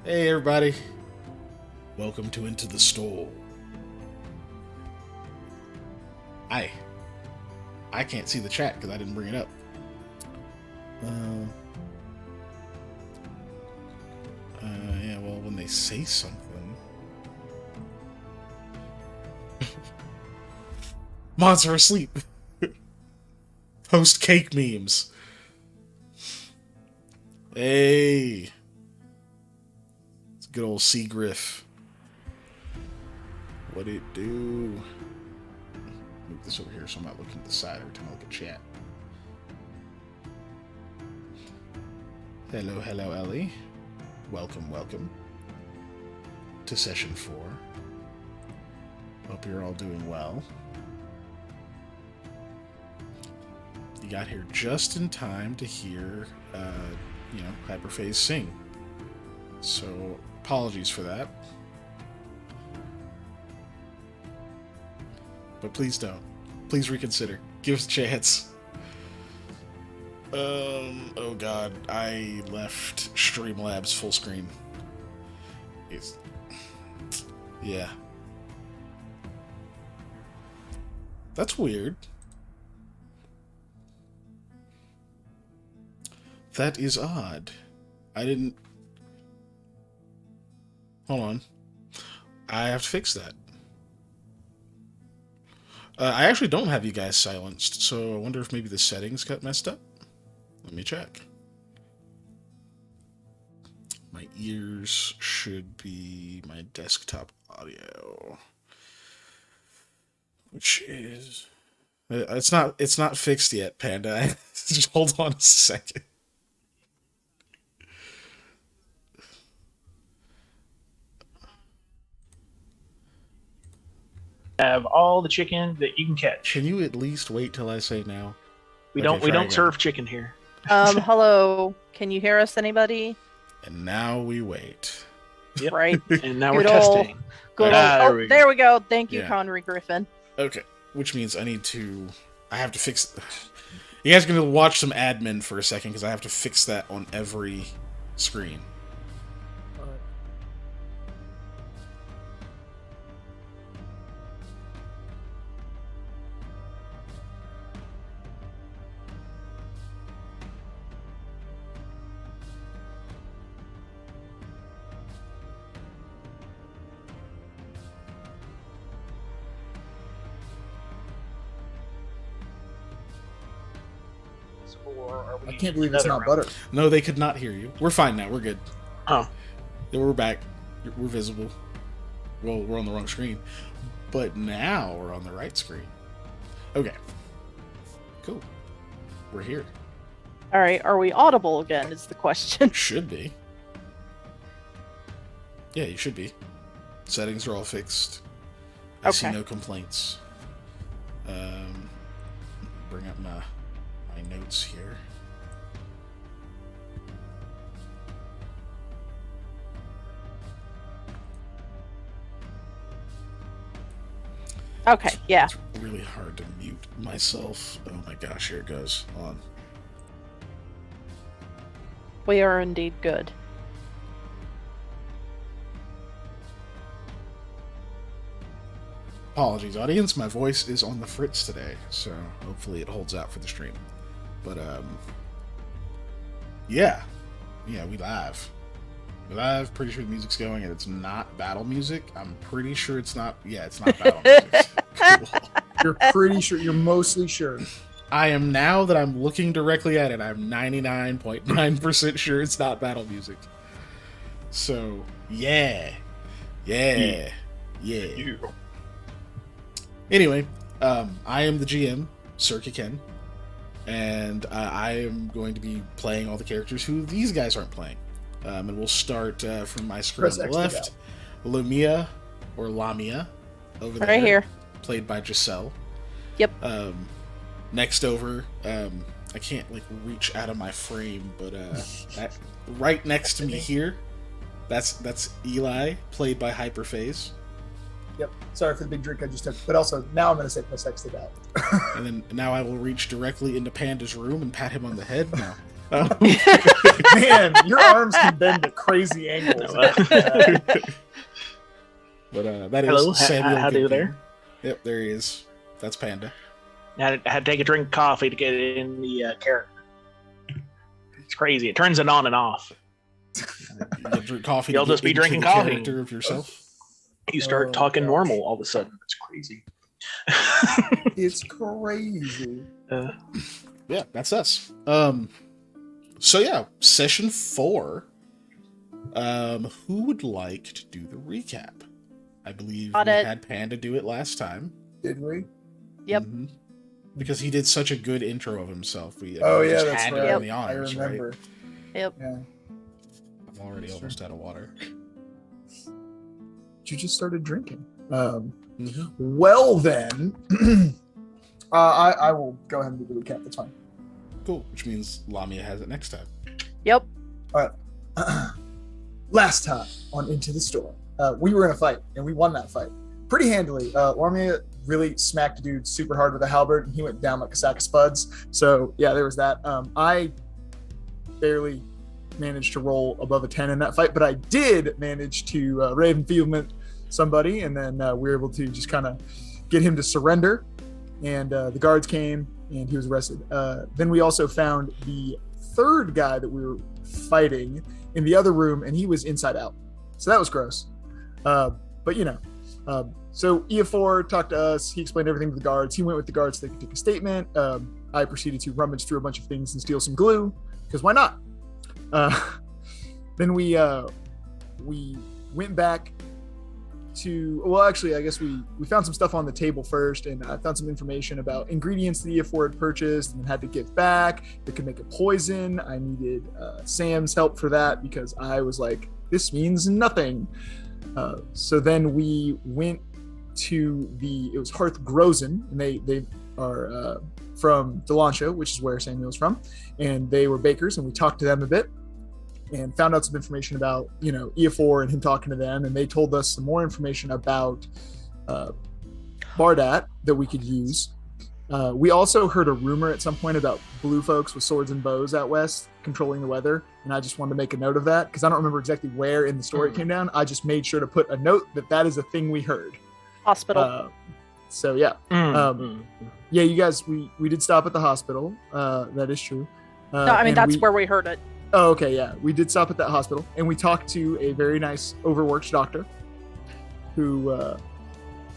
Hey everybody, welcome to Into the Stole. I can't see the chat because I didn't bring it up. Yeah, well, when they say something... Mods are asleep! Post cake memes. Hey! It's good old C. Griff. What it do? Move this over here so I'm not looking at the side every time I look at chat. Hello, Ellie. Welcome to session 4. Hope you're all doing well. You got here just in time to hear, Hyperphase sing. So, apologies for that. But please don't. Please reconsider. Give us a chance. Oh god, I left Streamlabs full screen. Yeah. That's weird. That is odd. I didn't... Hold on. I have to fix that. I actually don't have you guys silenced, so I wonder if maybe the settings got messed up. Let me check. My ears should be my desktop audio, which is... It's not fixed yet, Panda. Just hold on a second. Have all the chicken that you can catch. Can you at least wait till I say now? We Okay, don't again. serve chicken here. Hello. Can you hear us, anybody? And now we wait. Yep. Right. And now we're Good old- testing. Good Ah, old, there we go. Thank you, Yeah. Connery Griffin. Okay, which means I have to fix... You guys are going to watch some admin for a second, because I have to fix that on every screen. I can't believe it's not butter. No, they could not hear you. We're fine now. We're good. Oh. Yeah, we're back. We're visible. Well, we're on the wrong screen. But now we're on the right screen. Okay. Cool. We're here. All right. Are we audible again? Is the question. Should be. Yeah, you should be. Settings are all fixed. I see Okay. no complaints. Bring up my notes here. Okay. Yeah. It's really hard to mute myself. Oh my gosh, here it goes. Hold on. We are indeed good. Apologies, audience. My voice is on the fritz today, so hopefully it holds out for the stream. But, yeah. Yeah, we live. We're live. Pretty sure the music's going, and it's not battle music. I'm pretty sure it's not... Yeah, it's not battle music. Cool. You're pretty sure. You're mostly sure. I am, now that I'm looking directly at it, I'm 99.9% sure it's not battle music. So, yeah. Anyway, I am the GM, Sir Ken, and I am going to be playing all the characters who these guys aren't playing. And we'll start from my screen Press on the X to left. Lamia, or Lamia, over there. Right here. Played by Giselle. Yep. Next over, I can't reach out of my frame, but right next to me here, that's Eli, played by Hyperphase. Yep. Sorry for the big drink I just took. But also, now I'm going to say press X to that. And then now I will reach directly into Panda's room and pat him on the head. No, Man, your arms can bend at crazy angles. But that is Hello, Samuel. how do you Goodkin. there? Yep, there he is. That's Panda. I had to take a drink of coffee to get it in the character. It's crazy. It turns it on and off. You drink coffee. You'll to just get be into drinking the coffee. character of yourself. You start talking normal all of a sudden. It's crazy. It's crazy. Yeah, that's us. So yeah, session 4. Who would like to do the recap? I believe we had Panda do it last time. Did we? Yep. Mm-hmm. Because he did such a good intro of himself. We That's had right. him in the honors, I remember. right? Yep. Yeah. I'm already almost out of water. You just started drinking. Mm-hmm. Well then, I will go ahead and do the recap. That's fine. Cool, which means Lamia has it next time. Yep. All right. Last time on Into the Storm, we were in a fight and we won that fight pretty handily. Lamia really smacked a dude super hard with a halberd and he went down like a sack of spuds. So yeah, there was that. I barely managed to roll above a 10 in that fight, but I did manage to Ravenfield somebody, and then we were able to just kind of get him to surrender, and the guards came and he was arrested. Then we also found the third guy that we were fighting in the other room, and he was inside out, so that was gross. But you know, so Iefor talked to us, he explained everything to the guards, he went with the guards so they could take a statement. I proceeded to rummage through a bunch of things and steal some glue, because why not? Then we went back to, well, actually, I guess we found some stuff on the table first, and I found some information about ingredients that Iefor had purchased and had to give back that could make a poison. I needed Sam's help for that because I was like, this means nothing. So then we went to it was Hearth Grozen, and they are from Delancia, which is where Samuel's from, and they were bakers, and we talked to them a bit and found out some information about, you know, Iefor and him talking to them, and they told us some more information about Bardat that we could use. We also heard a rumor at some point about blue folks with swords and bows out west controlling the weather, and I just wanted to make a note of that because I don't remember exactly where in the story it came down. I just made sure to put a note that is a thing we heard. Hospital. So yeah. Yeah, you guys, we did stop at the hospital. That is true. No, I mean, that's where we heard it. Oh, okay, yeah. We did stop at that hospital, and we talked to a very nice, overworked doctor who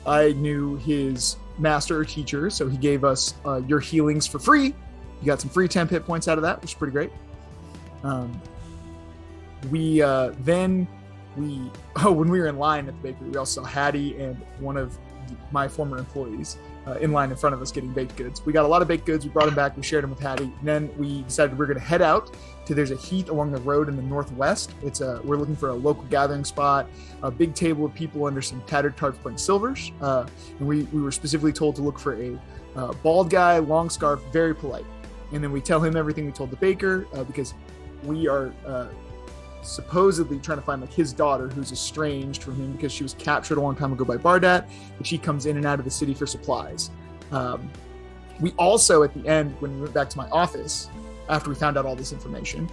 I knew his master or teacher, so he gave us your healings for free. You got some free 10 hit points out of that, which is pretty great. When we were in line at the bakery, we also saw Hattie and one of my former employees in line in front of us getting baked goods. We got a lot of baked goods. We brought them back. We shared them with Hattie. And then we decided we're going to head out to, there's a heath along the road in the northwest. We're looking for a local gathering spot, a big table of people under some tattered tarps playing silvers. And we were specifically told to look for a bald guy, long scarf, very polite. And then we tell him everything we told the baker because we are supposedly trying to find like his daughter who's estranged from him because she was captured a long time ago by Bardat, but she comes in and out of the city for supplies. We also, at the end, when we went back to my office after we found out all this information,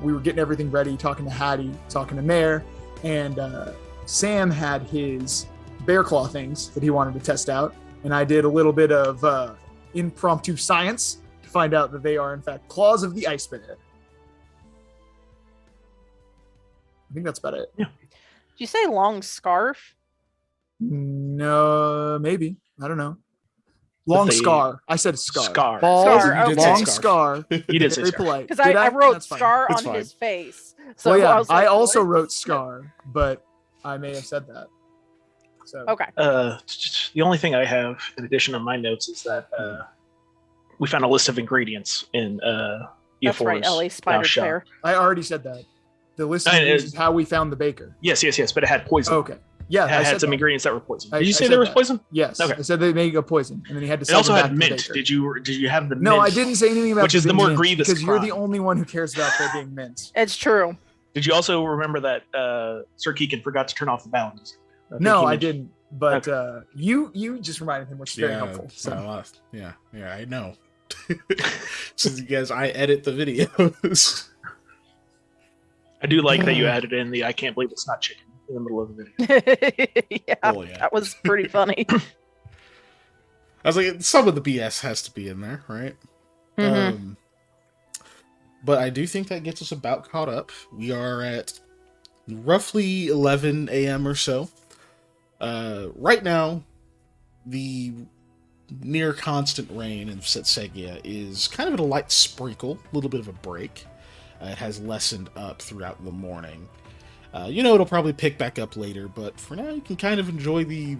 we were getting everything ready, talking to Hattie, talking to Mare, and Sam had his bear claw things that he wanted to test out, and I did a little bit of impromptu science to find out that they are in fact claws of the ice bear. I think that's about it. Yeah. Did you say long scarf? No, maybe. I don't know. Long scar. I said scar. Scar. Bald, Scar, okay. long scar. You did say very scar. polite. Because I wrote That's fine. scar It's on fine. his face. So Well, yeah, I was like, I also what? wrote scar, but I may have said that. So Okay. The only thing I have in addition on my notes is that we found a list of ingredients in That's right, Iefor's Ellie Spider shop. Chair. I already said that. The list of And ingredients is how we found the baker. Yes, but it had poison. Okay. Yeah, It I had said some that. ingredients that were poison. I Did you say said there was that. poison? Yes. Okay. I said they make a poison, and then he had to It sell also them had back to the mint. baker. Did you have the mint? No, I didn't say anything about Which is the being more mint, grievous because you're the crime. only one who cares about there being mint. It's true. Did you also remember that Sir Keegan forgot to turn off the bounds? No, I didn't. But you just reminded him, which is very helpful. So. yeah, I know. Since you guys, I edit the videos. I do like that you added in the "I can't believe it's not chicken" in the middle of the video. Yeah, Oh, yeah. that was pretty funny. I was like, some of the BS has to be in there, right? Mhm. But I do think that gets us about caught up. We are at roughly 11 a.m. or so. Right now, the near constant rain in Setsegia is kind of at a light sprinkle, a little bit of a break. It has lessened up throughout the morning. It'll probably pick back up later, but for now, you can kind of enjoy the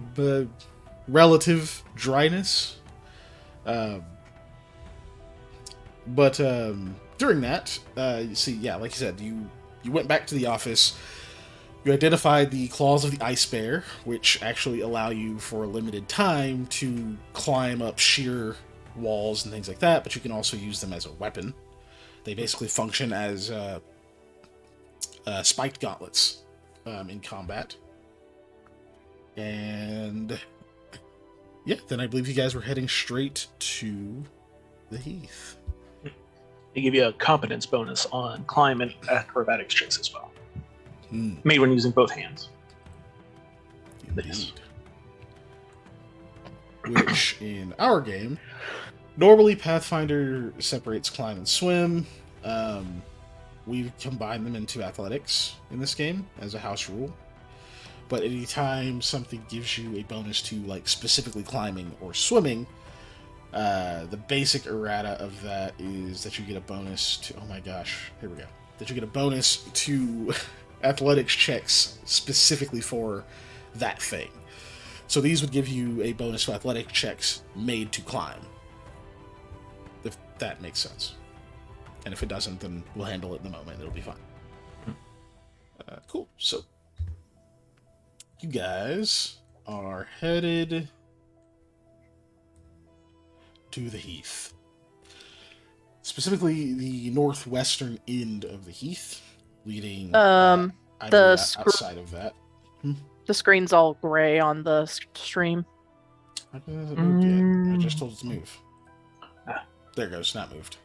relative dryness. But during that, you see, yeah, like you said, you went back to the office. You identified the claws of the ice bear, which actually allow you for a limited time to climb up sheer walls and things like that, but you can also use them as a weapon. They basically function as spiked gauntlets in combat. And yeah, then I believe you guys were heading straight to the Heath. They give you a competence bonus on climb and acrobatics checks as well. Hmm. Made when using both hands. Indeed. Which, in our game, normally Pathfinder separates climb and swim. We've combined them into athletics in this game as a house rule. But anytime something gives you a bonus to, like, specifically climbing or swimming, the basic errata of that is that you get a bonus to... Oh my gosh, here we go. That you get a bonus to athletics checks specifically for that thing. So these would give you a bonus to athletic checks made to climb. If that makes sense. And if it doesn't, then we'll handle it in the moment. It'll be fine. Cool. So, you guys are headed to the Heath. Specifically, the northwestern end of the Heath, leading outside of that. The screen's all gray on the stream. It hasn't moved yet. I just told it to move. There it goes. Not moved.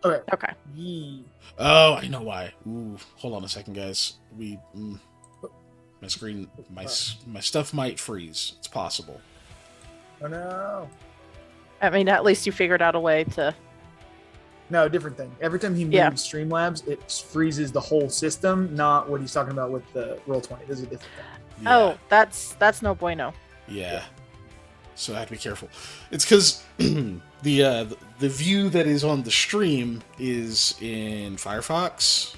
Okay. Oh, I know why. Ooh, hold on a second, guys. My screen, my stuff might freeze. It's possible. Oh no. I mean, at least you figured out a way to... No, different thing. Every time he moves Streamlabs, it freezes the whole system, not what he's talking about with the Roll20. This is a different thing. Yeah. Oh, that's no bueno. Yeah. So I have to be careful. It's because the view that is on the stream is in Firefox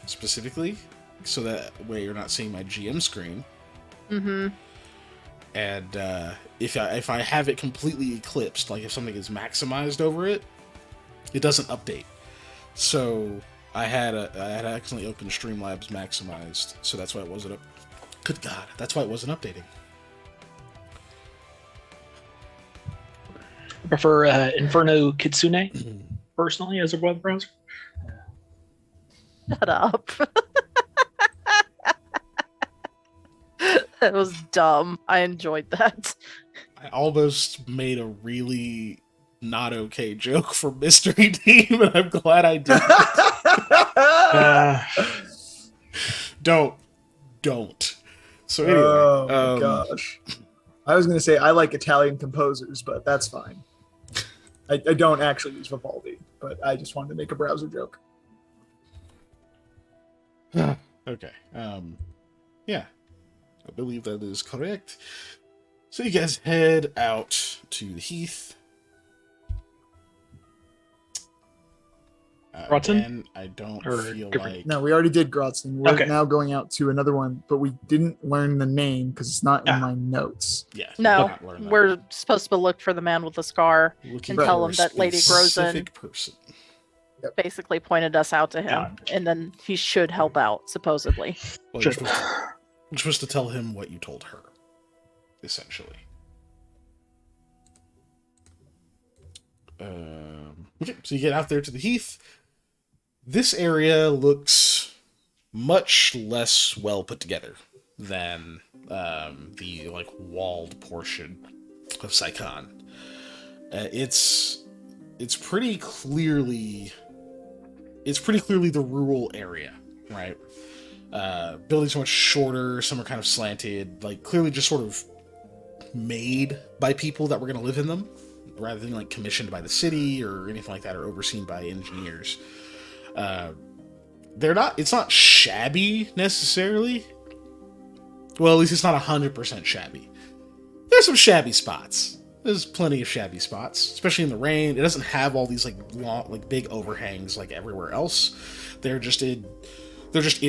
specifically, so that way you're not seeing my GM screen. Mm-hmm. And if I have it completely eclipsed, like if something is maximized over it, it doesn't update. So I had accidentally opened Streamlabs maximized, so that's why it wasn't up. Good God, that's why it wasn't updating. I prefer Inferno Kitsune personally as a web browser. Shut up. That was dumb. I enjoyed that. I almost made a really not okay joke for Mystery Team, and I'm glad I did. Don't. So anyway. Oh my gosh. I was going to say I like Italian composers, but that's fine. I don't actually use Vivaldi, but I just wanted to make a browser joke. Okay. Yeah. I believe that is correct. So you guys head out to the Heath. Grotzen? Again, I don't feel different? like... No, we already did Grotzen. We're Okay. now going out to another one, but we didn't learn the name because it's not in my notes. Yeah. No, not learn that. we're supposed to look for the man with the scar. Looking and tell for him a that Lady Grozen specific person. basically pointed us out to him, Yeah. and then he should help out, supposedly. Well, you're supposed to tell him what you told her, essentially. Okay, so you get out there to the Heath. This area looks much less well put together than the walled portion of Saikan. It's it's pretty clearly the rural area, right? Buildings are much shorter, some are kind of slanted, like clearly just sort of made by people that were going to live in them, rather than like commissioned by the city or anything like that, or overseen by engineers. It's not shabby necessarily. Well, at least it's not 100% shabby. There's some shabby spots. There's plenty of shabby spots, especially in the rain. It doesn't have all these like long, like big overhangs like everywhere else. They're just in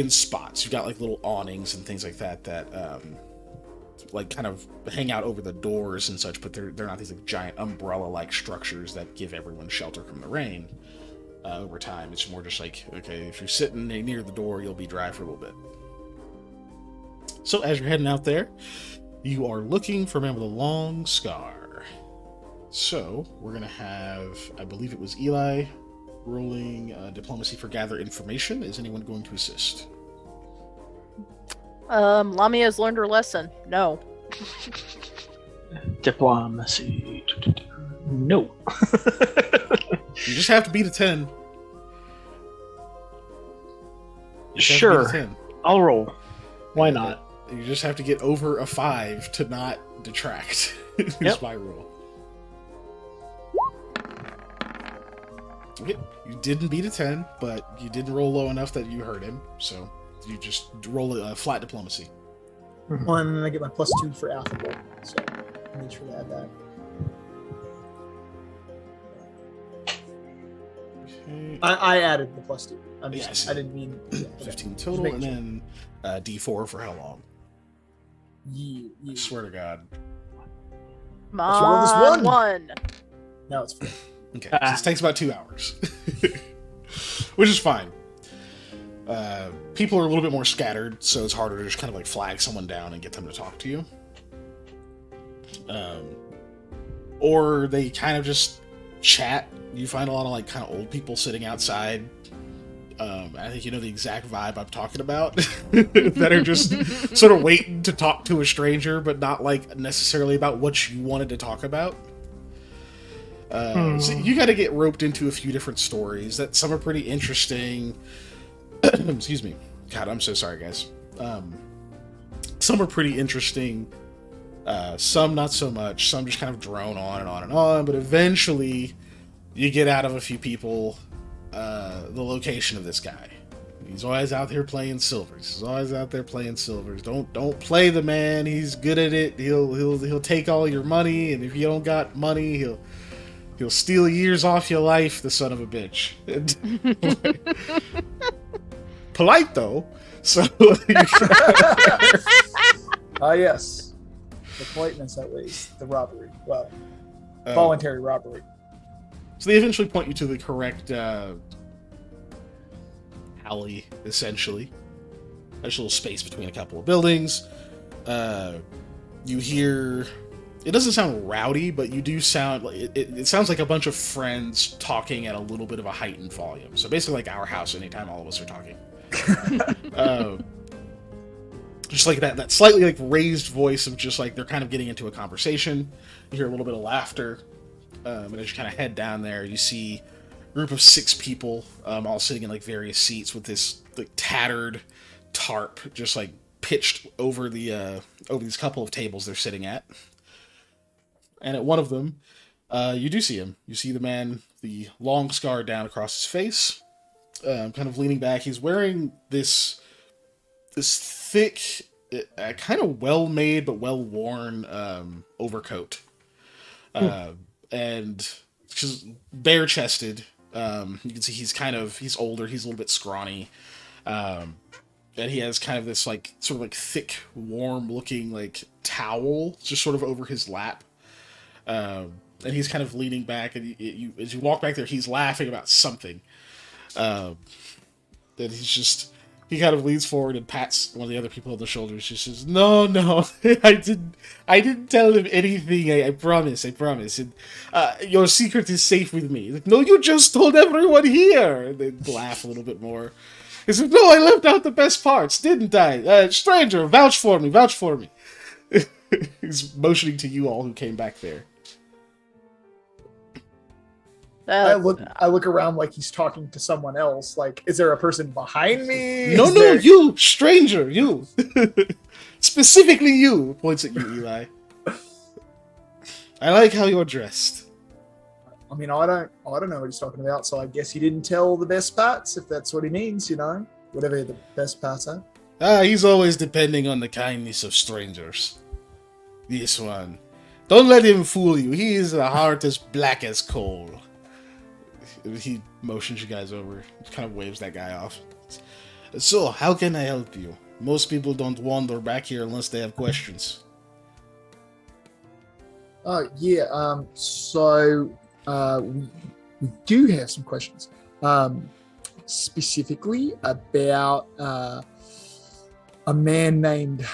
spots. You've got like little awnings and things like that like kind of hang out over the doors and such, but they're not these like giant umbrella-like structures that give everyone shelter from the rain. Over time, it's more just like, okay, if you're sitting near the door, you'll be dry for a little bit. So as you're heading out there, you are looking for a man with a long scar. So we're gonna have, I believe it was Eli, rolling diplomacy for gather information. Is anyone going to assist? Lamia has learned her lesson. No. Diplomacy. No. You just have to beat a 10. Sure. Beat a 10. I'll roll. Why not? You just have to get over a 5 to not detract. Is Yep. my rule. Okay, you didn't beat a 10, but you didn't roll low enough that you hurt him, so you just roll a flat diplomacy. Well, and then I get my +2 for affable, so I made sure to add that. Okay. I added the +2. Yes. I didn't mean 15 Just total, making and sure. then D4 for how long? Yeah. I swear to God. Come Let's roll this on, one. one. Now it's 4. Okay, so this takes about 2 hours. Which is fine. People are a little bit more scattered, so it's harder to just kind of like flag someone down and get them to talk to you. Or they kind of just chat. You find a lot of like kind of old people sitting outside. I think you know the exact vibe I'm talking about. That are just sort of waiting to talk to a stranger, but not like necessarily about what you wanted to talk about. So you got to get roped into a few different stories that some are pretty interesting. Excuse me. God, I'm so sorry, guys. Some are pretty interesting. Some not so much. Some just kind of drone on and on and on. But eventually, you get out of a few people the location of this guy. He's always out here playing silvers. He's always out there playing silvers. Don't play the man. He's good at it. He'll take all your money, and if you don't got money, he'll steal years off your life. The son of a bitch. Polite though. So. Yes. The politeness outweighs the robbery. Well, voluntary robbery. So they eventually point you to the correct alley, essentially. There's a little space between a couple of buildings. You hear... It doesn't sound rowdy, but you do sound like... It sounds like a bunch of friends talking at a little bit of a heightened volume. So basically like our house anytime all of us are talking. Just like that slightly like raised voice of just like they're kind of getting into a conversation. You hear a little bit of laughter. And as you kind of head down there, you see a group of 6 people, all sitting in like various seats with this like tattered tarp just like pitched over over these couple of tables they're sitting at. And at one of them, you do see him. You see the man, the long scar down across his face, kind of leaning back. He's wearing this thick, kind of well-made but well-worn overcoat. And just bare-chested. You can see he's older, he's a little bit scrawny. And he has kind of this like sort of like thick, warm-looking like towel just sort of over his lap. And he's kind of leaning back, and as you walk back there, he's laughing about something. That he kind of leans forward and pats one of the other people on the shoulders. She says, "No, I didn't tell him anything. I promise. And, your secret is safe with me." He's like, "No, you just told everyone here." And they laugh a little bit more. He says, "No, I left out the best parts, didn't I? Stranger, vouch for me. He's motioning to you all who came back there. I look around like he's talking to someone else. Like, is there a person behind me? No, Is no, there- you, stranger, you. Specifically you, points at you, Eli. I like how you're dressed. I mean, I don't know what he's talking about, so I guess he didn't tell the best parts, if that's what he means, whatever the best parts are. He's always depending on the kindness of strangers. This one. Don't let him fool you. He is a heart as black as coal. He motions you guys over. Kind of waves that guy off. So, how can I help you? Most people don't wander back here unless they have questions. Yeah. So we do have some questions, specifically about a man named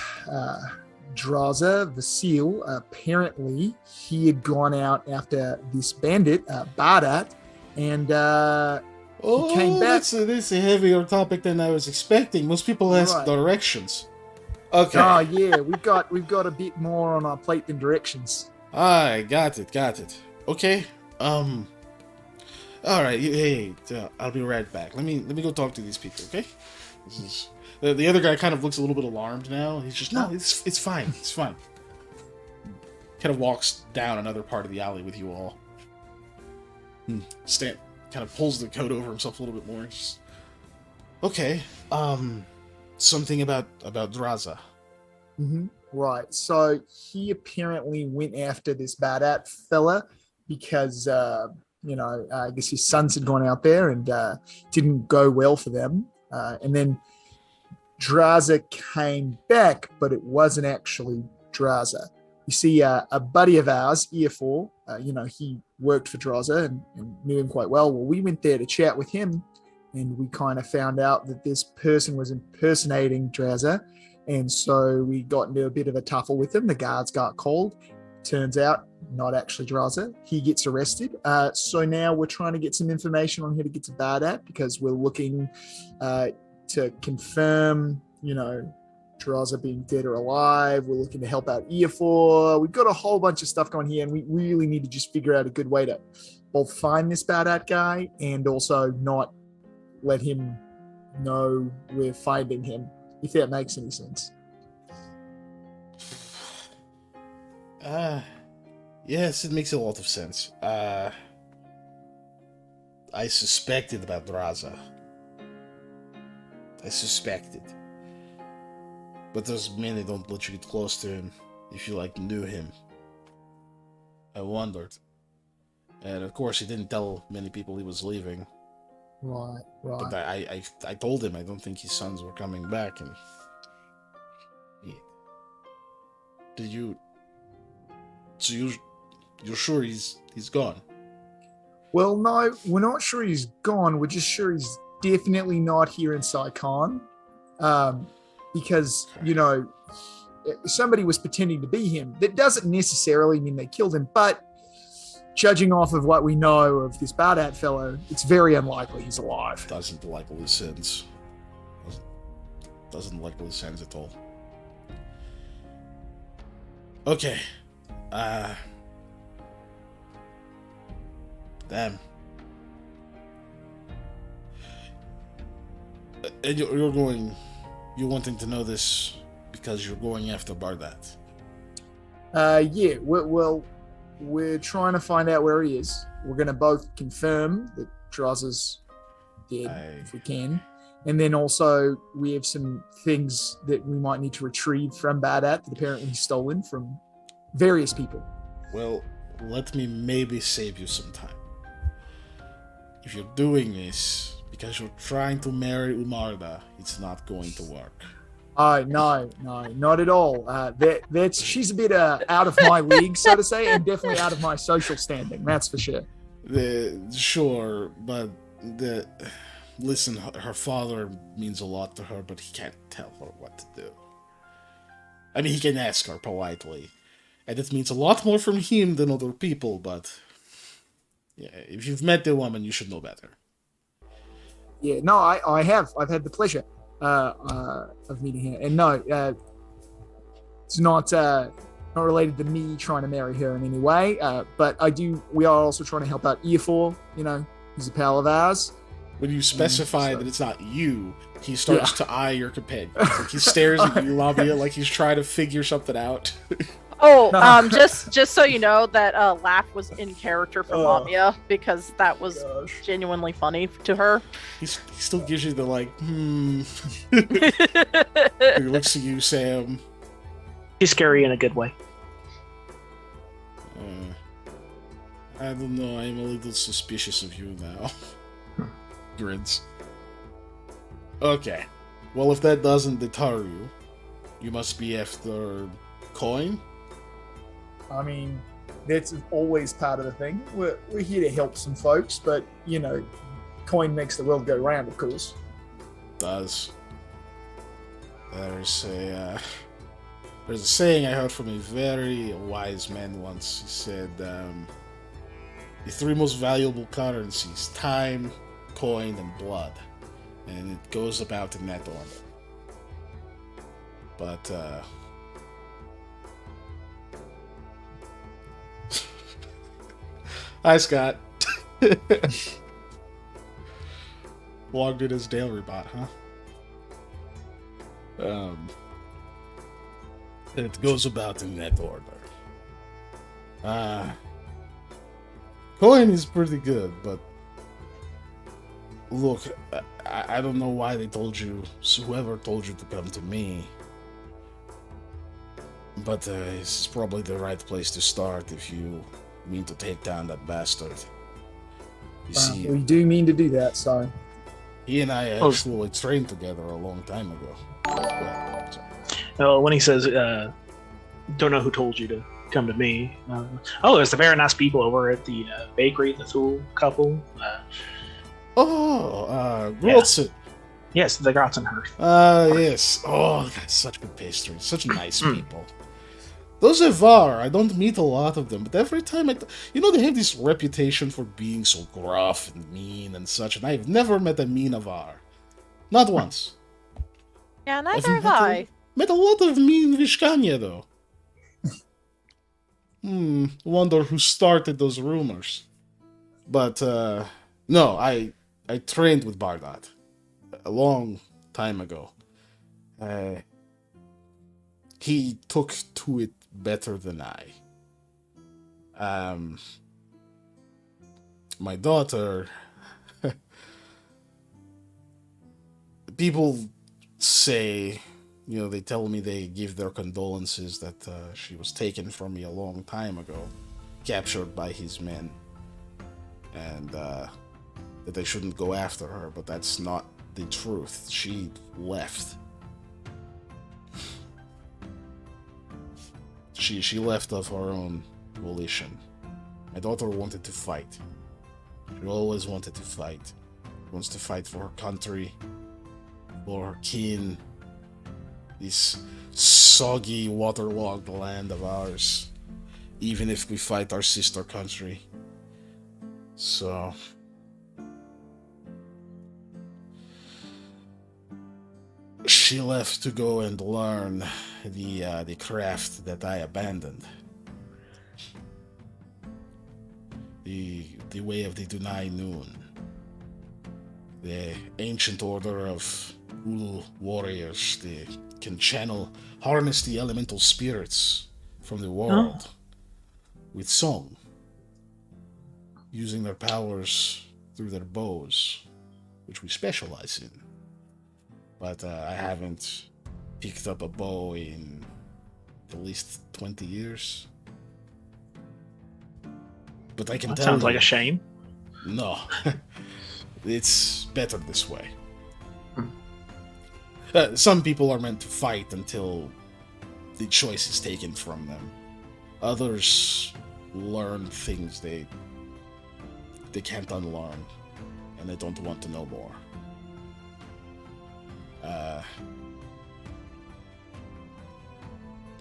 Draza Vasil. Apparently, he had gone out after this bandit, Badat, and he came back. That's a heavier topic than I was expecting. Most people ask Right. directions. Okay. Oh yeah, we've got a bit more on our plate than directions. Got it. Okay. All right. Hey, I'll be right back. Let me go talk to these people. Okay. This is the other guy. Kind of looks a little bit alarmed now. He's just no. It's fine. It's fine. Kind of walks down another part of the alley with you all. Stan kind of pulls the coat over himself a little bit more. Just, okay. Something about Draza. Mm-hmm. Right. So he apparently went after this Badat fella because, I guess his sons had gone out there and didn't go well for them. And then Draza came back, but it wasn't actually Draza. You see, a buddy of ours, Earfor, he worked for Draza and knew him quite well. Well, we went there to chat with him, and we kind of found out that this person was impersonating Draza. And so we got into a bit of a tuffle with him. The guards got called. Turns out, not actually Draza. He gets arrested. So now we're trying to get some information on who to get to Badat because we're looking to confirm, Draza being dead or alive. We're looking to help out Earfor. We've got a whole bunch of stuff going here, and we really need to just figure out a good way to both find this Badat guy and also not let him know we're finding him. If that makes any sense. Yes, it makes a lot of sense. I suspected about Draza. But those men, they don't let you get close to him if you, knew him. I wondered. And of course, he didn't tell many people he was leaving. Right. But I told him I don't think his sons were coming back, and So you're sure he's gone? Well, no, we're not sure he's gone. We're just sure he's definitely not here in Saigon, because somebody was pretending to be him. That doesn't necessarily mean they killed him, but judging off of what we know of this Badat fellow, it's very unlikely he's alive. Doesn't likely sense. Doesn't likely sense at all. Okay. Damn. And you're wanting to know this because you're going after Bardat. Yeah. We're trying to find out where he is. We're going to both confirm that Draza's dead if we can. And then also we have some things that we might need to retrieve from Badat that apparently he's stolen from various people. Well, let me maybe save you some time. If you're doing this because you're trying to marry Umarda, it's not going to work. Oh, no, not at all. She's a bit out of my league, so to say, and definitely out of my social standing, that's for sure. Sure, but listen, her father means a lot to her, but he can't tell her what to do. I mean, he can ask her politely, and it means a lot more from him than other people, but yeah, if you've met the woman, you should know better. Yeah, no, I have. I've had the pleasure of meeting her, and no, it's not not related to me trying to marry her in any way. But we are also trying to help out Earfor, he's a pal of ours. When you specify that it's not you, he starts to eye your companion. Like he stares at you, Lamia, like he's trying to figure something out. Just so you know, that laugh was in character for Lamia, because that was genuinely funny to her. He still gives you the He looks at you, Sam. He's scary in a good way. I don't know, I'm a little suspicious of you now. Grins. Okay. Well, if that doesn't deter you, you must be after coin? I mean, that's always part of the thing. We're here to help some folks, but, coin makes the world go round, of course. Does. There's a saying I heard from a very wise man once. He said, the three most valuable currencies: time, coin, and blood. And it goes about in that order. But, hi, Scott. Logged in his daily bot, huh? It goes about in that order. Coin is pretty good, but look, I don't know why they told you, whoever told you to come to me, but this is probably the right place to start if you mean to take down that bastard. You see, we do mean to do that, so. He and I actually trained together a long time ago. When he says, don't know who told you to come to me. There's the very nice people over at the bakery, the Thule couple. Wilson. Yeah. Yes, the Grotzenhurst. Yes. Oh, that's such good pastry. Such nice people. Those Evar, I don't meet a lot of them, but every time they have this reputation for being so gruff and mean and such, and I've never met a mean Evar. Not once. Yeah, neither have I. Met a lot of mean Vishkanya, though. Wonder who started those rumors. But, no, I trained with Bardat a long time ago. He took to it better than I. My daughter... People say, they tell me they give their condolences that she was taken from me a long time ago, captured by his men, and that they shouldn't go after her, but that's not the truth. She left. She left of her own volition. My daughter wanted to fight. She always wanted to fight. She wants to fight for her country, for her kin, this soggy, waterlogged land of ours, even if we fight our sister country. So... she left to go and learn the craft that I abandoned. The way of the Dunai Noon. The ancient order of Ulu warriors that can harness the elemental spirits from the world with song, using their powers through their bows, which we specialize in. But I haven't picked up a bow in at least 20 years. But I can tell you... Sounds like a shame. No. It's better this way. Some people are meant to fight until the choice is taken from them. Others learn things they can't unlearn, and they don't want to know more.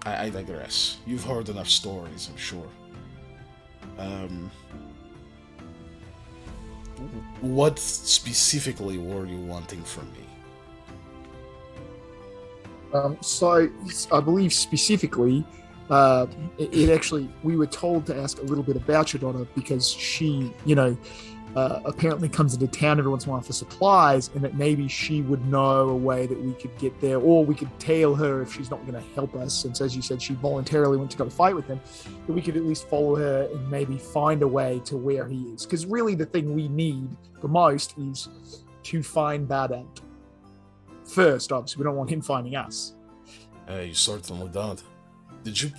I digress. You've heard enough stories, I'm sure. What specifically were you wanting from me? So I believe specifically, it actually, we were told to ask a little bit about your daughter because she, apparently comes into town every once in a while for supplies, and that maybe she would know a way that we could get there, or we could tail her if she's not going to help us. Since, as you said, she voluntarily went to go fight with him, that we could at least follow her and maybe find a way to where he is. Because really the thing we need the most is to find Badat. First, obviously, we don't want him finding us. You certainly don't. Did you...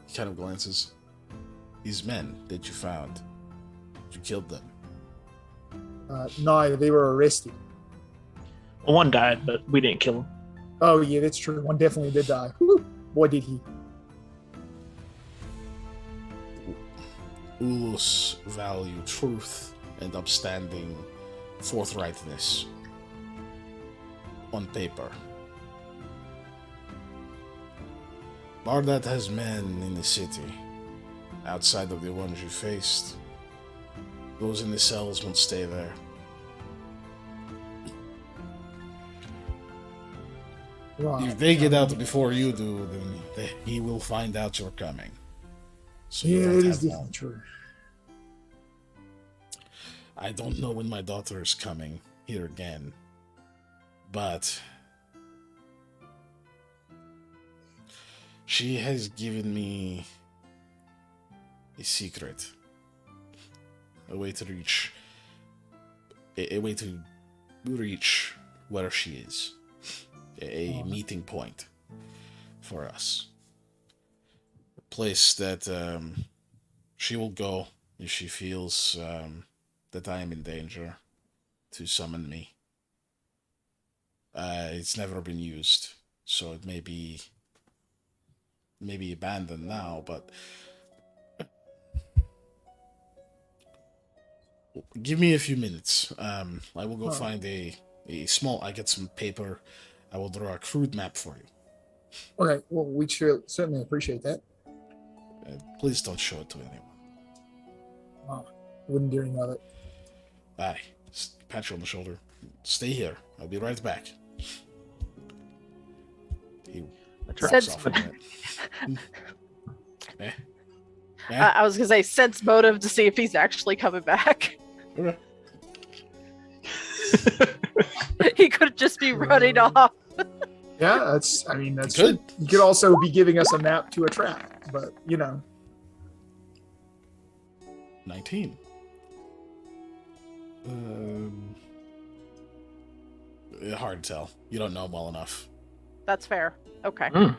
He kind of glances. These men that you found, you killed them? No, they were arrested. Well, one died, but we didn't kill him. Oh, yeah, that's true. One definitely did die. Woo. Boy, did he. Ulus value truth and upstanding forthrightness on paper. Bardat has men in the city, outside of the ones you faced. Those in the cells won't stay there. Right. If they get out before you do, then he will find out you're coming. So you Yeah, don't it have is long. definitely true. I don't know when my daughter is coming here again, but she has given me a secret, a way to reach where she is, a meeting point for us, a place that she will go if she feels that I am in danger, to summon me. It's never been used, so it may be abandoned now, but give me a few minutes. I will go find a small... I get some paper. I will draw a crude map for you. Okay, well, we certainly appreciate that. Please don't show it to anyone. Wouldn't do anything of it. Bye. Pat you on the shoulder. Stay here. I'll be right back. He drops off a minute. I was gonna say sense motive to see if he's actually coming back. Okay. He could just be running off. Yeah, that's Good. You could also be giving us a map to a trap, but 19. Hard to tell. You don't know him well enough. That's fair. Okay. I'm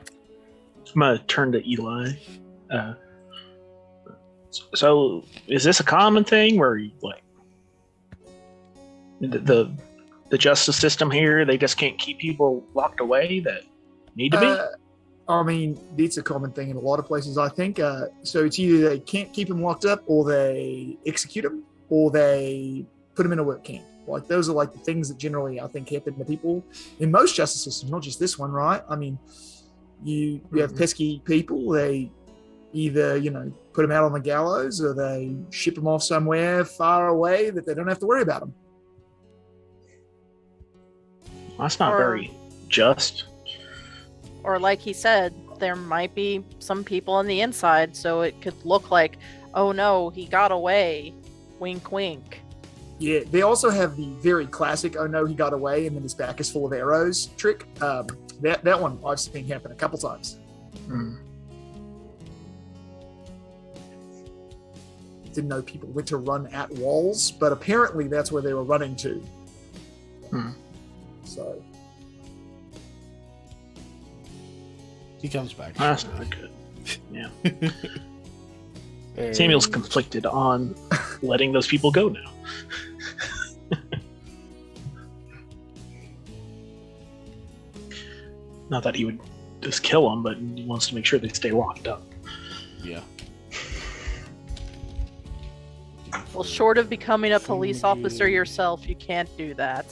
gonna turn to Eli. So, is this a common thing where you, like the justice system here? They just can't keep people locked away that need to be. It's a common thing in a lot of places, I think. So it's either they can't keep them locked up, or they execute them, or they put them in a work camp. Like, those are like the things that generally, I think, happen to people in most justice systems, not just this one, right? I mean, you have pesky people. They either, put them out on the gallows, or they ship them off somewhere far away that they don't have to worry about them. Well, that's not very just. Or like he said, there might be some people on the inside, so it could look like, oh no, he got away. Wink, wink. Yeah, they also have the very classic, oh no, he got away, and then his back is full of arrows trick. That one I've seen happen a couple times. Didn't know people went to run at walls, but apparently that's where they were running to. So He comes back. That's not good. Yeah. Samuel's conflicted on letting those people go now. Not that he would just kill them, but he wants to make sure they stay locked up. Yeah. Well, short of becoming a police officer yourself, you can't do that.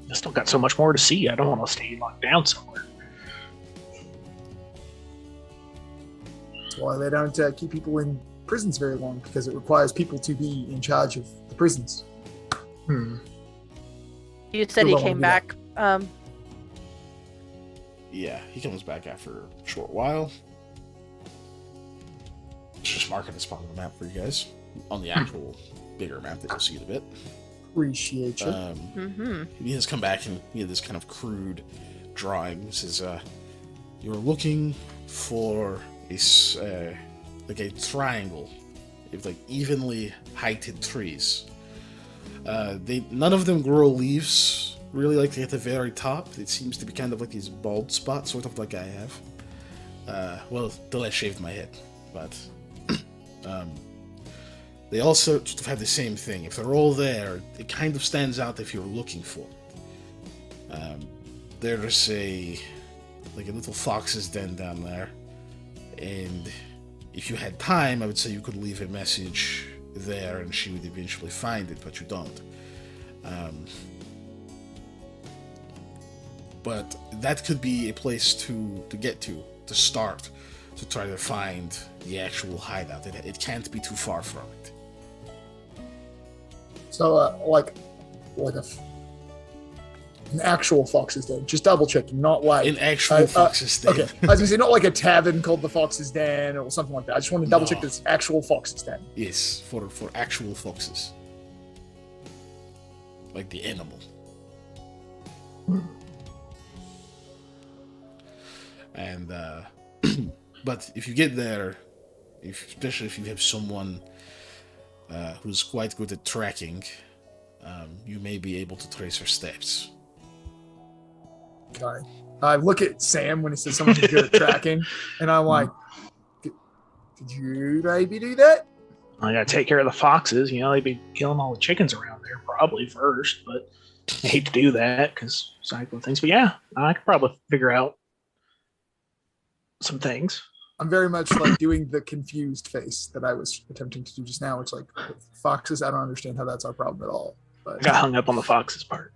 I still got so much more to see. I don't want to stay locked down somewhere. that's why they don't keep people in prisons very long, because it requires people to be in charge of the prisons. You said he came back. Yeah, he comes back after a short while. Just marking the spot on the map for you guys on the actual bigger map that you'll see in a bit. Appreciate you. He has come back and he had this kind of crude drawing. He says, "You're looking for a triangle with like evenly heighted trees. None of them grow leaves really like at the very top. It seems to be kind of like these bald spots, sort of like I have. Well, till I shaved my head, but." They also sort of have the same thing. If they're all there, it kind of stands out if you're looking for it. There's a little fox's den down there, and if you had time, I would say you could leave a message there, and she would eventually find it, but you don't. But that could be a place to get to start, to try to find the actual hideout. It can't be too far from it. So, an actual fox's den. Just double checking, not like An actual fox's den. Okay, I was gonna say not like a tavern called the Fox's Den or something like that. I just want to double check that it's actual fox's den. Yes, for actual foxes, like the animal. And but if you get there, especially if you have someone who's quite good at tracking, you may be able to trace her steps. Okay. I look at Sam when he says someone's good at tracking, and I'm like, "Could you maybe do that?" I gotta take care of the foxes. They'd be killing all the chickens around there probably first, but I hate to do that because cycle things. But yeah, I could probably figure out some things. I'm very much like doing the confused face that I was attempting to do just now. It's like foxes. I don't understand how that's our problem at all. But I got hung up on the foxes part.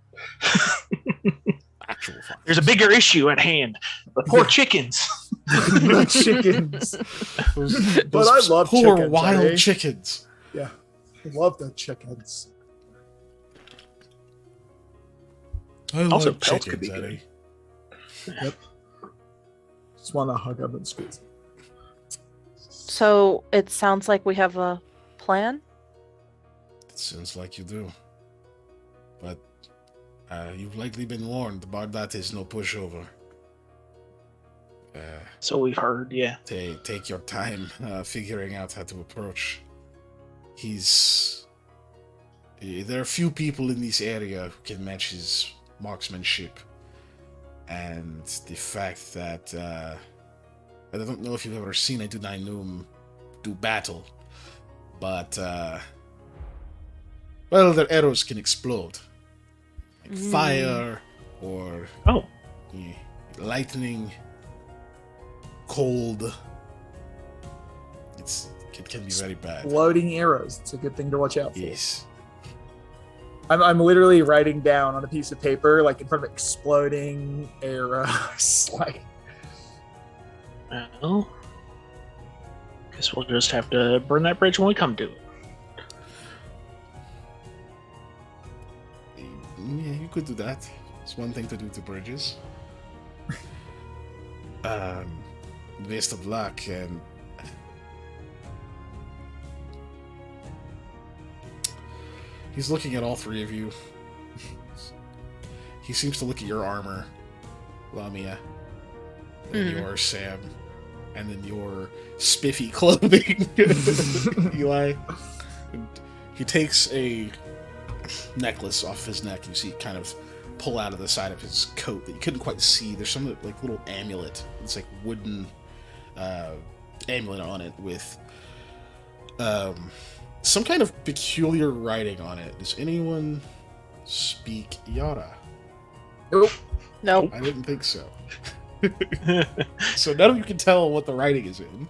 Actual foxes. There's a bigger issue at hand. The poor chickens. the chickens. But I love poor chickens, wild chickens. Yeah, I love the chickens. I Also, like pelts could be chickens, good. Eddie. Yep. Just want to hug up and squeeze. So it sounds like we have a plan. It sounds like you do. But you've likely been warned. Bardat is no pushover. So we've heard, yeah. Take your time figuring out how to approach. There are few people in this area who can match his marksmanship. And the fact that I don't know if you've ever seen a Dunainum do battle, but well, their arrows can explode, like fire or lightning, cold. It can be very bad. Exploding arrows. It's a good thing to watch out for. Yes. I'm literally writing down on a piece of paper, like in front of exploding arrows. Like, Well, guess we'll just have to burn that bridge when we come to it. Yeah, you could do that. It's one thing to do to bridges. Best of luck, and he's looking at all three of you. He seems to look at your armor, Lamia, and your Sam, and then your spiffy clothing, Eli. And he takes a necklace off his neck. You see it kind of pull out of the side of his coat that you couldn't quite see. There's some like little amulet. It's like wooden amulet on it with some kind of peculiar writing on it. Does anyone speak Yara? Nope. I didn't think so. So none of you can tell what the writing is in.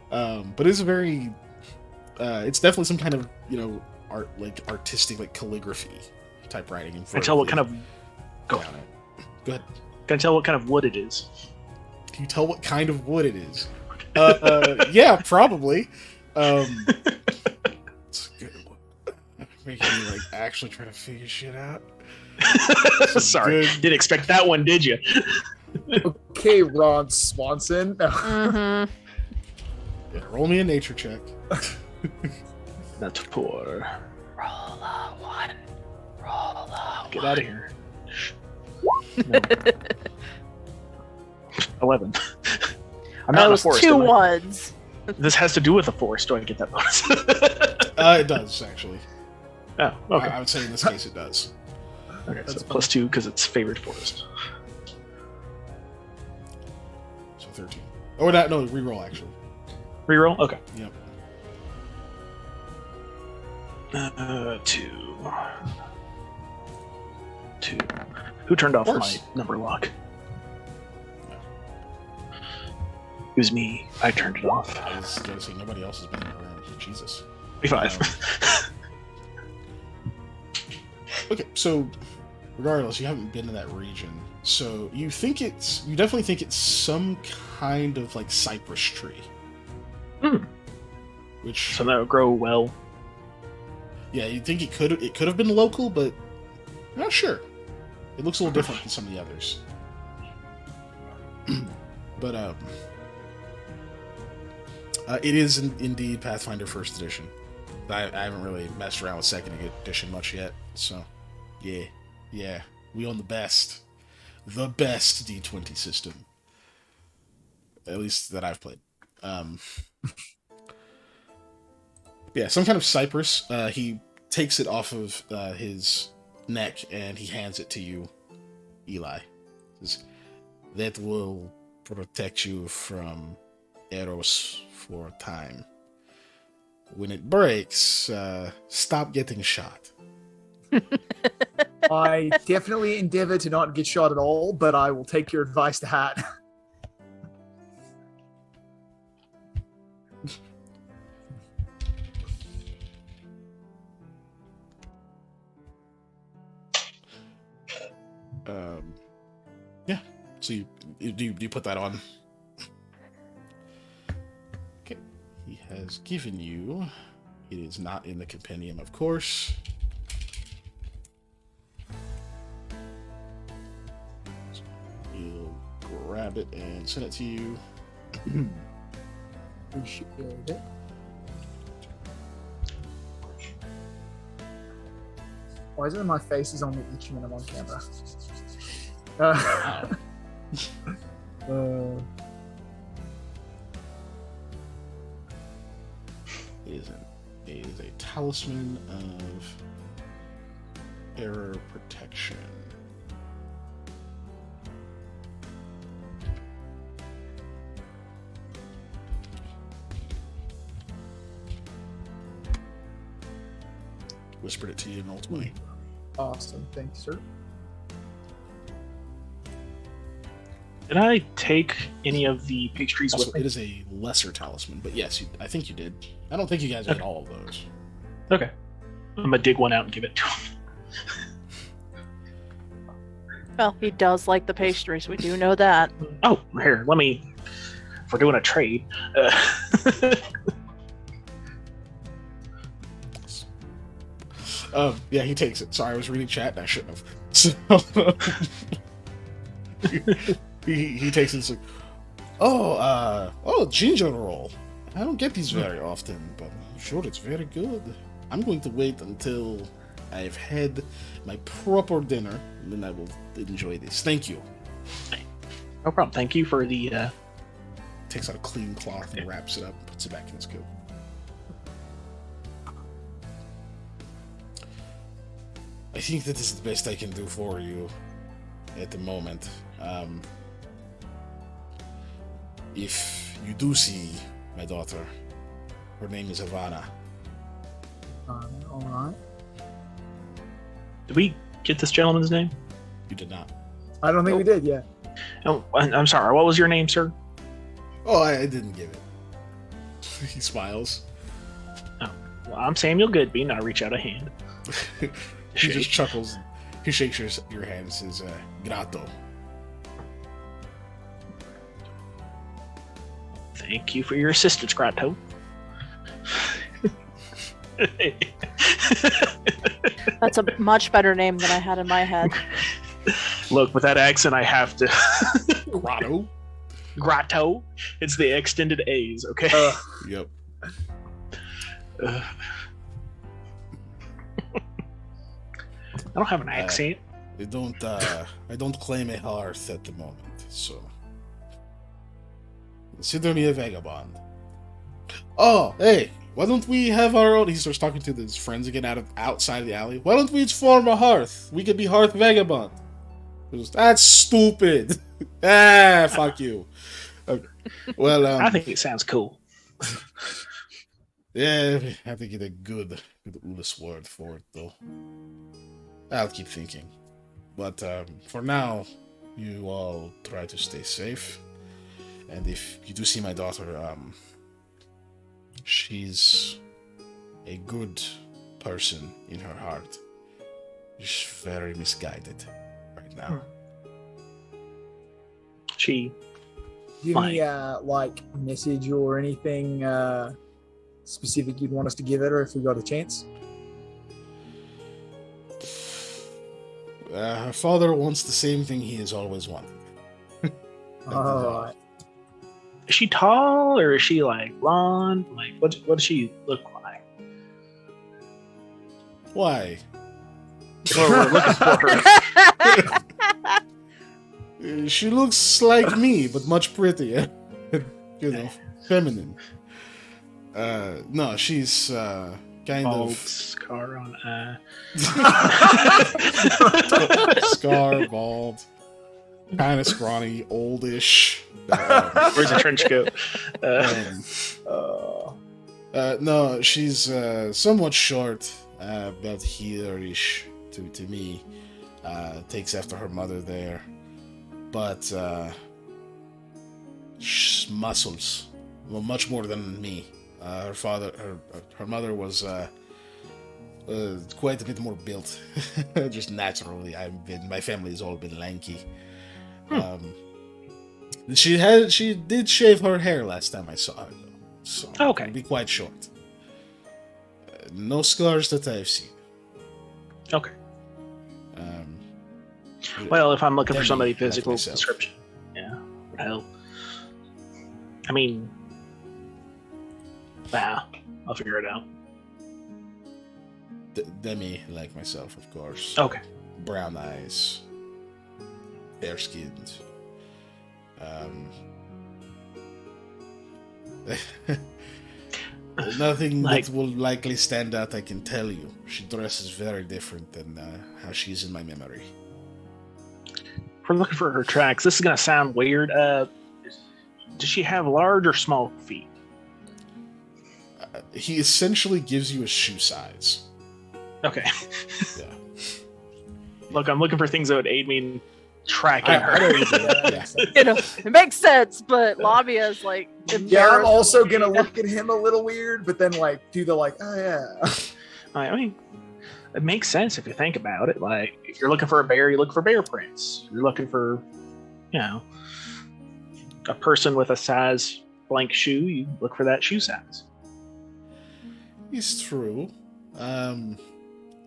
But it's a very it's definitely some kind of, artistic, like calligraphy type writing. Can I tell what kind of Go ahead. Can I tell what kind of wood it is? Can you tell what kind of wood it is? Yeah, probably. It's a good one. Making me actually try to figure shit out. Sorry, didn't expect that one, did you? Okay, Ron Swanson. Mm-hmm. Yeah, roll me a nature check. That's 4. Roll a 1. Roll a Get 1. out of here. No. 11. I'm not in a Those forest. 2 am I? ones. This has to do with the forest. Do I get that bonus? It does, actually. Oh, okay. I would say in this case it does. Okay, so +2 because it's favored forest. So 13. Oh, no, reroll, actually. Reroll? Okay. Yep. 2. 2. Who turned off course. my number lock? It was me. I turned it off. I was going to say nobody else has been around. Jesus. 5. Okay, so regardless, you haven't been to that region. So you definitely think it's some kind of like cypress tree. Which So that'll grow well. yeah, you think it could have been local, but I'm not sure. It looks a little different than some of the others. But it is indeed Pathfinder First Edition. I haven't really messed around with Second Edition much yet, so yeah, we own the best D20 system, at least that I've played. Yeah, some kind of cypress. He takes it off of his neck and he hands it to you, Eli. Says, that will protect you from arrows for a time. When it breaks, stop getting shot. I definitely endeavor to not get shot at all, but I will take your advice to hat. Yeah. So you put that on. Okay. He has given you. It is not in the compendium, of course. So he'll grab it and send it to you. Appreciate it. Why is it my face is only itching when I'm on camera? It is a talisman of error protection. Whispered it to you in ultimately. Awesome, thanks, sir. Did I take any of the pastries Also, with me? it is a lesser talisman, but yes, I think you did. I don't think you guys ate all of those. Okay. I'm gonna dig one out and give it to him. Well, he does like the pastries. We do know that. Oh, here, let me. If we're doing a trade. Yeah, he takes it. Sorry, I was reading chat and I shouldn't have. So, he takes it and says, ginger roll. I don't get these very often, but I'm sure it's very good. I'm going to wait until I've had my proper dinner, and then I will enjoy this. Thank you. No problem. Thank you for the. Takes out a clean cloth and wraps it up and puts it back in his coat. I think that is the best I can do for you at the moment. If you do see my daughter, her name is Ivana. All right. Did we get this gentleman's name? You did not. I don't think we did yet. Oh, I'm sorry. What was your name, sir? Oh, I didn't give it. He smiles. Oh, well, I'm Samuel Goodby, and I reach out a hand. He just chuckles. He shakes your hand and says, grato. Thank you for your assistance, Grato. That's a much better name than I had in my head. Look, with that accent, I have to. Grotto. Grotto. It's the extended A's, okay? Yep. I don't have an accent. I don't claim a hearth at the moment, so consider me a vagabond. Oh, hey, why don't we have our own? He starts talking to his friends again outside the alley. Why don't we form a hearth? We could be hearth vagabond. That's stupid. Fuck you. Okay. Well, I think it sounds cool. Yeah, I have to get a good Ulis word for it, though. I'll keep thinking. But for now, you all try to stay safe. And if you do see my daughter, she's a good person in her heart. She's very misguided right now. She... Do you have any like message or anything specific you'd want us to give at her if we got a chance? Her father wants the same thing he has always wanted. Alright. Is she tall or is she like blonde? Like what does she look like? Why? We're looking for her. She looks like me, but much prettier. You know, feminine. No, she's kind Bald of scar on scar, bald, kind of scrawny, oldish. Where's the trench coat? No, she's somewhat short, about here-ish to me. Takes after her mother there, but muscles, well, much more than me. Her mother was quite a bit more built, just naturally. My family has all been lanky. She did shave her hair last time I saw her, though, so okay, it'll be quite short. No scars that I've seen. Okay. Well, if I'm looking for somebody like physical myself. description, yeah, would help. I mean, I'll figure it out. Demi, like myself, of course. Okay. Brown eyes, fair skinned. Nothing that will likely stand out, I can tell you. She dresses very different than how she's in my memory. If we're looking for her tracks, this is going to sound weird. Does she have large or small feet? He essentially gives you a shoe size. Okay. Yeah. Look, I'm looking for things that would aid me in tracking her. I know you do that. Yeah. You know, it makes sense, but Lavia is like. Yeah, I'm also gonna look at him a little weird, but then like do the like, oh yeah. I mean, it makes sense if you think about it. Like, if you're looking for a bear, you look for bear prints. You're looking for, a person with a size blank shoe, you look for that shoe size. It's true.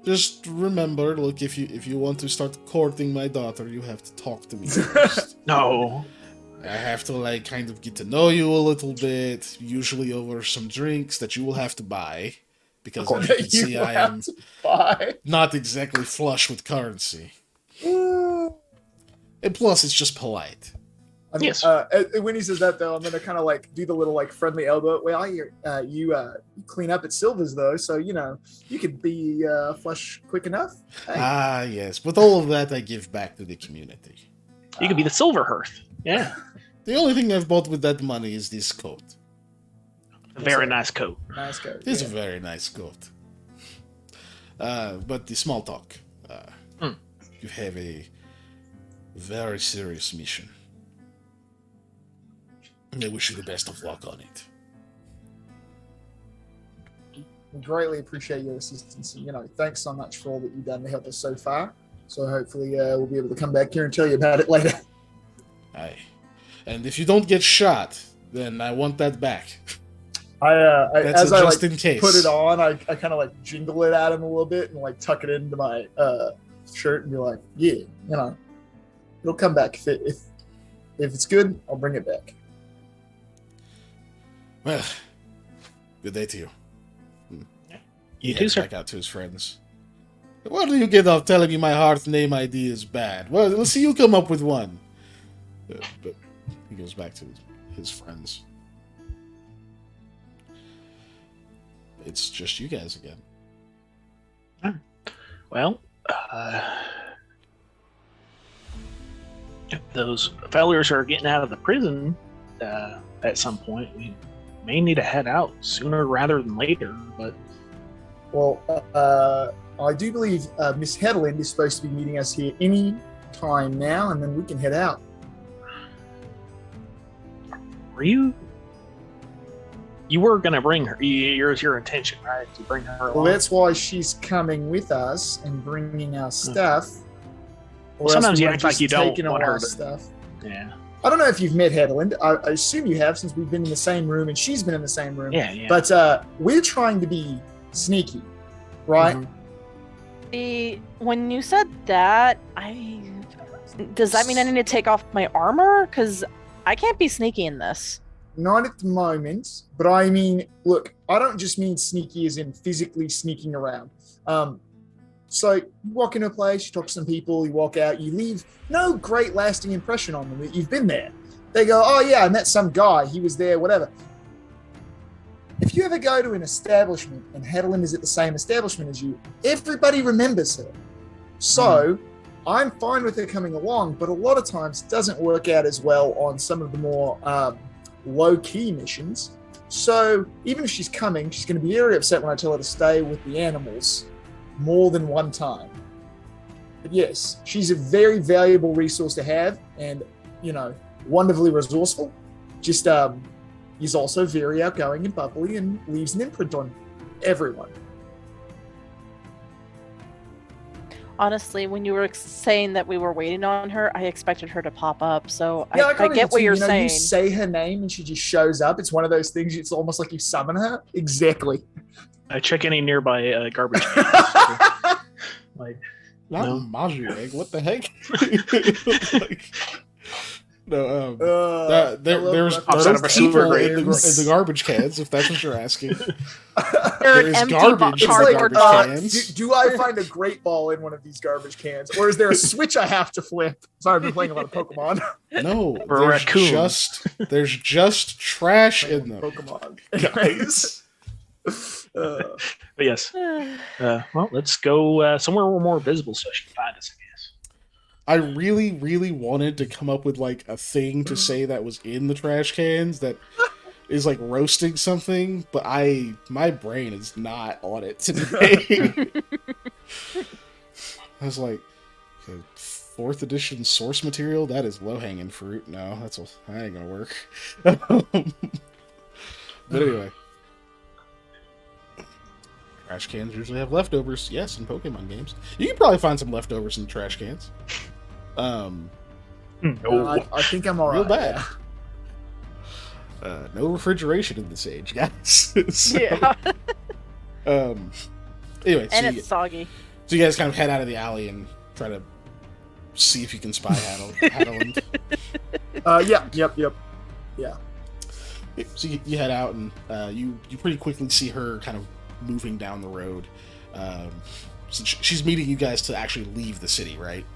Just remember, look, if you want to start courting my daughter, you have to talk to me first. No. I have to kind of get to know you a little bit, usually over some drinks that you will have to buy, because as you can see, I am not exactly flush with currency. And plus, it's just polite. I mean, yes. When he says that, though, I'm gonna kind of like do the little like friendly elbow. Well, you clean up at Silva's though, so you could be flush quick enough. Hey. Ah, yes, but all of that I give back to the community. You could be the silver hearth. Yeah. The only thing I've bought with that money is this coat. A very nice coat. Nice coat. It is a very nice coat. But the small talk. You have a very serious mission. I wish you the best of luck on it. We greatly appreciate your assistance. And, thanks so much for all that you've done to help us so far. So hopefully we'll be able to come back here and tell you about it later. Aye. And if you don't get shot, then I want that back. As I just in case. Put it on, I kind of like jingle it at him a little bit and like tuck it into my shirt and be like, yeah, it'll come back if If it's good, I'll bring it back. Well, good day to you. He You too, heads sir. back out to his friends. What do you get off telling me my hearth name ID is bad? Well, let's see you come up with one. But he goes back to his friends. It's just you guys again. Well, if those fellas are getting out of the prison at some point, we may need to head out sooner rather than later. But Well, I do believe Miss Hedland is supposed to be meeting us here any time now, and then we can head out. were you were going to bring her? Here's your intention, right? To bring her Well, along? that's why she's coming with us and bringing our stuff. Or else Sometimes we you would've act like just you don't taken all want her our to- stuff. Yeah. I don't know if you've met Hedland. I assume you have, since we've been in the same room and she's been in the same room. Yeah. But we're trying to be sneaky, right? Mhm. When you said that, does that mean I need to take off my armor? Because I can't be sneaky in this. Not at the moment, but I mean, look, I don't just mean sneaky as in physically sneaking around. So you walk into a place, you talk to some people, you walk out, you leave no great lasting impression on them that you've been there. They go, oh yeah, I met some guy, he was there, whatever. If you ever go to an establishment and Hedland is at the same establishment as you, everybody remembers her. So I'm fine with her coming along, but a lot of times it doesn't work out as well on some of the more low-key missions. So even if she's coming, she's going to be very upset when I tell her to stay with the animals more than one time. But yes, she's a very valuable resource to have, and wonderfully resourceful. Just he's also very outgoing and bubbly and leaves an imprint on everyone. Honestly, when you were saying that we were waiting on her, I expected her to pop up. So Yeah, I kinda get do what too. you're You saying. say her name and she just shows up. It's one of those things. It's almost like you summon her. Exactly. I check any nearby garbage cans. Like, Not No. Maju egg. What the heck? No, I there's love Pops out of a people sewer in grate. the garbage cans, if that's what you're asking. references. They're There an is empty garbage in the cardboard garbage box. cans. Do I find a great ball in one of these garbage cans, or is there a switch I have to flip? Sorry, I've been playing a lot of Pokemon. No, Or a raccoon. there's just trash in them. Pokemon. Guys. but yes. Well, let's go somewhere more visible so she can find us, I guess. I really, really wanted to come up with like a thing to say that was in the trash cans that is like roasting something, but my brain is not on it today. I was like, okay, 4th edition source material, that is low hanging fruit. No, that ain't gonna work. But anyway. Trash cans usually have leftovers. Yes, in Pokemon games. You can probably find some leftovers in the trash cans. I think I'm all right. Real bad. No refrigeration in this age, guys. So, Yeah. Anyway, And it's soggy. so you guys kind of head out of the alley and try to see if you can spy Hadeland. Yep. Yeah. So you head out and you pretty quickly see her kind of moving down the road. So she's meeting you guys to actually leave the city, right?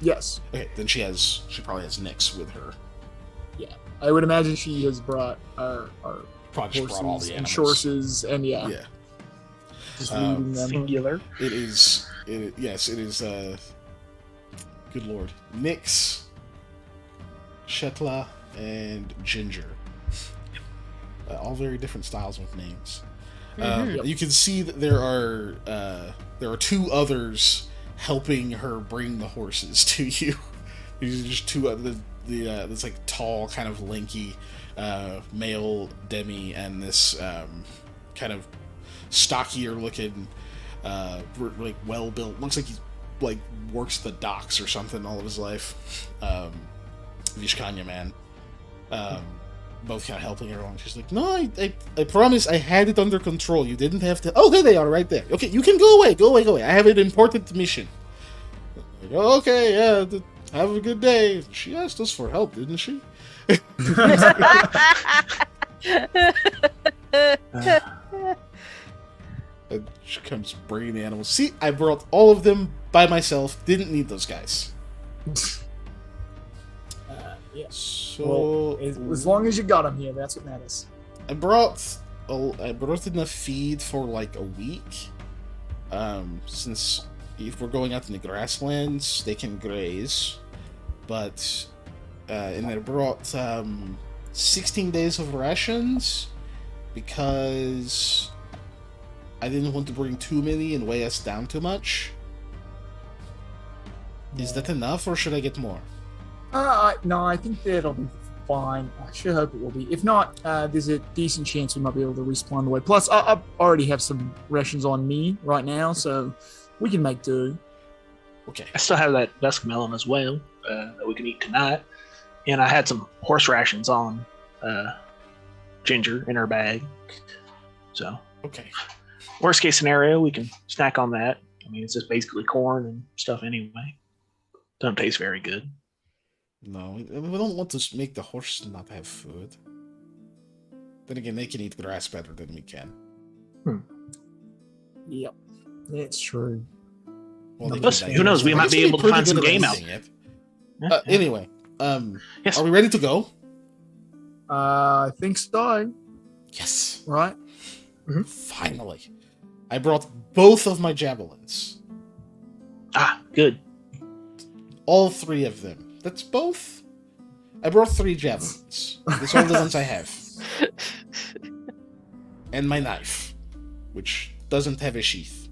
Yes. Okay, then she probably has Nyx with her. I would imagine she has brought our Probably just brought all horses the and animals. horses, and Yeah. just leading them. Singular. Yes, it is. Good lord, Nyx, Shetla, and Ginger. All very different styles with names. Mhm. You can see that there are 2 others helping her bring the horses to you. These are just 2 other this like tall, kind of lanky male Demi, and this kind of stockier looking, like well built. Looks like he like works the docks or something all of his life. Vishkanya man. Both kind of helping her along. She's like, no, I promise I had it under control. You didn't have to. Oh, there they are, right there. Okay, you can go away. I have an important mission. Like, oh, okay, yeah. have a good day. She asked us for help, didn't she? And she comes bringing the animals. See, I brought all of them by myself. Didn't need those guys. Yes. So Well, as long as you got them here, that's what matters. I brought enough feed for like a week. Since if we're going out in the grasslands, they can graze. But and I brought 16 days of rations because I didn't want to bring too many and weigh us down too much. Is that enough, or should I get more? No, I think that'll be fine. I sure hope it will be. If not, there's a decent chance we might be able to resupply on the way. Plus, I already have some rations on me right now, so we can make do. Okay. I still have that dusk melon as well that we can eat tonight. And I had some horse rations on Ginger in her bag. So, Okay. worst case scenario, we can snack on that. I mean, it's just basically corn and stuff anyway. Doesn't taste very good. No, we don't want to make the horse not have food. Then again, they can eat grass better than we can. Yep, that's true. Well, they Plus, can who knows? We digest it. might I guess be we're able to pretty find some good at game out. eating it. Yeah. Anyway, Yes. are we ready to go? I think so. Yes. Right? Finally. I brought both of my javelins. Good. All 3 of them. That's both? I brought 3 javelins. That's all the ones I have. And my knife, which doesn't have a sheath.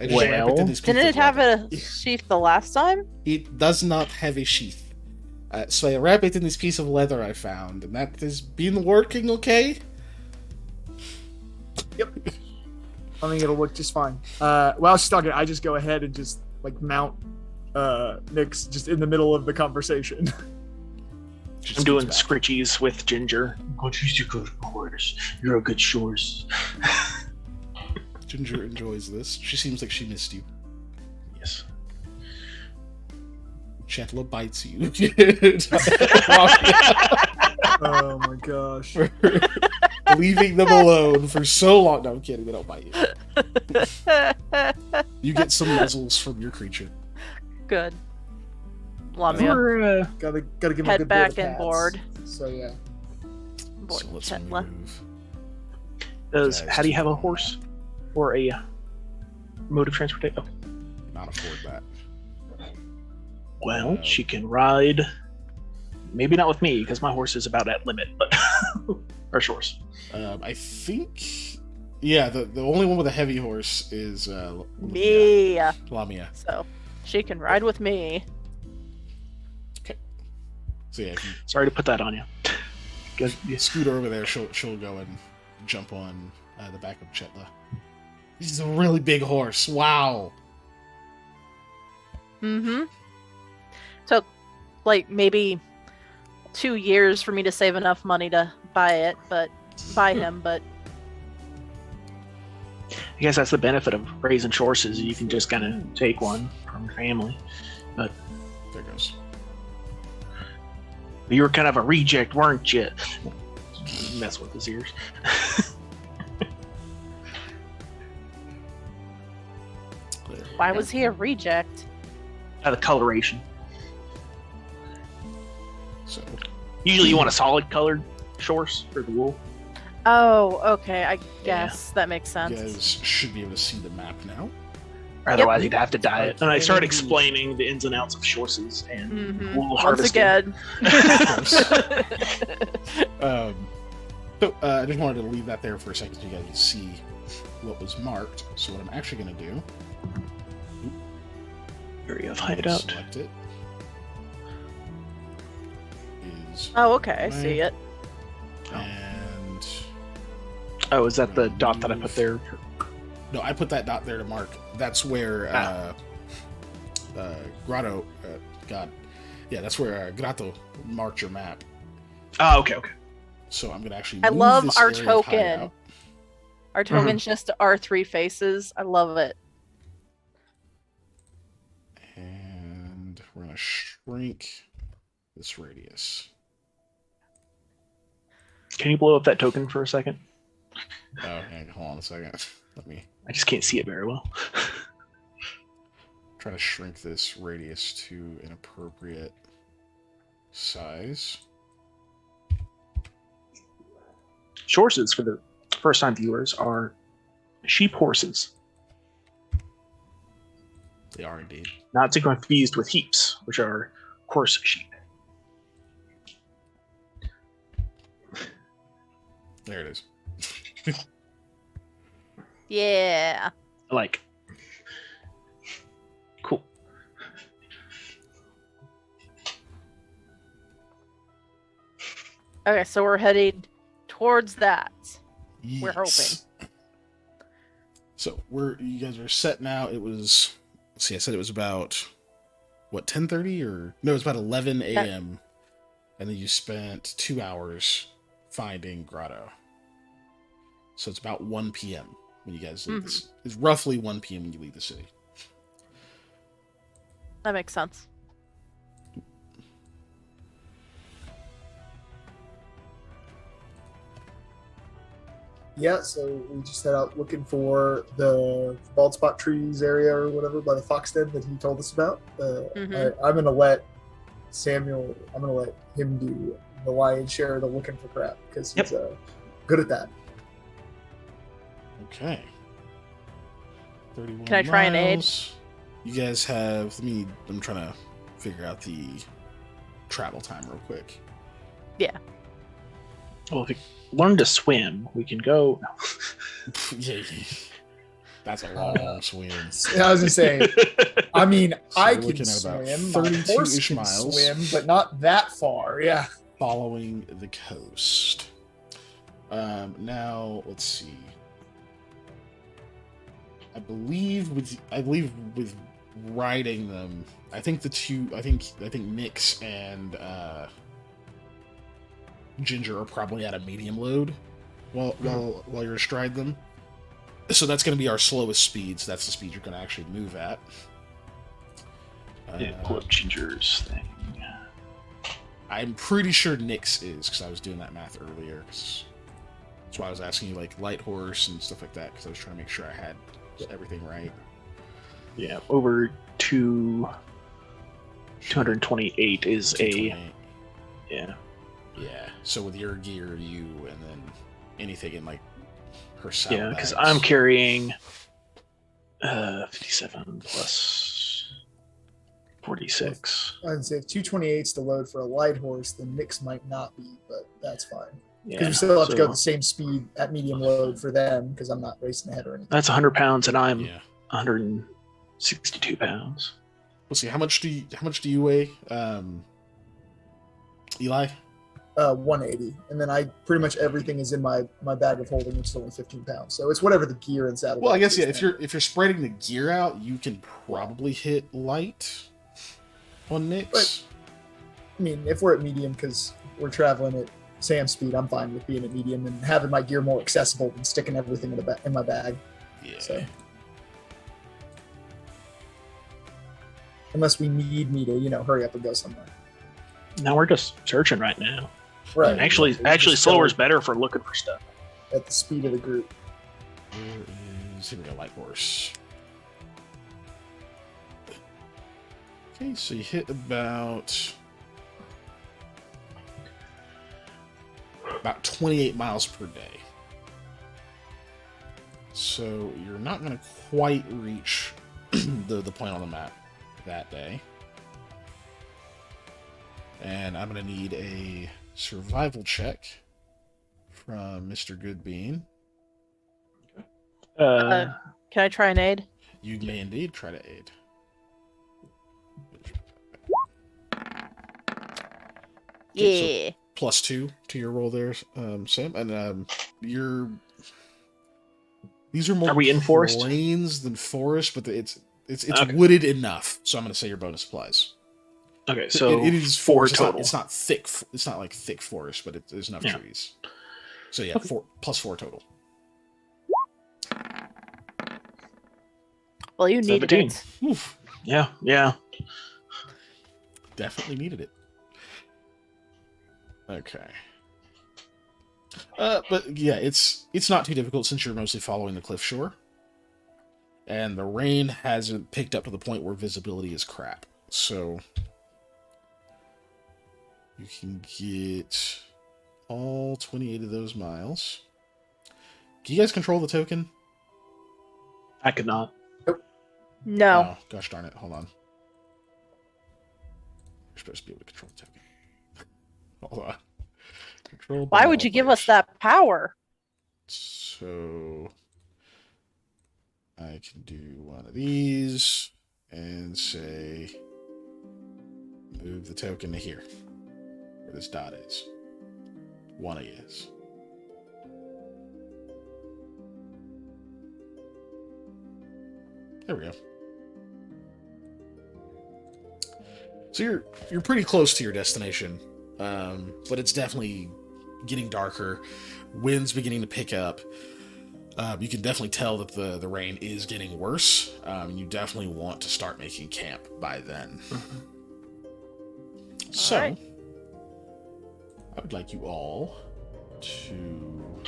I just wrap it in this piece Didn't of it have leather. a sheath the last time? It does not have a sheath. So I wrap it in this piece of leather I found, and that has been working okay. Yep. I think it'll work just fine. While she's talking, I just go ahead and just like mount Nyx just in the middle of the conversation. Just I'm doing gets back. scritchies with Ginger. Oh, you're a good horse. You're a good shores. Ginger enjoys this. She seems like she missed you. Yes. Chetla bites you. Oh my gosh. Leaving them alone for so long. No, I'm kidding. They don't bite you. You get some muzzles from your creature. Good. Lamia. We're, Gotta give him a Head good back bit of and pats. board. So yeah. Board So let's Chetla. move. does Guys, Hattie have a horse or a mode of transportation? Okay. Not afford that. Well, she can ride. Maybe not with me because my horse is about at limit, but or horse. I think. Yeah, the only one with a heavy horse is Me. Lamia. So she can ride with me. So yeah, if you Sorry to put that on you. Good. scoot over there, she'll go and jump on the back of Chetla. He's a really big horse. Wow. Mm-hmm. Took like maybe 2 years for me to save enough money to buy him, but I guess that's the benefit of raising horses. You can just kind of take one from your family. There goes. You were kind of a reject, weren't you? Mess with his ears. why was he a reject? The coloration. So Usually you want a solid colored horse for the wool. Oh, okay. I guess that makes you sense. guys should be able to see the map now. Or otherwise you'd have to dye it. And I started explaining the ins and outs of horses and Mm-hmm. wool Once harvesting. again. So I just wanted to leave that there for a second so you guys can see what was marked. So what I'm actually going to do Area of hideout. select it. Is Oh, okay. I see it. and Oh, is that the dot that I put there? no, I put that dot there to mark. That's where Grotto. God, yeah, that's where Grotto marked your map. Oh, okay, okay. So I'm gonna actually. I move love this our area of token. hideout. Our token's just our 3 faces. I love it. shrink this radius. Can you blow up that token for a second? Oh, hang hold on a second. Let me I just can't see it very well. try to shrink this radius to an appropriate size. Horses, for the first-time viewers, are sheep horses. They are indeed. Not to be confused with heaps, which are horse sheep. There it is. Yeah. Like, cool. Okay, so we're heading towards that. We're Yes. So you guys are set now. It was, let's see, I said it was about what, 10:30 or no, it was about 11 a.m. And then you spent 2 hours finding Grotto. So it's about 1 p.m. when you guys leave this. It's roughly 1 p.m. when you leave the city. That makes sense. Yeah, so we just set out looking for the bald spot trees area or whatever by the fox den that he told us about. I'm gonna let Samuel. I'm gonna let him do the lion's share of the looking for crap because he's good at that. Okay. 31 Can I try and aid? miles. You guys have, I'm trying to figure out the travel time real quick. Yeah. Well, if you learn to swim, we can go. Yeah, that's a long swim. I was gonna say. I mean, So I we're can looking at about swim. My 32-ish horse can miles. swim, but not that far. Yeah. Following the coast. Now let's see. I believe with riding them, I think Nyx and Ginger are probably at a medium load while you're astride them. So that's going to be our slowest speed. So that's the speed you're going to actually move at. Yeah, pull up Ginger's thing. I'm pretty sure Nyx is, because I was doing that math earlier. That's why I was asking you like light horse and stuff like that, because I was trying to make sure I had everything right. Yeah, over 228 is 228. yeah. Yeah. So with your gear, you and then anything in like her Yeah, saddlebags. because I'm carrying 57 plus 46. I'd say if 228 is the load for a light horse, then Nyx might not be, but that's fine. Because Yeah, we still have to go so the same speed at medium load for them, because I'm not racing ahead or anything. that's 100 pounds, and I'm Yeah. 162 pounds. Let's see. How much do you weigh, Eli? 180, and then I pretty much everything is in my bag of holding, which is only 15 pounds. So it's whatever the gear and saddle. Well, I guess yeah. If you're spreading the gear out, you can probably hit light on Nyx. But- I mean, if we're at medium because we're traveling at Sam speed, I'm fine with being at medium and having my gear more accessible than sticking everything in my bag. Yeah. So. Unless we need me to, hurry up and go somewhere. Now we're just searching right now. Right. And actually, We just slower go is better for looking for stuff. at the speed of the group. Where is here we go, light horse. Okay, so you hit about 28 miles per day. So you're not going to quite reach the point on the map that day. And I'm going to need a survival check from Mr. Goodbean. Can I try and aid? You may indeed try to aid. Okay, Yeah. so +2 to your roll there, Sam. And these are more Are we in forest? plains than forest, but it's Okay. wooded enough. So I'm going to say your bonus applies. Okay, so it is 4 forest. total. It's not thick. It's not like thick forest, but there's enough Yeah. trees. So yeah, Okay. +4 total. Well, you needed 17. it. Oof. Yeah. definitely needed it. Okay. But yeah, it's not too difficult since you're mostly following the cliff shore. And the rain hasn't picked up to the point where visibility is crap. So you can get all 28 of those miles. Can you guys control the token? I could not. No. Oh, gosh darn it. Hold on. You're supposed to be able to control the token. Hold on. Control Why would you give us that power? So I can do one of these and say move the token to here, where this dot is. One of yes. There we go. So you're pretty close to your destination, but it's definitely getting darker. Wind's beginning to pick up. You can definitely tell that the rain is getting worse. You definitely want to start making camp by then. So, right. I would like you all to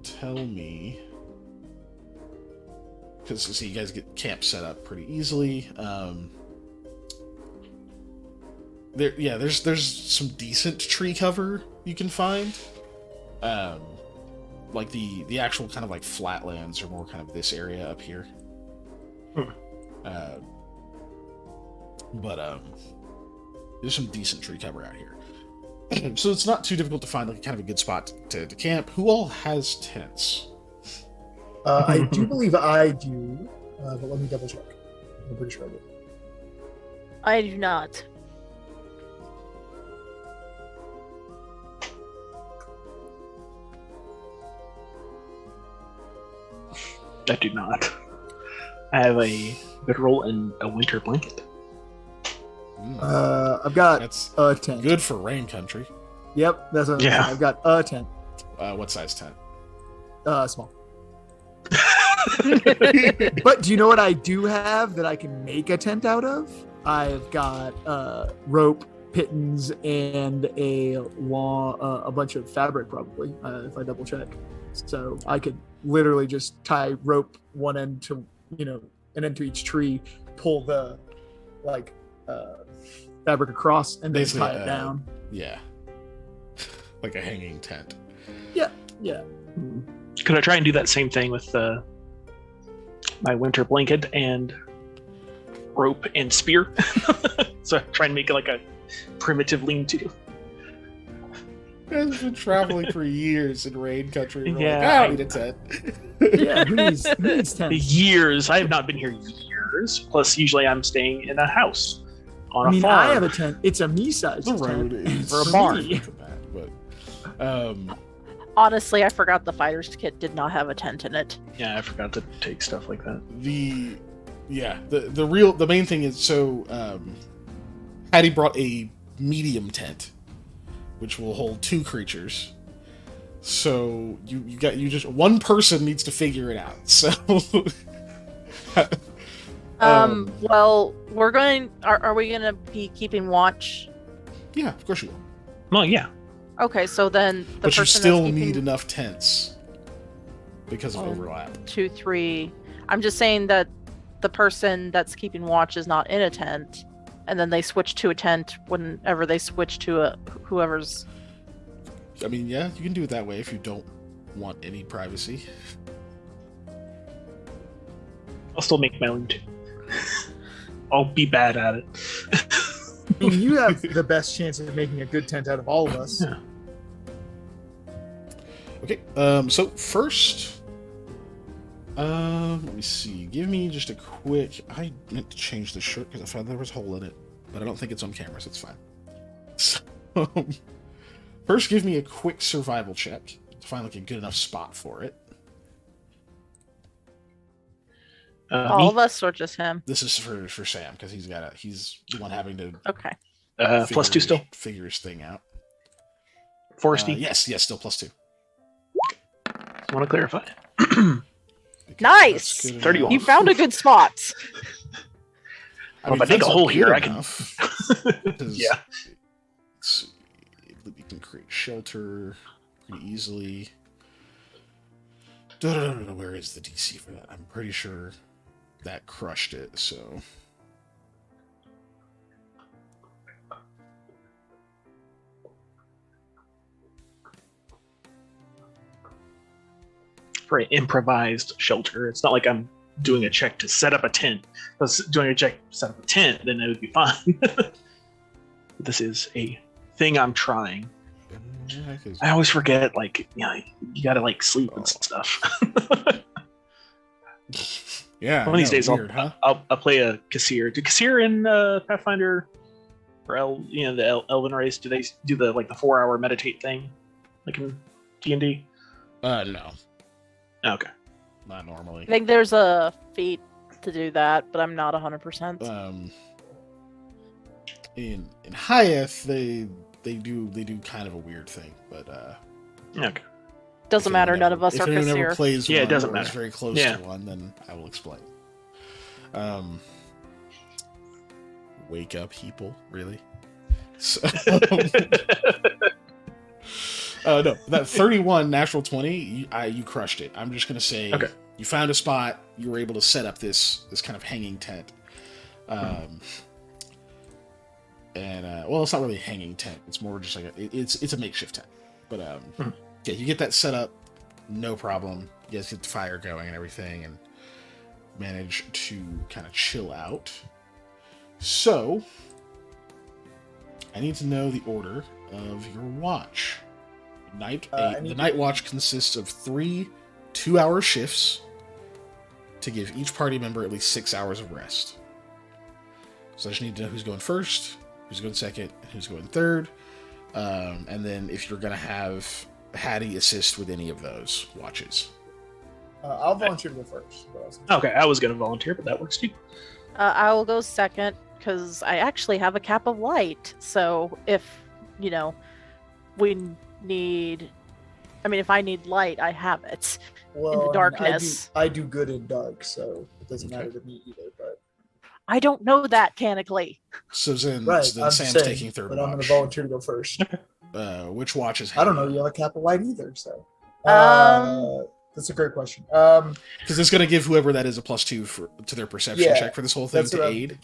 tell me, because see, you guys get camp set up pretty easily. There's some decent tree cover you can find. Like the actual kind of like flatlands are more kind of this area up here. But there's some decent tree cover out here. So it's not too difficult to find like kind of a good spot to camp. Who all has tents? I do believe I do, but let me double check. I'm pretty sure I do. I do not. I do not. I have a bedroll and a winter blanket. I've got That's a tent. good for rain country. Yep, that's what I'm Yeah. saying. I've got a tent. What size tent? Small. But do you know what I do have that I can make a tent out of? I've got rope, pittons, and a bunch of fabric, probably, if I double check. So I could literally just tie rope one end to, an end to each tree, pull the fabric across, and then Basically, tie it down. Yeah. Like a hanging tent. Yeah. Could I try and do that same thing with my winter blanket and rope and spear? So try and make it like a primitive lean-to. I've been traveling for years in rain country. And Yeah, like, I don't need a tent. Yeah, who needs tents? Years. I have not been here years. Plus, usually I'm staying in a house on I a mean, farm. I have a tent. It's a me-sized The tent. road is For a barn. me. But Honestly, I forgot the fighter's kit did not have a tent in it. Yeah, I forgot to take stuff like that. the main thing is, so Hattie brought a medium tent, which will hold 2 creatures. So you just one person needs to figure it out. So Well, we're going. Are we going to be keeping watch? yeah, of course you will. Well, yeah. Okay, so then the But you person still that's keeping need enough tents because of Oh. overlap. 2, 3. I'm just saying that the person that's keeping watch is not in a tent, and then they switch to a tent whenever they switch to whoever's. I mean, yeah, you can do it that way if you don't want any privacy. I'll still make my own too. I'll be bad at it. I mean, you have the best chance of making a good tent out of all of us. Yeah. Okay, so first, let me see. Give me just a quick. I meant to change the shirt because I found there was a hole in it, but I don't think it's on camera, so it's fine. So, first, give me a quick survival check to find like a good enough spot for it. All Me? of us, or just him? This is for Sam because he's the one having to Okay. Plus 2 still. figure his thing out. Foresty. Yes, still +2. I want to clarify. Okay, Nice! that's good 31. You enough. found a good spot. Well, if I dig a hole here, I can. Yeah. You can create shelter pretty easily. Where is the DC for that? I'm pretty sure that crushed it, so. For an improvised shelter, it's not like I'm doing a check to set up a tent. If I was doing a check to set up a tent, then it would be fine. This is a thing I'm trying. I always forget, like, you gotta like sleep and stuff. Yeah. One of these days, weird, I'll play a Kassir. Do Kassir in Pathfinder or the Elven race? Do they do the 4-hour meditate thing, like in D&D? No. Okay. Not normally. I think there's a feat to do that, but I'm not 100%. In Hayethe, they do kind of a weird thing, but okay. Doesn't matter. None of us are If anyone ever Kassir. plays Yeah, one it doesn't or matter. is very close to one, then I will explain. Wake up, people! Really? So, no, that 31 natural 20, you crushed it. I'm just gonna say you found a spot. You were able to set up this kind of hanging tent. And well, it's not really a hanging tent. It's more just like it's a makeshift tent. But yeah, you get that set up, no problem. You guys get the fire going and everything, and manage to kind of chill out. So, I need to know the order of your watch. The night watch consists of 3 2-hour shifts to give each party member at least 6 hours of rest. So I just need to know who's going first, who's going second, and who's going third. And then if you're going to have Hattie assist with any of those watches. I'll volunteer to go first. Okay, I was going to volunteer, but that works too. I will go second because I actually have a cap of light. So if, we need... I mean, if I need light, I have it in the darkness. I do good in dark, so it doesn't matter to me either, but... I don't know that canonically. So then, right, Sam's taking third watch. But I'm going to volunteer to go first. Which watch is I don't know. You have a cap of light either, so... that's a great question. Because it's going to give whoever that is a +2 to their perception check for this whole thing to aid.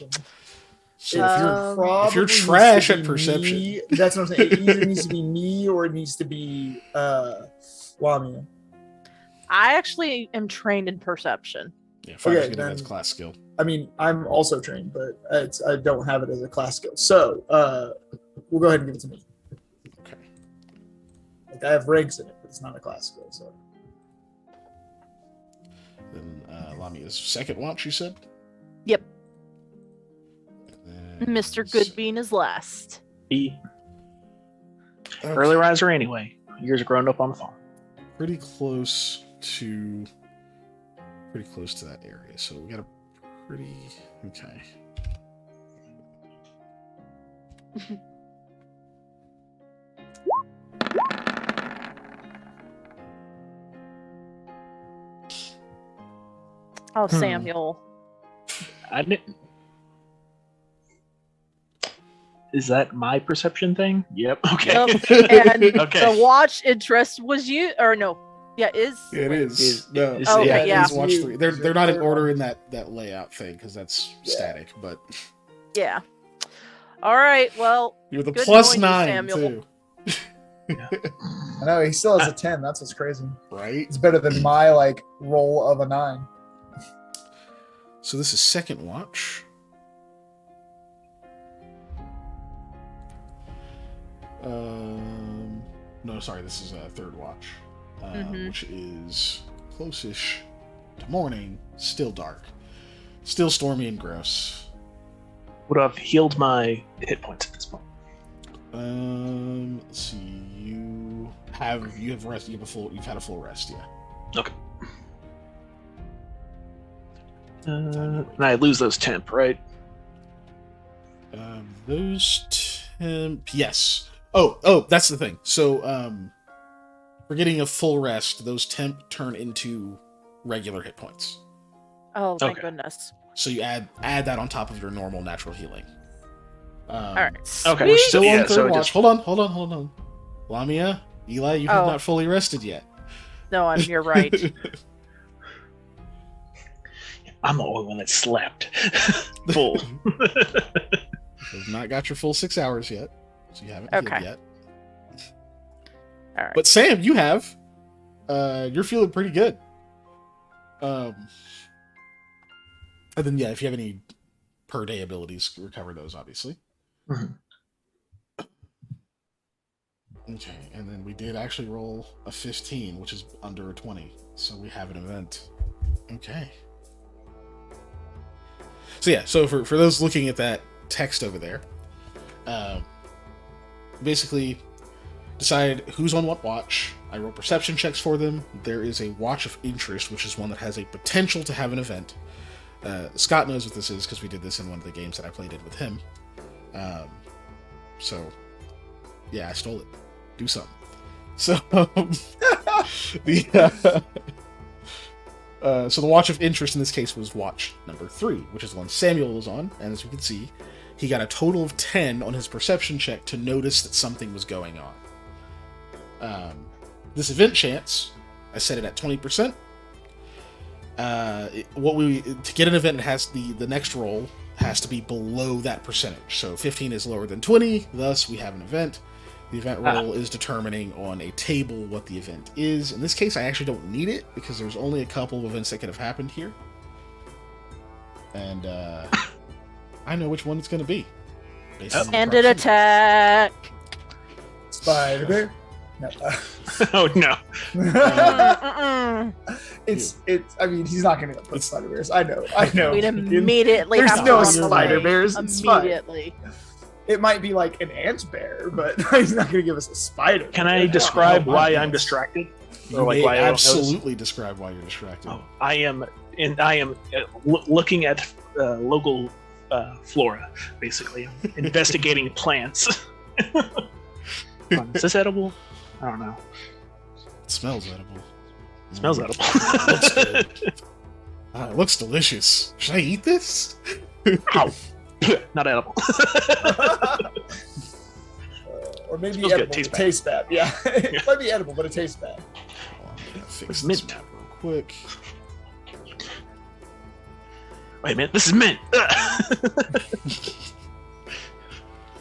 So if you're trash at perception, that's what I'm saying. It either needs to be me or it needs to be Lamia. I actually am trained in perception. Yeah, fire's gonna be that's class skill. I mean, I'm also trained, but I don't have it as a class skill. So we'll go ahead and give it to me. Okay. Like I have ranks in it, but it's not a class skill. So. Then Lamia's second watch, you said? Yep. Mr. Goodbean is last. Early riser anyway. Years are grown up on the farm. Pretty close to that area. So we got a pretty okay. Oh, Samuel. I didn't. Is that my perception thing? Yep. Okay. And the watch interest was you, or no? Yeah, it is. No. Okay, yeah. It's watch 3. They're not in order in that layout thing because that's static, but yeah. All right. Well, you're the +9 too. I know he still has a 10. That's what's crazy. Right? It's better than my roll of a 9. So this is second watch. No, sorry, this is third watch, which is close-ish to morning, still dark, still stormy and gross. Would have healed my hit points at this point. Let's see. You have rest. You've had a full rest, yeah. Okay. And I lose those temp, right? Those temp, yes. Oh, that's the thing. So, for getting a full rest, those temp turn into regular hit points. Oh, thank goodness. So you add that on top of your normal natural healing. All right. Okay. We're still Yeah, on third so watch. just- Hold on. Lamia, Eli, you have Oh. not fully rested yet. No, you're right. I'm the only one that slept. Full. You have not got your full 6 hours yet, so you haven't healed Okay. yet. All right. But Sam, you have. You're feeling pretty good. And then if you have any per day abilities, recover those obviously. Mhm. Okay, and then we did actually roll a 15, which is under a 20, so we have an event. Okay. So for those looking at that text over there, basically decide who's on what watch. I roll perception checks for them. There is a watch of interest, which is one that has a potential to have an event. Scott knows what this is because we did this in one of the games that I played in with him. So I stole it. Do something. So so the watch of interest in this case was watch number 3, which is the one Samuel was on, and as you can see, he got a total of 10 on his perception check to notice that something was going on. This event chance, I set it at 20%. To get an event, it has the next roll has to be below that percentage. So 15 is lower than 20, thus we have an event. The event roll is determining on a table what the event is. In this case, I actually don't need it because there's only a couple of events that could have happened here. And I know which one it's going to be. Standard attack. Spider Bear. No. Oh no. It's. I mean, he's not going to put spider bears. I know. We'd immediately There's have no to run away. spider bears. It's fine. Immediately. It might be like an ant bear, but he's not going to give us a spider. Can I bear. describe Oh, why yes. I'm distracted? You Or like may why I don't notice? absolutely describe why you're distracted. Oh, I am looking at local flora, basically. I'm investigating plants. Is this edible? I don't know. It smells edible. It smells Looks edible. good. It looks delicious. Should I eat this? Ow. Not edible. Or maybe Smells good, edible, tastes but bad. tastes bad. Yeah, it might be edible, but it tastes bad. I'm gonna fix It's this mint. map real quick. Wait a minute, this is mint.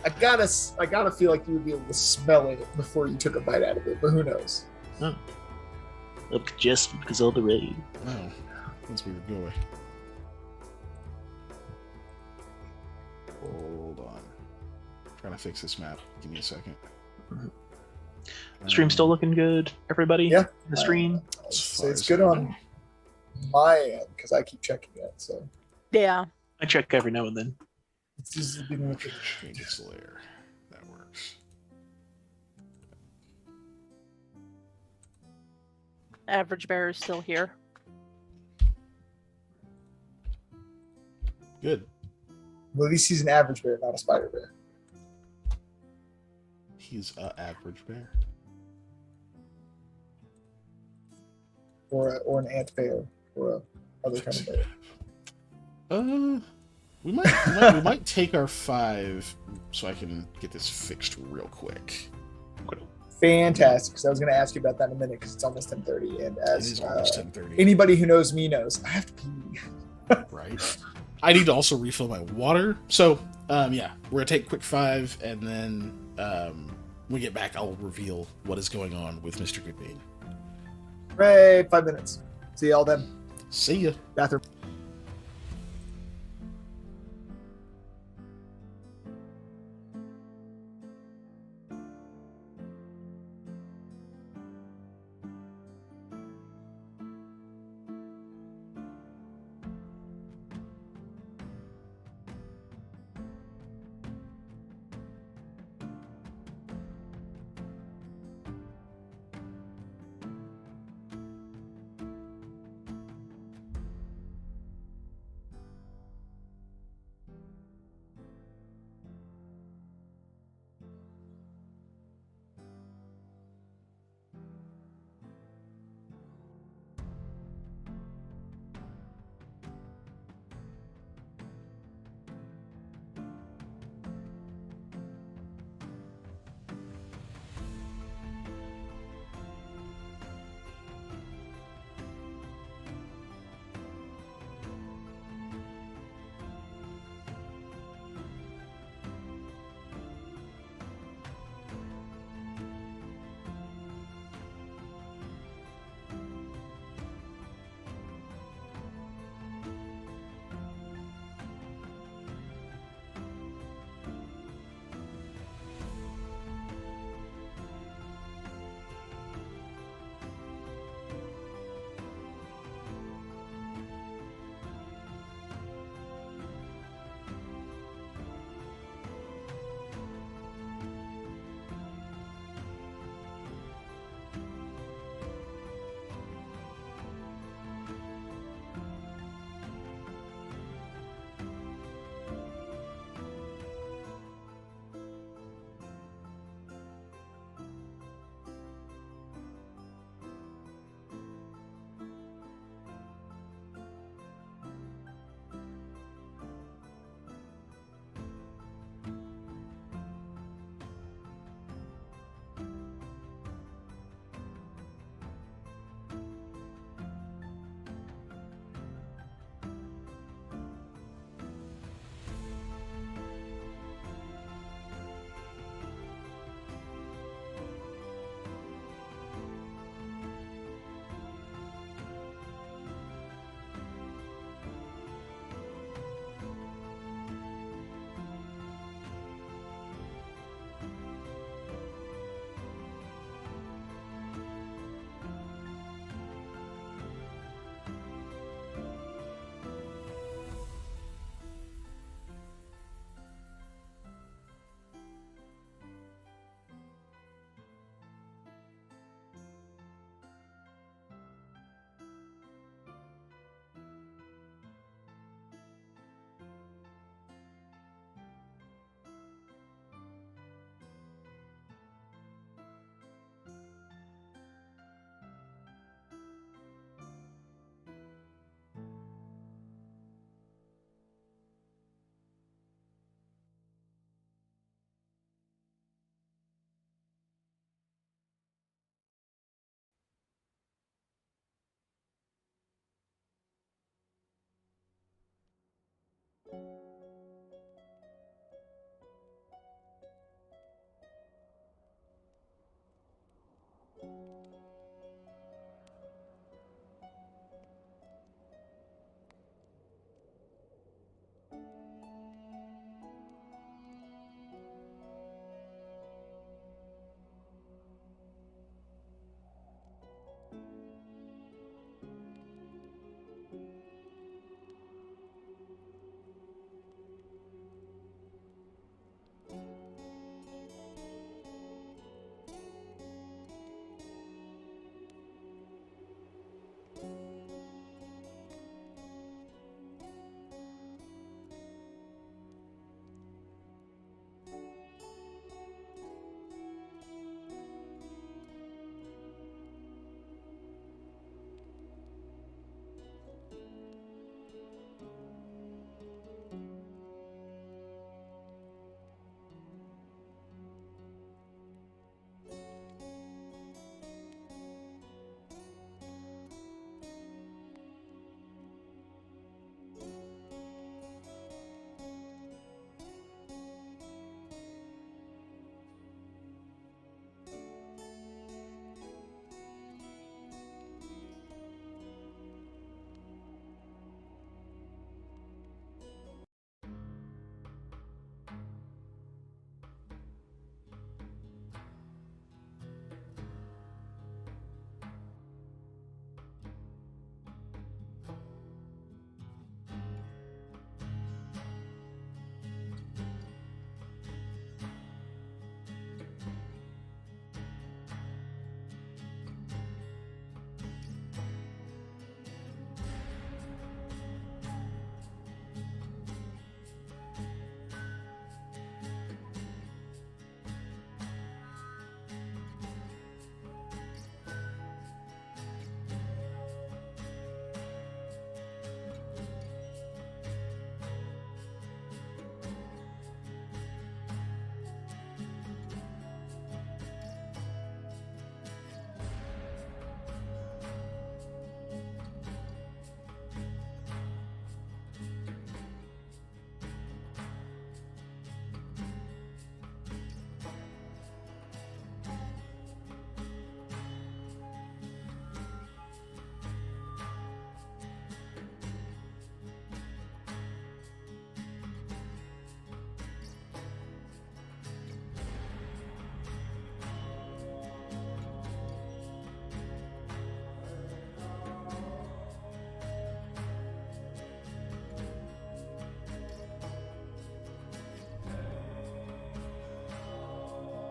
I gotta feel like you would be able to smell it before you took a bite out of it, but who knows? Look, just because all the rain. Oh, that's weird. Go away. Hold on. I'm trying to fix this map. Give me a second. Stream still looking good, everybody? Yeah. The stream? So it's good on my end because I keep checking it. So Yeah. I check every now and then. it's just being with Change its layer. That works. Average bear is still here. Good. Well, at least he's an average bear, not a spider bear. He's a average bear. Or an ant bear, or a other kind of bear. We might take our 5 so I can get this fixed real quick. Fantastic. Because I was going to ask you about that in a minute because it's almost 10:30, and It as is almost 10:30. anybody who knows me knows, I have to pee. Right. I need to also refill my water. So, we're gonna take a quick 5, and then when we get back, I'll reveal what is going on with Mr. Goodbean. Hooray! 5 minutes. See y'all then. See ya. Bathroom.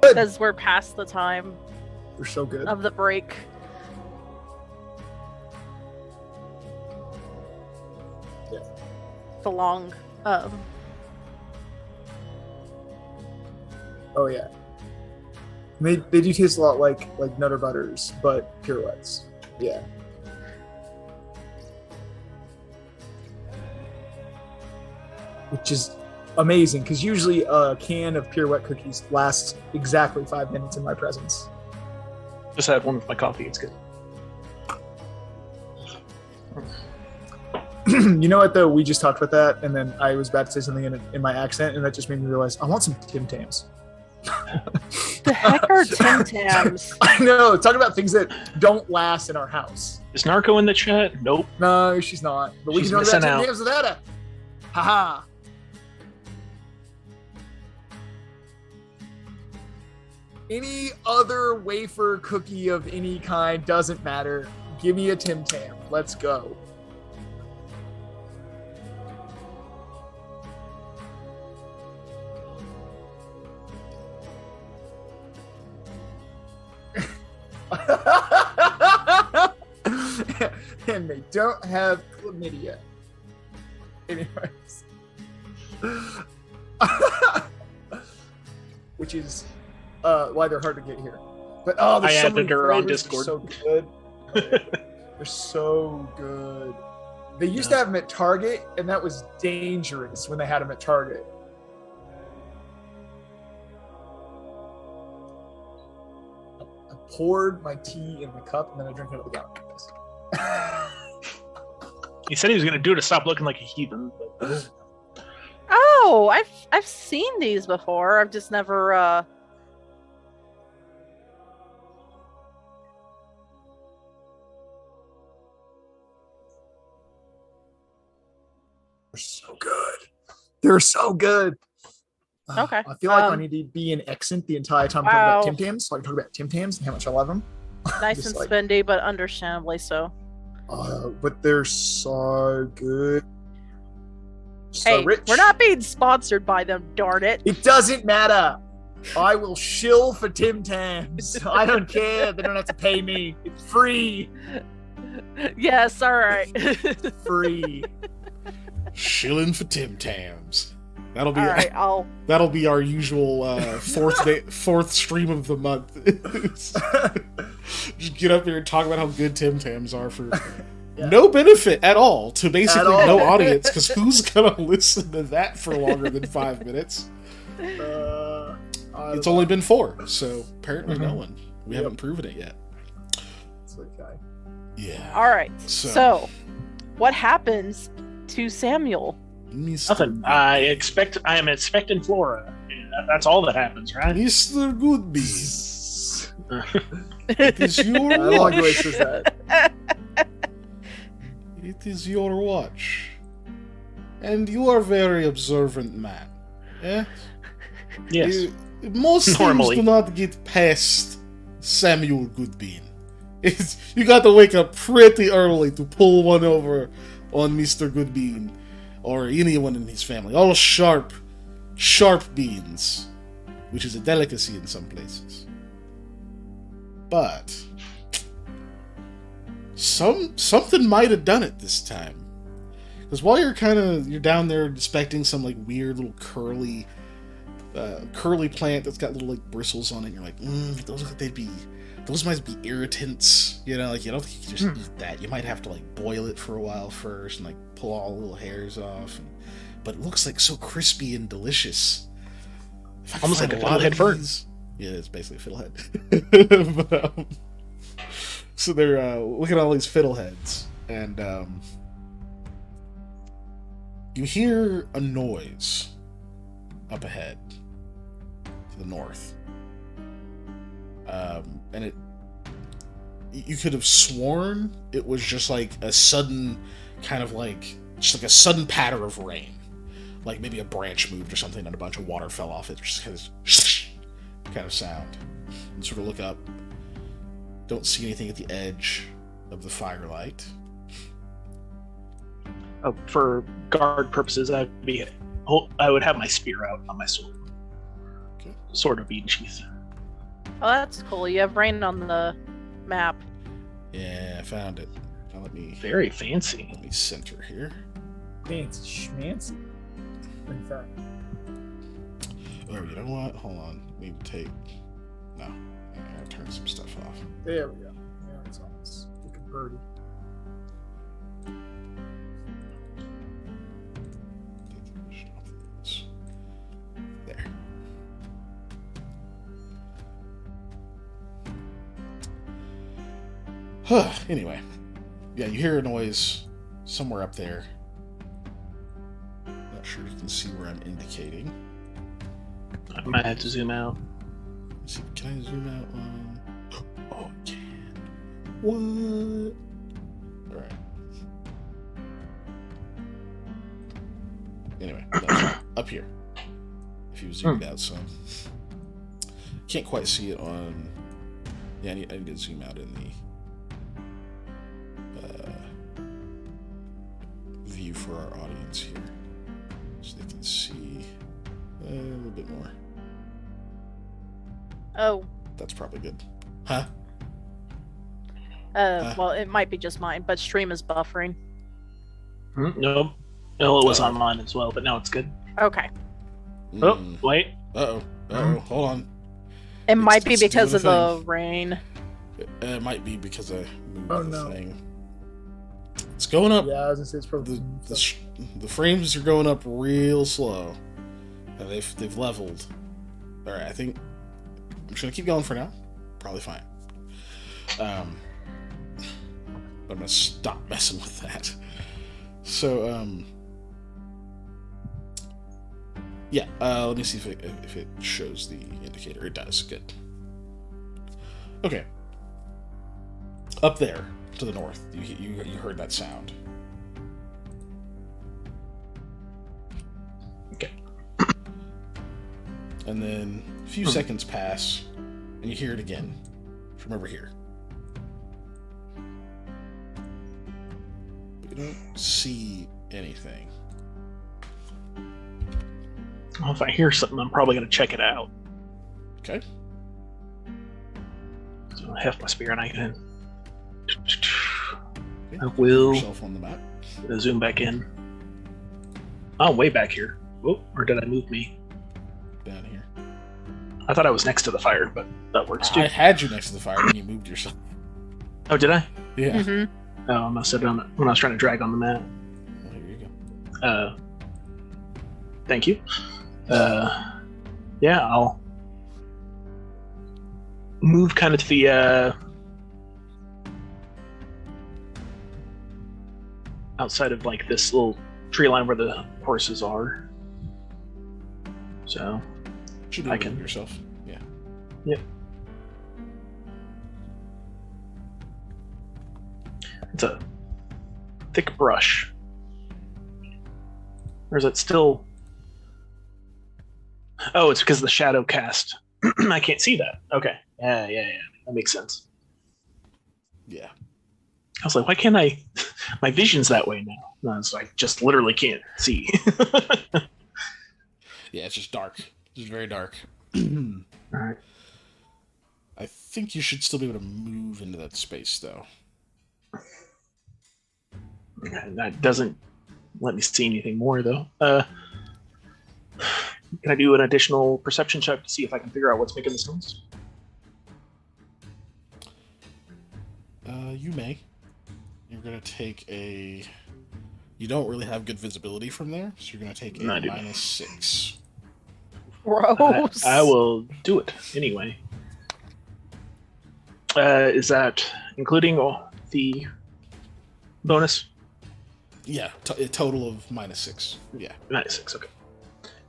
Because we're past the time They're so good. of the break. Yeah. The long, Oh yeah. They do taste a lot like Nutter Butters, but pirouettes. Yeah. Which is amazing because usually a can of pirouette cookies lasts exactly 5 minutes in my presence. Just had one with my coffee. It's good. You know what though? We just talked about that, and then I was about to say something in my accent, and that just made me realize I want some Tim Tams. The heck are Tim Tams? I know. Talk about things that don't last in our house. Is Narco in the chat? Nope. No, she's not. But we She's can talk about missing Tim out. Tams without her. Haha. Any other wafer cookie of any kind doesn't matter. Give me a Tim Tam. Let's go. And they don't have chlamydia. Anyways. Which is why they're hard to get here. But I there's so added many her on flavors. Discord. They're so good. They're so good. They used to have them at Target, and that was dangerous when they had them at Target. I poured my tea in the cup, and then I drank it out of the gallon. He said he was going to do it to stop looking like a heathen. But... Oh, I've seen these before. I've just never. They're so good. They're so good. Okay. I feel like I need to be an accent the entire time talking about Tim Tams, so I can talk about Tim Tams and how much I love them. Nice and spendy, but understandably so. But they're so good. So Hey, rich. we're not being sponsored by them, darn it. It doesn't matter. I will shill for Tim Tams. I don't care. They don't have to pay me. It's free. Yes, all right. Free. Shilling for Tim Tams. That'll be All right, that'll be our usual fourth stream of the month. Just get up here and talk about how good Tim Tams are for no benefit at all to basically no audience, because who's gonna listen to that for longer than 5 minutes? It's only been 4, so apparently no one. We haven't proven it yet. It's okay. Yeah. All right. So, what happens to Samuel? Nothing. I am expecting Flora. Yeah, that's all that happens, right? Mr. Goodbean. It is your I like the way it watch. says that. It is your watch. And you are a very observant man. Eh? Yes. Most Normally. things do not get past Samuel Goodbean. You got to wake up pretty early to pull one over on Mr. Goodbean. Or anyone in his family. All sharp beans. Which is a delicacy in some places. But something might have done it this time. Because while you're down there inspecting some like weird little curly plant that's got little like bristles on it, and you're like, those look like those might be irritants, you know, like you don't think you can just eat that. You might have to like boil it for a while first and like pull all the little hairs off. But it looks like so crispy and delicious. Almost like a fiddlehead fern. Yeah, it's basically a fiddlehead. But, so they're looking at all these fiddleheads, and you hear a noise up ahead to the north. And you could have sworn it was just like a sudden just like a sudden patter of rain. Like maybe a branch moved or something and a bunch of water fell off it. Just kind of sound. And sort of look up. Don't see anything at the edge of the firelight. For guard purposes, I would have my spear out on my sword. Okay. Sword of being sheath. Oh, that's cool. You have rain on the map. Yeah, I found it. Now Very fancy. Let me center here. Fancy schmancy. In fact. Oh, you know what? Hold on. We need to take. No, I gotta turn some stuff off. There we go. Yeah, it's almost looking pretty. There. Anyway, yeah, you hear a noise somewhere up there. Not sure you can see where I'm indicating. I might have to zoom out. Let's see, can I zoom out on? Oh, I can. What? All right. Anyway, that's up here. If you zoomed out some, can't quite see it on. Yeah, I need to zoom out in the view for our audience here, so they can see a little bit more. Oh. That's probably good. Huh? Well, it might be just mine, but stream is buffering. Nope. No, it was on mine as well, but now it's good. Okay. Oh, wait. Hold on. It might be it's because doing of a the rain. It might be because I moved Oh, the no. thing. It's going up. Yeah, I was gonna say it's probably The frames are going up real slow. They've leveled. All right, I think I'm just gonna keep going for now. Probably fine. I'm gonna stop messing with that. So yeah. Let me see if it shows the indicator. It does. Good. Okay. Up there to the north, you heard that sound. Okay. And then a few seconds pass, and you hear it again from over here. But you don't see anything. Well, if I hear something, I'm probably going to check it out. Okay. So I heft my spear and I can. Okay. I will Put yourself on the map. zoom back in. Oh, way back here. Oh, or did I move me? Down here. I thought I was next to the fire, but that works too. I had you next to the fire when you moved yourself. Oh, did I? Yeah. Mm-hmm. Oh, I must have done it when I was trying to drag on the map. Well, here you go. Thank you. Yeah, I'll move kind of to the outside of like this little tree line where the horses are. So Should be I able to can- move yourself. Yeah. Yep. It's a thick brush. Or is it still? Oh, it's because of the shadow cast. I can't see that. Okay. Yeah. That makes sense. Yeah. I was like, why can't I? My vision's that way now. No, it's like just literally can't see. Yeah, it's just dark. It's very dark. All right. I think you should still be able to move into that space, though. Okay, that doesn't let me see anything more, though. Can I do an additional perception check to see if I can figure out what's making this noise? You may. You're gonna take a. You don't really have good visibility from there, so you're gonna take a No, I do. -6. Gross. I will do it anyway. Is that including the bonus? Yeah, a total of -6. Yeah, -6, okay.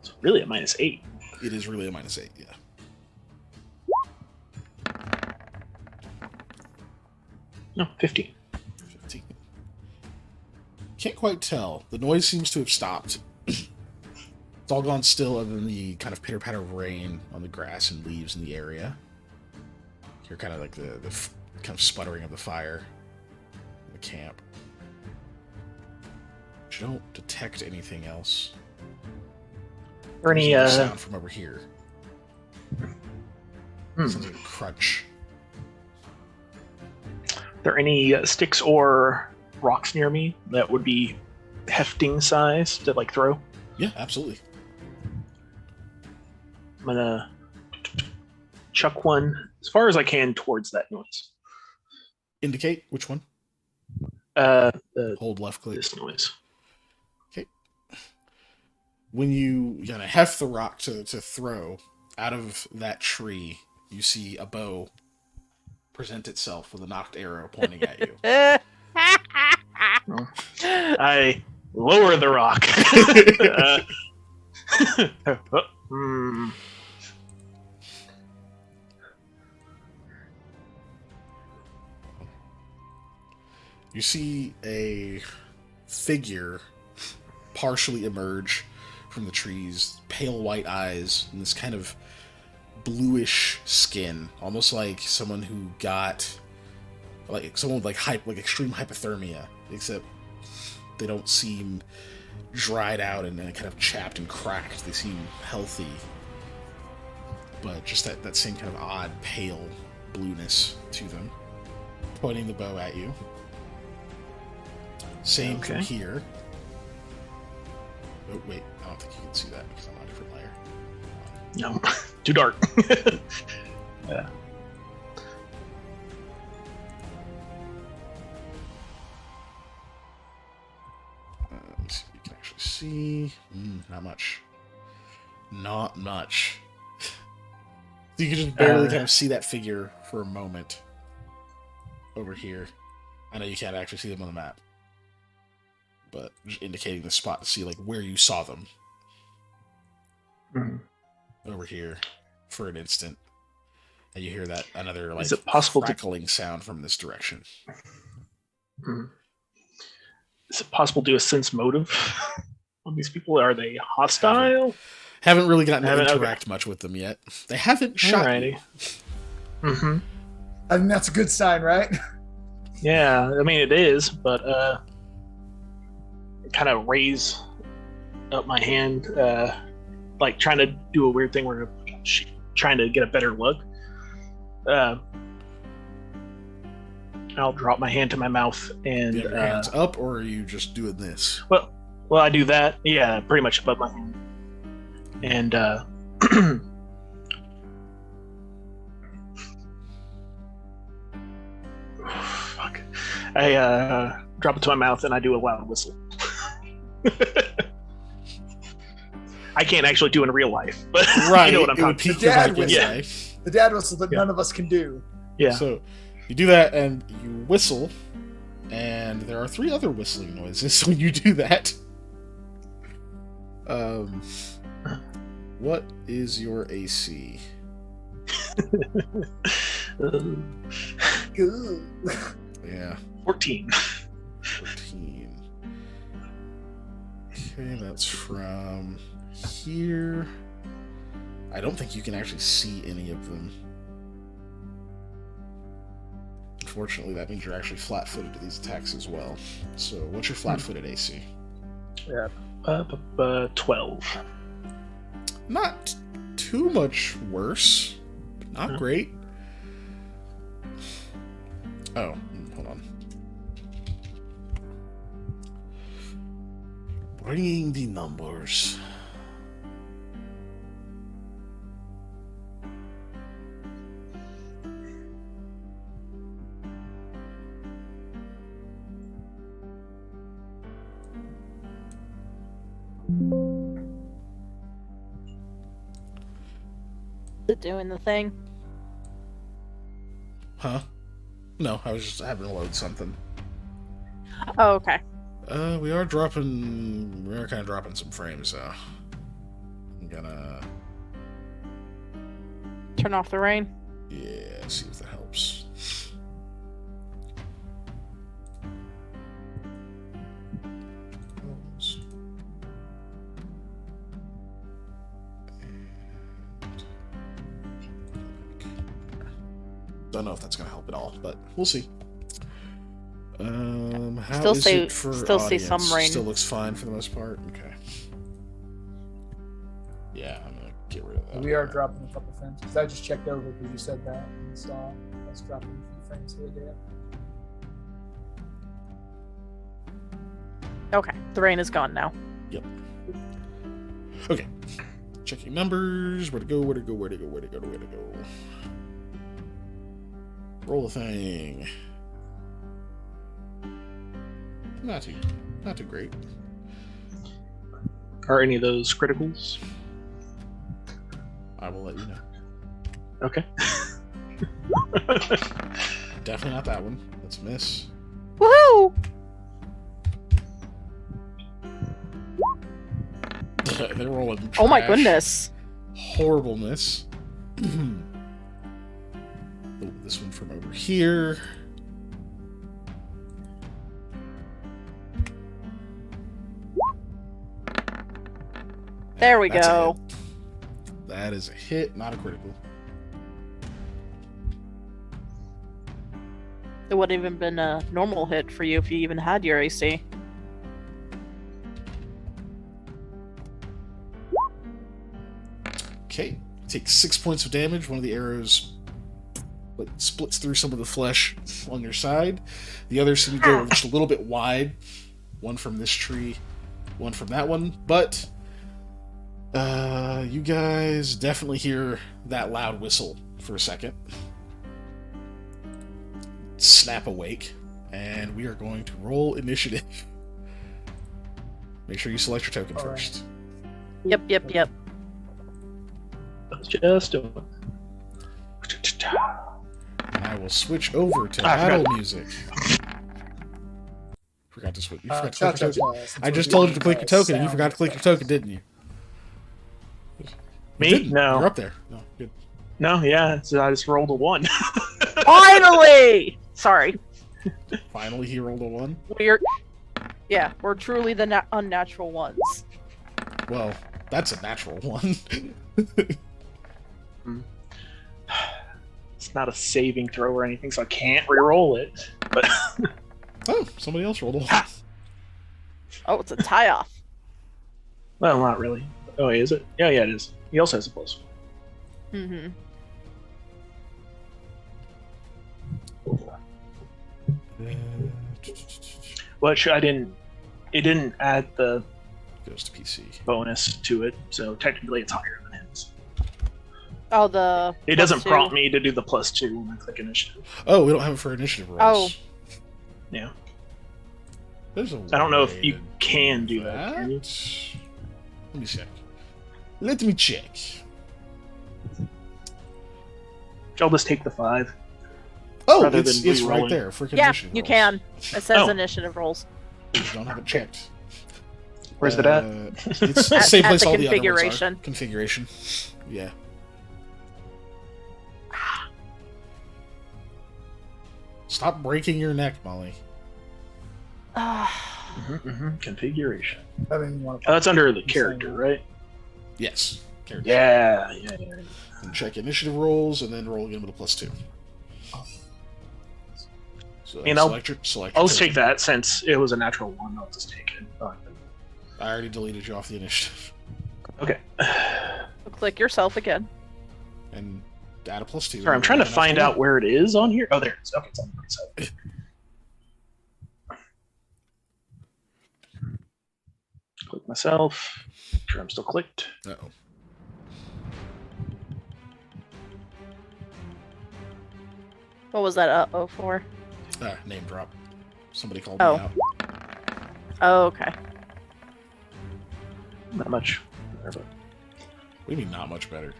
So really a -8. it is really a -8. Yeah. No, 15. 15. Can't quite tell. The noise seems to have stopped. It's all gone still, other than the kind of pitter patter of rain on the grass and leaves in the area. You're kind of like the kind of sputtering of the fire in the camp. But you don't detect anything else. Or any There's no sound from over here. Sounds like a crunch. Are there any sticks or rocks near me that would be hefting size to like throw? Yeah, absolutely. I'm gonna chuck one as far as I can towards that noise. Indicate which one. Hold left click. This noise. Okay. When you gonna heft the rock to throw out of that tree, you see a bow present itself with a knocked arrow pointing at you. I lower the rock. You see a figure partially emerge from the trees, pale white eyes, and this kind of bluish skin, almost like someone who got someone with like extreme hypothermia, except they don't seem dried out and kind of chapped and cracked. They seem healthy, but just that same kind of odd pale blueness to them, pointing the bow at you. Same from here. Oh wait, I don't think you can see that because I'm on a different layer. No, too dark. Yeah. Let me see if you can actually see. Not much. Not much. You can just barely kind of see that figure for a moment over here. I know you can't actually see them on the map, but just indicating the spot to see like where you saw them. Over here for an instant, and you hear that another like is it possible crackling sound from this direction. Is it possible to do a sense motive on these people? Are they hostile? Haven't really gotten to interact much with them yet. They haven't shot you. Mm-hmm. I think that's a good sign, right? Yeah, I mean it is, but kind of raise up my hand, like trying to do a weird thing where trying to get a better look. I'll drop my hand to my mouth and. Do you have your hands up, or are you just doing this? Well, I do that. Yeah, pretty much above my hand, and fuck. I drop it to my mouth and I do a loud whistle. I can't actually do it in real life, but right. You know what I'm talking about. The dad whistle that none of us can do. Yeah. So you do that and you whistle, and there are 3 other whistling noises when you do that. What is your AC? Yeah. 14. 14. Okay, that's from here. I don't think you can actually see any of them. Unfortunately, that means you're actually flat-footed to these attacks as well. So, what's your flat-footed AC? Yeah, 12. Not too much worse, but not great. Oh, hold on. Bringing the numbers. Is it doing the thing? Huh? No, I was just having to load something. Oh, okay. We are kind of dropping some frames, so I'm gonna Turn off the rain. Yeah, see if that helps. Don't know if that's going to help at all, but we'll see. How Still is see- it for still see audience? some rain. Still looks fine for the most part. Okay. Yeah, I'm gonna get rid of that. We are dropping a couple frames because I just checked over because you said that and saw us dropping a few frames here, Dan. Okay, the rain is gone now. Yep. Okay. Checking numbers. Where to go? Where to go? Where to go? Where to go? Where to go? Roll a thing. Not too great. Are any of those criticals? I will let you know. Okay. Definitely not that one. Let's miss. Woohoo! They're rolling trash. Oh my goodness. Horrible miss. This one from over here. There we That's go. That is a hit, not a critical. It would have even been a normal hit for you if you even had your AC. Okay, take 6 points of damage. One of the arrows splits through some of the flesh on your side. The others seem to go just a little bit wide. One from this tree, one from that one. But you guys definitely hear that loud whistle for a second. Snap awake, and we are going to roll initiative. Make sure you select your token All right. first. Yep. Just do it. And I will switch over to I battle forgot. music. Forgot to switch. You forgot to click your token. since I we're just doing, told you to click your token, and you sound forgot to click your token, didn't you? Me? You didn't. No. You're up there. No, good. No, yeah. So I just rolled a 1. Finally! Sorry. Finally, he rolled a 1. We're truly the unnatural ones. Well, that's a natural 1. It's not a saving throw or anything, so I can't re-roll it. But Oh, somebody else rolled a 1. Oh, it's a tie-off. well, not really. Oh, is it? Yeah, it is. He also has a plus. Mm-hmm. Well, I didn't. It didn't add the Goes to PC. bonus to it, so technically it's higher than his. Oh, the. It doesn't +2. prompt me to do the +2 when I click initiative. Oh, we don't have it for initiative rolls. Oh. Yeah. There's a I don't know if way you to can do that. Can you? Let me check. Let me check. I'll just take the 5. Oh, Rather it's than right re-rolling. there. Freaking Yeah, initiative you rolls. can. It says Oh. initiative rolls. You just don't have it checked. Where's it at? It's the At- same at place the all the other ones configuration. are. Configuration. Yeah. Stop breaking your neck, Molly. Configuration. I didn't want to. Oh, that's under the character, right? Yes. Character. Yeah. And check initiative rolls, and then roll again with a +2. So mean, I'll select your just token. take that since it was a natural 1. I'll just take it. I already deleted you off the initiative. Okay. Click yourself again. And add a +2. Sorry, I'm trying to find out where it is on here. Oh, there it is. Okay, it's on the right side. Click myself. Make sure I'm still clicked. Uh-oh. What was that uh-oh for? Name drop. Somebody called Oh. me out. Oh, okay. Not much. Whatever. What do you mean not much better?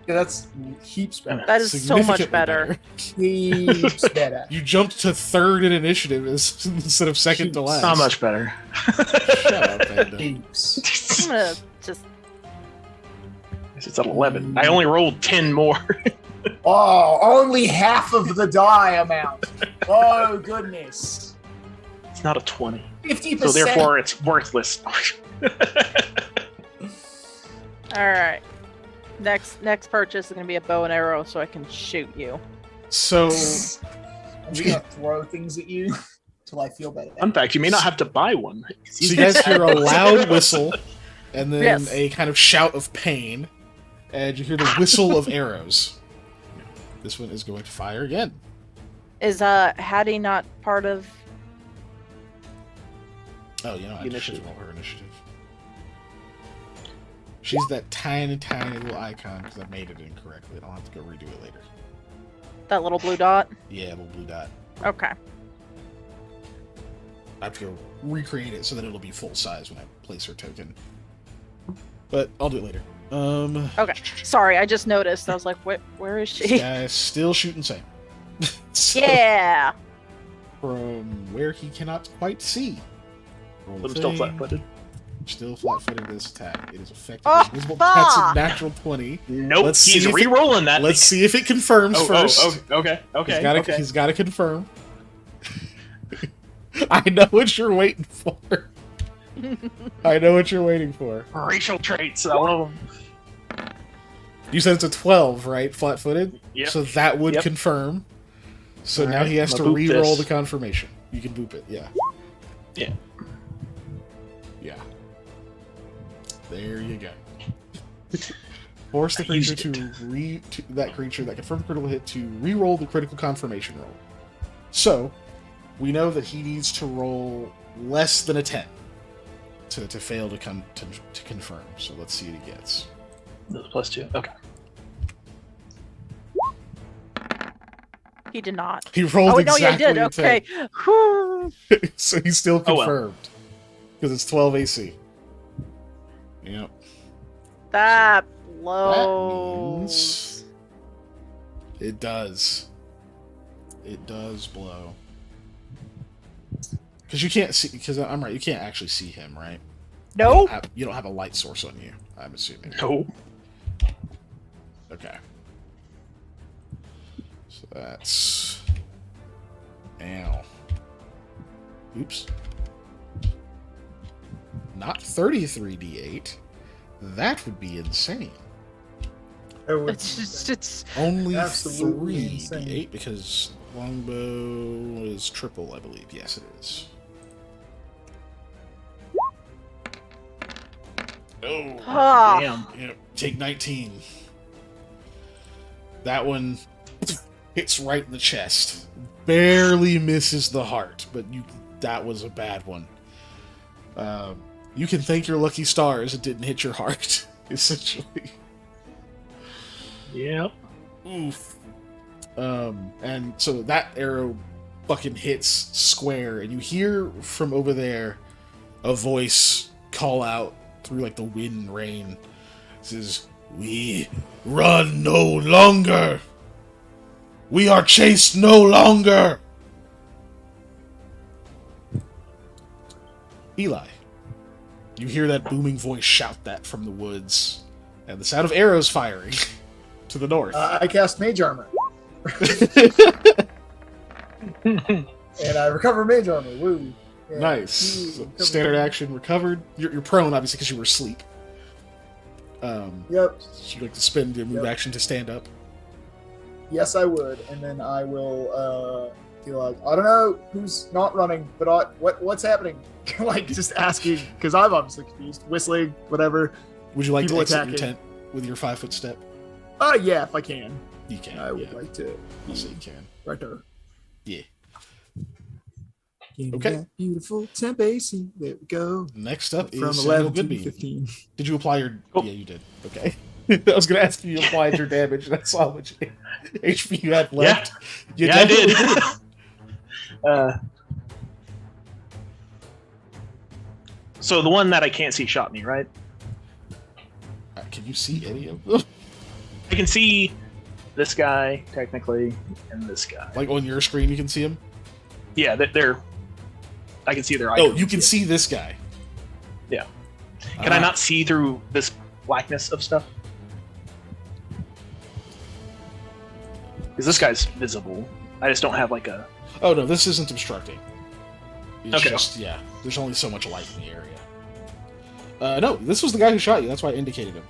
Yeah, that's heaps better. That is so much Significantly better. Heaps better. You jumped to third in initiative instead of second to last. Not much better. Shut up, Panda. Heaps. I'm gonna just. It's at 11. I only rolled 10 more. Oh, only half of the die amount. Oh goodness. It's not a 20. 50%. So therefore it's worthless. All right. Next purchase is gonna be a bow and arrow, so I can shoot you. So, I'm just gonna throw things at you till I feel better. Fun fact, you may not have to buy one. you guys hear a loud whistle, and then Yes. a kind of shout of pain, and you hear the whistle of arrows. This one is going to fire again. Is Hattie not part of? Oh, you know, I Initiative. should roll her initiative. She's that tiny, tiny little icon because I made it incorrectly. I'll have to go redo it later. That little blue dot? Yeah, little blue dot. Okay. I have to go recreate it so that it'll be full size when I place her token. But I'll do it later. Okay. Sorry, I just noticed. I was like, where is This she? guy's still shooting same. So, Yeah. From where he cannot quite see. Roll But the I'm still thing. flat-footed. Still flat-footed this attack. It is effectively Oh, invisible. That's a fuck! natural 20. Nope, Let's he's see if it- re-rolling that. Let's see if it confirms first. Okay. He's got to confirm. I know what you're waiting for. I know what you're waiting for. Racial traits, I love them. You said it's a 12, right? Flat-footed? Yep. So that would Yep. confirm. So All now right, he has I'm to gonna boop re-roll this. the confirmation. You can boop it, yeah. Yeah. Yeah. There you go. Force the I used creature that creature that confirmed critical hit to re-roll the critical confirmation roll. So, we know that he needs to roll less than a 10 to fail to confirm. So let's see what he gets. That's +2. Okay. He did not. He rolled Oh, no, yeah, he exactly did. a 10. Okay. Whew. So he's still Oh, well. confirmed. Because it's 12 AC. Yep. That That blows. means it does. It does blow. Because you can't see. Because I'm right. You can't actually see him, right? Nope. You don't have a light source on you. I'm assuming. No. Okay. So that's. Ow. Oops. Not 33d8. That would be insane. That would It's be just, insane. it's Only Absolutely 3d8 because longbow is triple, I believe. Yes, it is. Oh, ah. Damn. yep. Take 19. That one hits right in the chest. Barely misses the heart, but that was a bad one. You can thank your lucky stars it didn't hit your heart, essentially. Yep. Oof. And so that arrow fucking hits square, and you hear from over there a voice call out through like the wind and rain. It says, "We run no longer. We are chased no longer." Eli, you hear that booming voice shout that from the woods, and the sound of arrows firing to the north. I cast Mage Armor. And I recover Mage Armor. Woo. Yeah. Nice. Woo. So, Recover standard Mage. action recovered. You're prone, obviously, because you were asleep. Yep. So you'd like to spend your move Yep. action to stand up. Yes, I would. And then I will be like, I don't know who's not running, but what's happening? Like, just asking, because I'm obviously confused. Whistling, whatever. Would you like People to exit your attacking. tent with your 5-foot step? Yeah, if I can. You can. I would yeah. like to. I'll say you can. Right there. Yeah. Give me Okay. that beautiful temp AC. There we go. Next up From is Samuel 11 to Goodbeam. 15. Did you apply your... Oh. Yeah, you did. Okay. I was going to ask if you applied your damage, and I saw how much HP you had left. You Yeah, I did. definitely So the one that I can't see shot me, right? Can you see any of them? I can see this guy, technically, and this guy. Like, on your screen, you can see him? Yeah, they're... I can see their Oh, icons. you can see this guy. Yeah. Can I Ah. not see through this blackness of stuff? Because this guy's visible. I just don't have like a... Oh, no, this isn't obstructing. It's Okay. just, yeah, there's only so much light in the area. No, this was the guy who shot you. That's why I indicated him.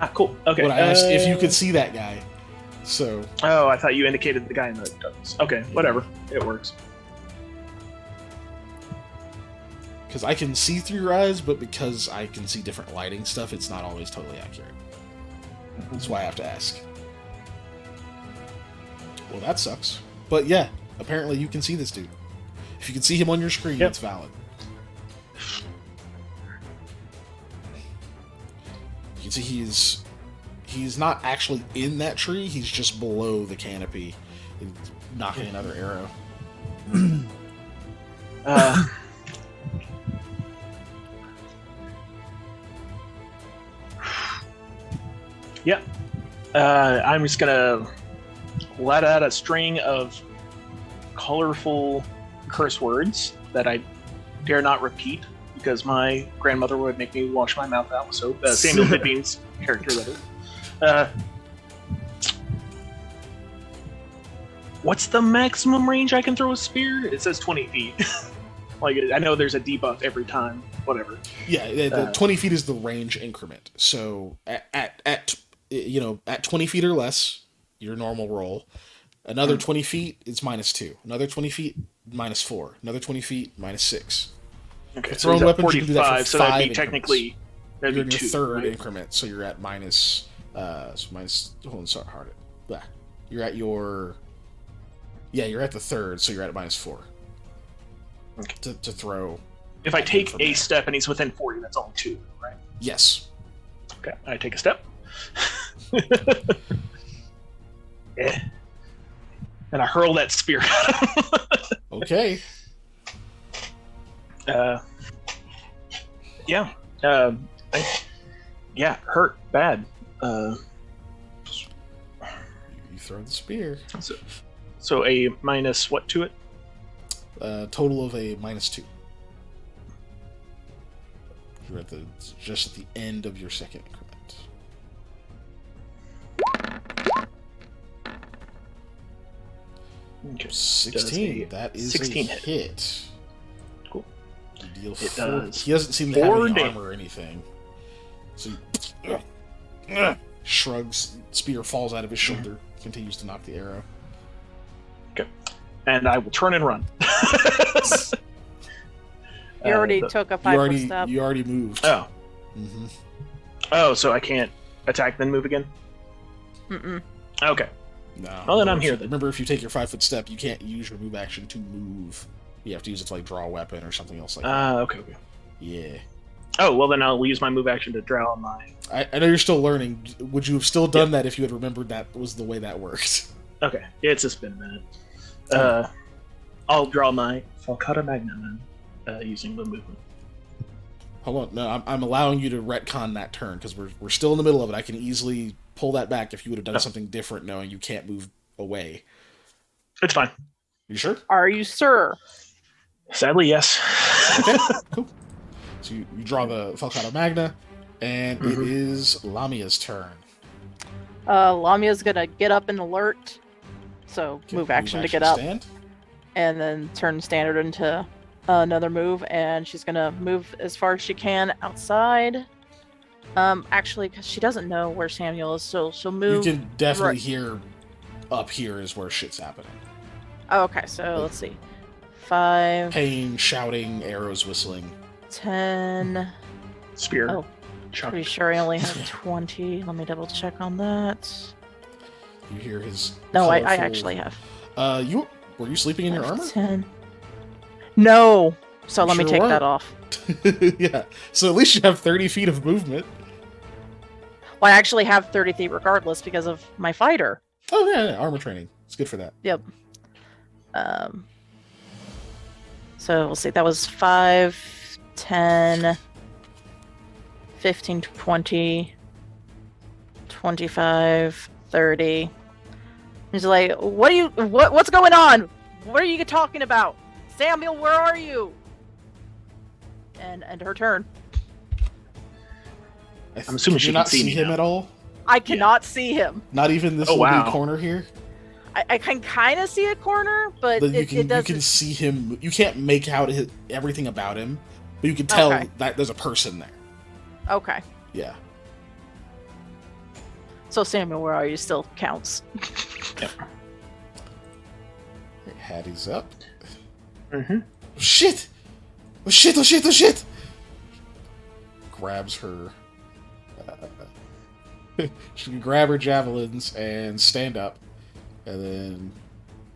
Ah, cool. Okay. When I asked if you could see that guy. So, Oh, I thought you indicated the guy in the darkness. Okay, whatever. It works. because I can see through your eyes, but because I can see different lighting stuff, it's not always totally accurate. That's why I have to ask. Well, that sucks. But yeah, apparently you can see this dude. If you can see him on your screen, it's valid. You can see he's not actually in that tree, he's just below the canopy, knocking another arrow. Yeah. I'm just gonna let out a string of colorful curse words that I dare not repeat because my grandmother would make me wash my mouth out. So Samuel Hippine's character, that is. What's the maximum range I can throw a spear? It says 20 feet. Like, I know there's a debuff every time. Whatever. Yeah, the 20 feet is the range increment. So at 20 feet or less, your normal roll. Another 20 feet, it's -2. Another 20 feet, -4. Another 20 feet, -6. Okay, so thrown weapons, you can do that for so that'd be increments. technically You're in your two, third right? increment, so you're at minus. Hold on, sorry, hard. Blah. You're at your. Yeah, you're at the third, so you're at -4. Okay. To throw. If I take a step and he's within 40, that's only 2, right? Yes. Okay, I take a step. Yeah. And I hurl that spear. Okay. Yeah. Yeah, hurt bad. You throw the spear. So a minus what to it? Total of a -2. You're at just at the end of your second increment. Okay. 16. That is 16 a hit. Cool. You deal It 4. does. He doesn't seem to have 4 any damage. armor or anything. So he shrugs. Spear falls out of his shoulder. Continues to knock the arrow. Okay. And I will turn and run. You already took a 5-foot step. You already moved. Oh. Mm-hmm. Oh, so I can't attack then move again? Mm-mm. Okay. No. Well, then I'm here then. Remember, if you take your 5-foot step, you can't use your move action to move. You have to use it to like draw a weapon or something else like that. Okay. Yeah. Oh, well then I'll use my move action to draw my... I know you're still learning. Would you have still done that if you had remembered that was the way that worked? Okay, it's just been a minute. I'll draw my Falcata Magna using the movement. Hold on, no, I'm allowing you to retcon that turn because we're still in the middle of it. I can easily pull that back if you would have done something different, knowing you can't move away. It's fine. You sure? Are you sure? Sadly, yes. Okay, cool. So you draw the Falcata Magna, and it is Lamia's turn. Lamia's gonna get up and alert, so Okay, move action to get up, stand. and then turn standard into another move, and she's gonna move as far as she can outside. Actually, because she doesn't know where Samuel is, so she'll move. You can definitely right. hear up here is where shit's happening. Oh, okay, so let's see. 5, Pain, shouting, arrows whistling. 10. Spear. Oh, Chuck. pretty sure I only have 20. Let me double check on that. You hear his. No, I colorful- actually have. Were you sleeping in your armor? 10. No. So let me Sure take weren't. that off. Yeah. So at least you have 30 feet of movement. Well, I actually have 30 feet regardless because of my fighter. Oh yeah, armor training. It's good for that. Yep. So we'll see. That was 5, 10, 15, 20, 25, 30. He's like, what's going on? What are you talking about? Samuel, where are you? And her turn. I'm assuming Can she you can not see see me him now. at all. I cannot see him. Not even this Oh, little wow. corner here. I can kind of see a corner, but You it can doesn't. see him. You can't make out everything about him, but you can tell Okay. that there's a person there. Okay. Yeah. So Samuel, where are you? Still counts. Hattie's up. Mm-hmm. Oh, shit! Oh shit! Oh shit! Oh shit! Grabs her She can grab her javelins and stand up. And then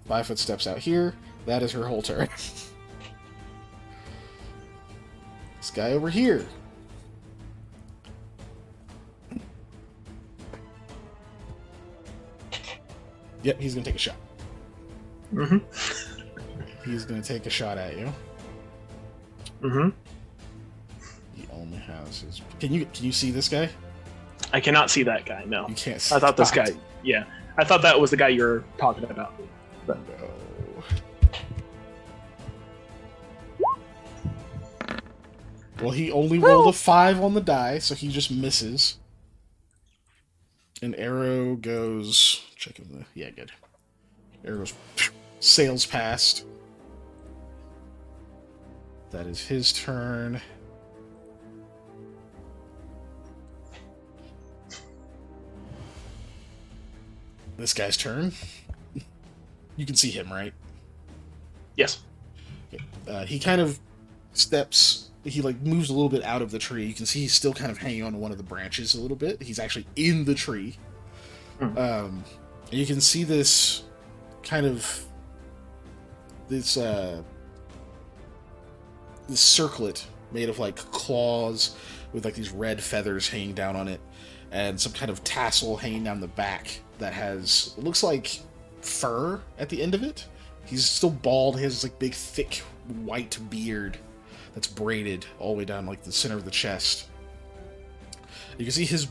5 foot steps out here. That is her whole turn. This guy over here. Yep, he's gonna take a shot. Mm-hmm. He's gonna take a shot at you. Mm-hmm. He only has his. Can you see this guy? I cannot see that guy. No, You can't see. I thought this guy. Yeah, I thought that was the guy you were talking about. But No. Well, he only rolled a 5 on the die, so he just misses. An arrow goes. Checking the. Yeah, good. Arrow goes. Sails past. That is his turn. This guy's turn. You can see him, right? yes. He kind of steps. He like moves a little bit out of the tree. You can see he's still kind of hanging on to one of the branches a little bit. He's actually in the tree. And you can see this kind of this circlet made of like claws with like these red feathers hanging down on it, and some kind of tassel hanging down the back that has, it looks like fur at the end of it. He's still bald. He has this like big thick white beard that's braided all the way down like the center of the chest. You can see his.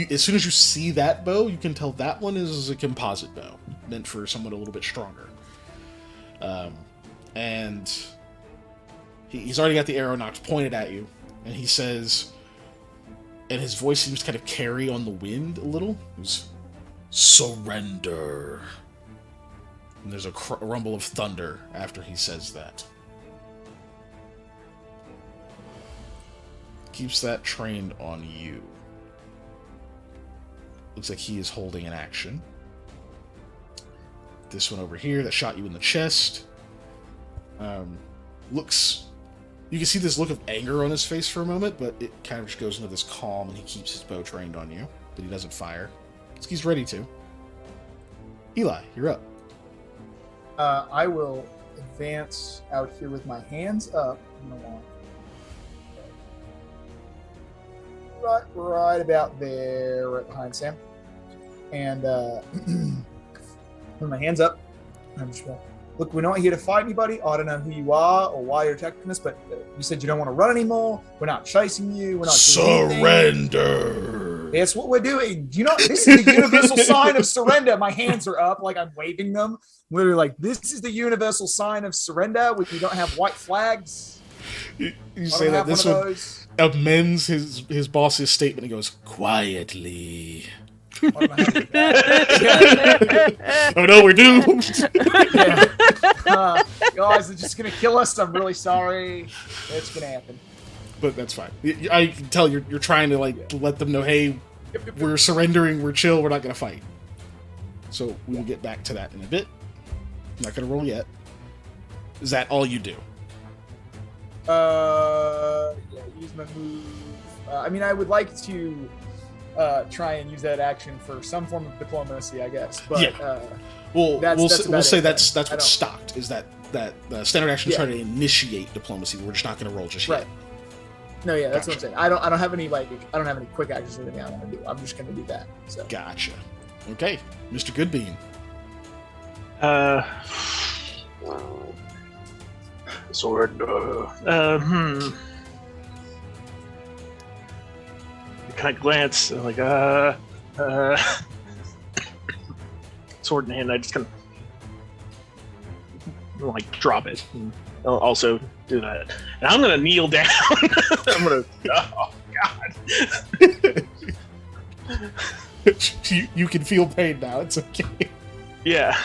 As soon as you see that bow, you can tell that one is a composite bow meant for someone a little bit stronger. And he's already got the arrow knocked pointed at you, and he says, and his voice seems to kind of carry on the wind a little. He's, surrender. And there's a rumble of thunder after he says that. Keeps that trained on you. Looks like he is holding an action. This one over here that shot you in the chest. Looks... You can see this look of anger on his face for a moment, but it kind of just goes into this calm, and he keeps his bow trained on you, but he doesn't fire. Because he's ready to. Eli, you're up. I will advance out here with my hands up. I'm gonna walk right about there, right behind Sam. And with my hands up, I'm just going, look, we're not here to fight anybody. I don't know who you are or why you're attacking us, but you said you don't want to run anymore. We're not chasing you. We're not doing anything. Surrender! That's what we're doing. Do you know, this is the universal sign of surrender. My hands are up like I'm waving them. Literally like, this is the universal sign of surrender. We don't have white flags. You say that this one amends his boss's statement and goes, quietly. Oh no, we're doomed. Yeah. Guys, they're just gonna kill us. I'm really sorry. It's gonna happen. But that's fine. I can tell you're trying to like let them know, hey, we're surrendering, we're chill, we're not gonna fight. So we will get back to that in a bit. I'm not gonna roll yet. Is that all you do? Yeah, use my move. I mean, I would like to try and use that action for some form of diplomacy, I guess. But yeah. We'll say that's what's stocked. Is that standard action is trying to initiate diplomacy? We're just not going to roll just yet. No, yeah, that's what I'm saying. I don't have any quick actions or anything I want to do. I'm just going to do that. So. Gotcha. Okay, Mr. Goodbean. Surrender. Kind of glance, like, sword in hand. I just kind of like drop it. And I'll also do that, and I'm gonna kneel down. I'm gonna. Oh God. You can feel pain now. It's okay. Yeah.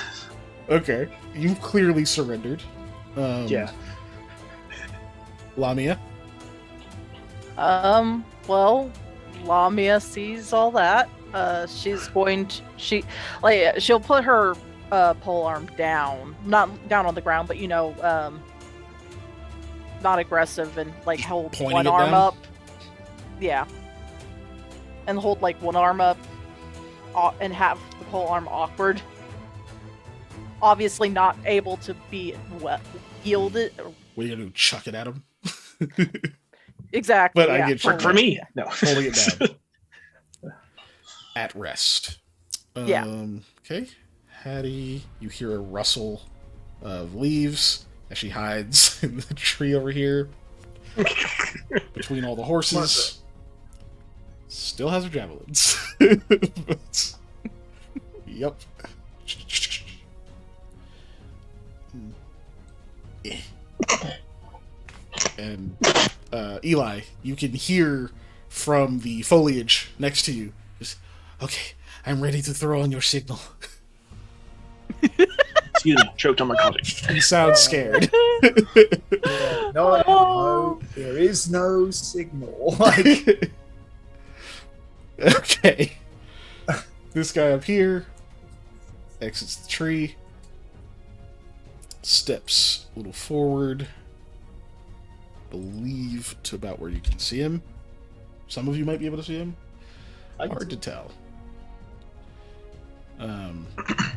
Okay. You clearly surrendered. Yeah. Lamia. Well, Lamia sees all that. She's going to she'll put her pole arm down, not down on the ground, but not aggressive, and like hold one arm up. Yeah. and hold like one arm up and have the whole arm awkward. Obviously not able to be yielded. What are you gonna do? Chuck it at him? Exactly. But I get you. For me, no. Holding it down. At rest. Yeah. Okay. Hattie, you hear a rustle of leaves as she hides in the tree over here. Between all the horses. Still has her javelins. Yep. And Eli, you can hear from the foliage next to you. Just, okay, I'm ready to throw on your signal. Excuse me, choked on my coffee. You sound scared. Yeah, no, there is no signal. Like, okay. This guy up here exits the tree, steps a little forward, believe to about where you can see him. Some of you might be able to see him. Hard to tell. Let's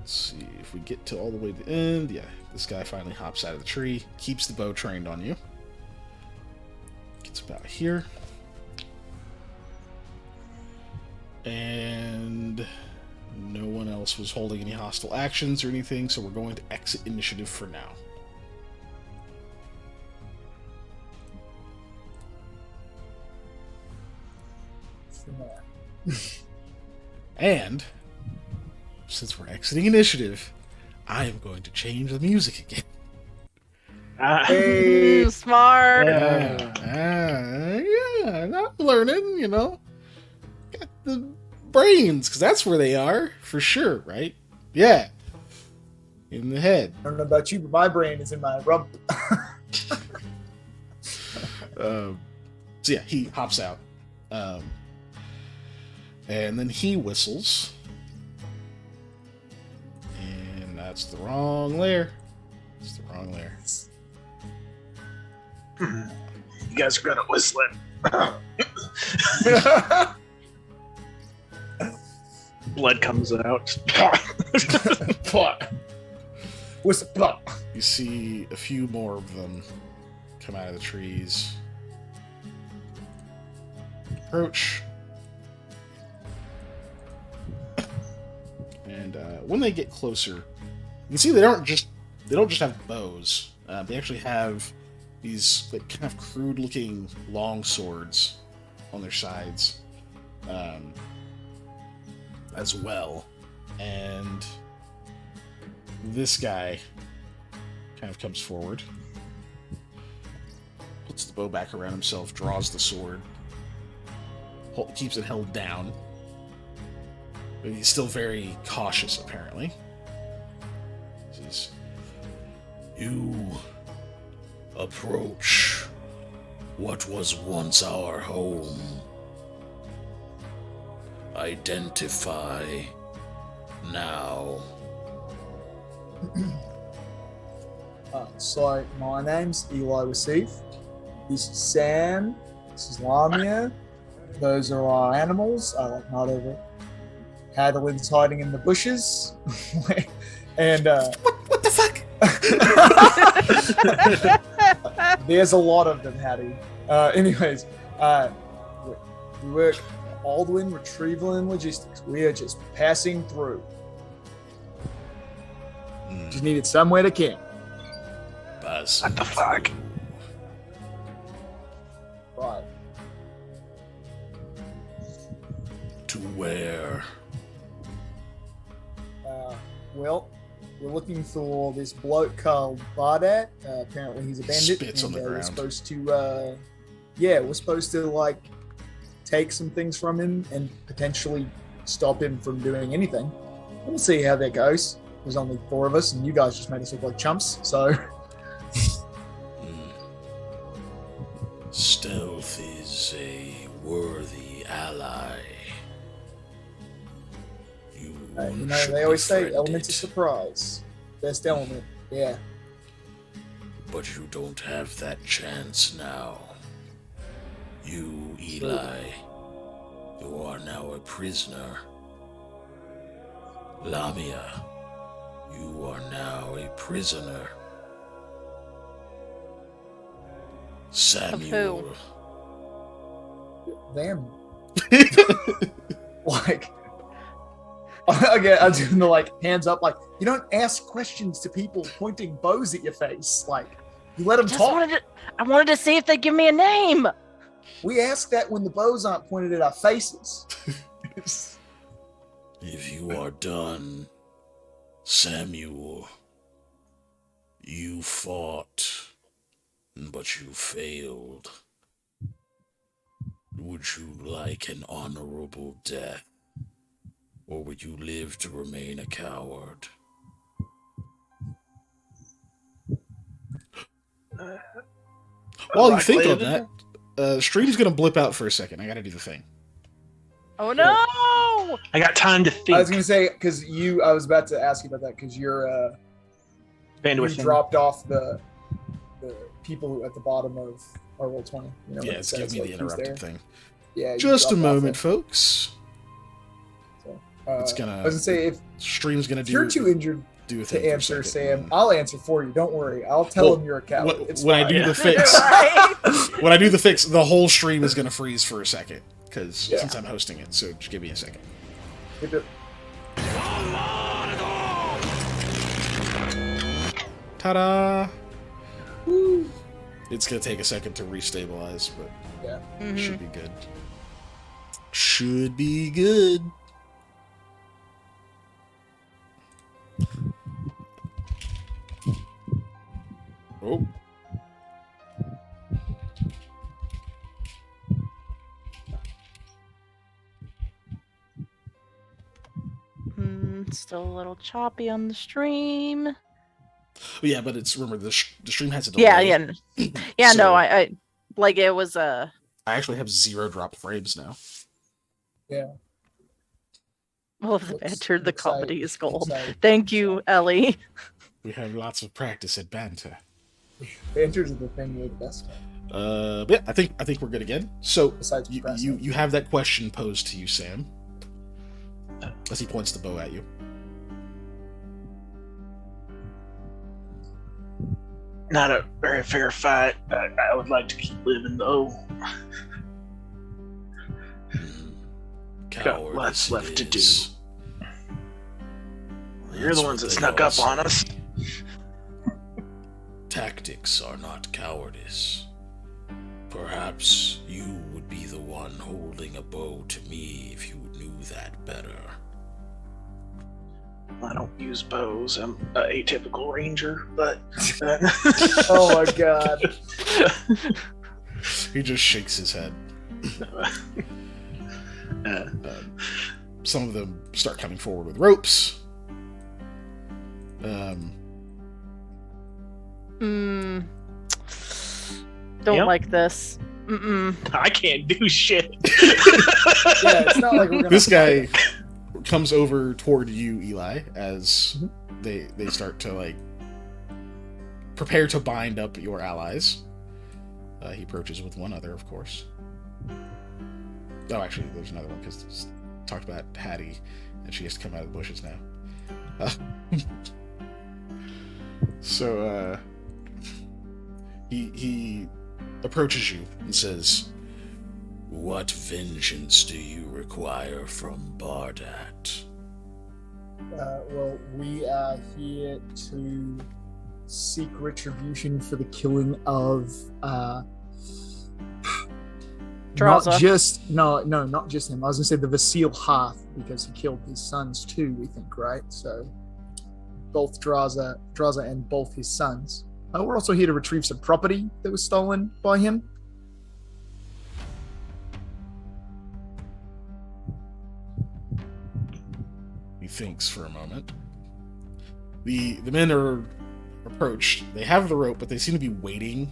see if we get to all the way to the end. Yeah, this guy finally hops out of the tree, keeps the bow trained on you. Gets about here. And no one else was holding any hostile actions or anything, so we're going to exit initiative for now. And since we're exiting initiative, I am going to change the music again. hey, Smart. Yeah, I'm learning, you know. Got the brains, because that's where they are, for sure, right? Yeah. In the head. I don't know about you, but my brain is in my rump. So yeah, he hops out. And then he whistles. And that's the wrong layer. It's the wrong layer. You guys are gonna whistle it. Blood comes out. What's the You see a few more of them come out of the trees. Approach. And when they get closer, you can see they don't just have bows. They actually have these like kind of crude looking long swords on their sides as well. And this guy kind of comes forward, puts the bow back around himself, draws the sword, keeps it held down. But he's still very cautious, apparently. Says, "You approach what was once our home. Identify now." So, my name's Eli Receive. This is Sam. This is Lamia. Those are our animals. I like not over. Hadlin's hiding in the bushes. And What the fuck? there's a lot of them, Hattie. Anyways, we work Aldwin Retrieval and Logistics. We are just passing through. Just needed somewhere to camp. What the fuck? Right. To where? Well, we're looking for this bloke called Bardat. Apparently he's a bandit. Spits on the We're ground. supposed to, we're supposed to, like, take some things from him and potentially stop him from doing anything. We'll see how that goes. There's only 4 of us, and you guys just made us look like chumps, so... Stealth is a worthy ally. you know, they always say elements of surprise. Best element, yeah. But you don't have that chance now. You, Eli, You are now a prisoner. Lamia, you are now a prisoner. Samuel. Them. Like, again, I'm doing the like hands up. Like, you don't ask questions to people pointing bows at your face. Like, you let them talk. I wanted to see if they give me a name. We ask that when the bows aren't pointed at our faces. If you are done, Samuel, you fought, but you failed. Would you like an honorable death, or would you live to remain a coward? While you think on that, stream's gonna blip out for a second. I gotta do the thing. Oh no! I got time to think. I was gonna say because I was about to ask you about that because you dropped off the people who at the bottom of our Roll20. You know, yeah, it's giving me the interrupted thing. Yeah, just a moment, folks. So, it's gonna. I was gonna say if stream's gonna if you're too injured to answer, Sam, and... I'll answer for you. Don't worry. I'll tell him you're a coward. When I do the fix, when I do the fix, the whole stream is gonna freeze for a second because since I'm hosting it. So just give me a second. Ta-da! Woo. It's gonna take a second to restabilize, but should be good. Should be good. Oh. Still a little choppy on the stream. Yeah, but it's remember the stream has a delay. Yeah. So, no, I like it was I actually have 0 drop frames now. Yeah. Well, the banter, the comedy is gold. Thank you, Ellie. We have lots of practice at banter. Banter's the thing we're the best at. Yeah, I think we're good again. So you have that question posed to you, Sam, as he points the bow at you. Not a very fair fight. I would like to keep living, though. Got lots left to do. You're the ones that snuck up on us. Tactics are not cowardice. Perhaps you would be the one holding a bow to me if you knew that better. I don't use bows. I'm an atypical ranger, but... Oh my god. He just shakes his head. Some of them start coming forward with ropes. Don't like this. I can't do shit. Yeah, it's not like we're gonna. This guy comes over toward you, Eli, as they start to like prepare to bind up your allies. He approaches with one other, of course. Oh, actually, there's another one because talked about Hattie, and she has to come out of the bushes now. So he approaches you and says, "What vengeance do you require from Bardat?" Well, we are here to seek retribution for the killing of Draza. Not just him. I was gonna say the Vasil Hath, because he killed his sons too, we think, right? So both Draza and both his sons. We're also here to retrieve some property that was stolen by him. He thinks for a moment. The men are approached. They have the rope, but they seem to be waiting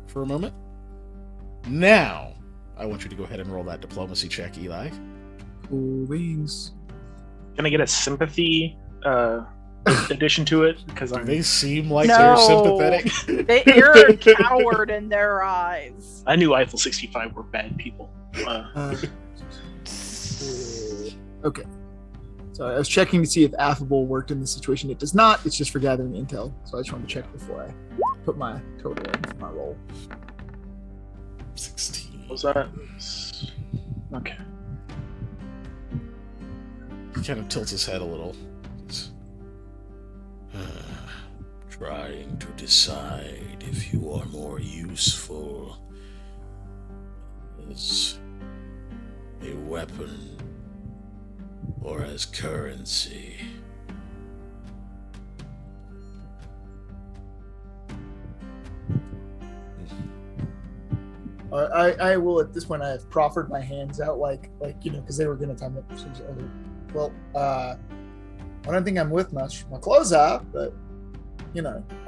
for a moment. Now, I want you to go ahead and roll that diplomacy check, Eli. Cool beans. Can I get a sympathy addition to it? Because they seem like they're sympathetic. You're a coward in their eyes. I knew Eiffel 65 were bad people. Okay. So I was checking to see if affable worked in this situation. It does not. It's just for gathering intel. So I just wanted to check before I put my total in for my roll. 16. What was that? Okay. He kind of tilts his head a little. Trying to decide if you are more useful as a weapon or as currency. I will at this point. I have proffered my hands out like because they were gonna tell me. Well, I don't think I'm worth much. My clothes are, but I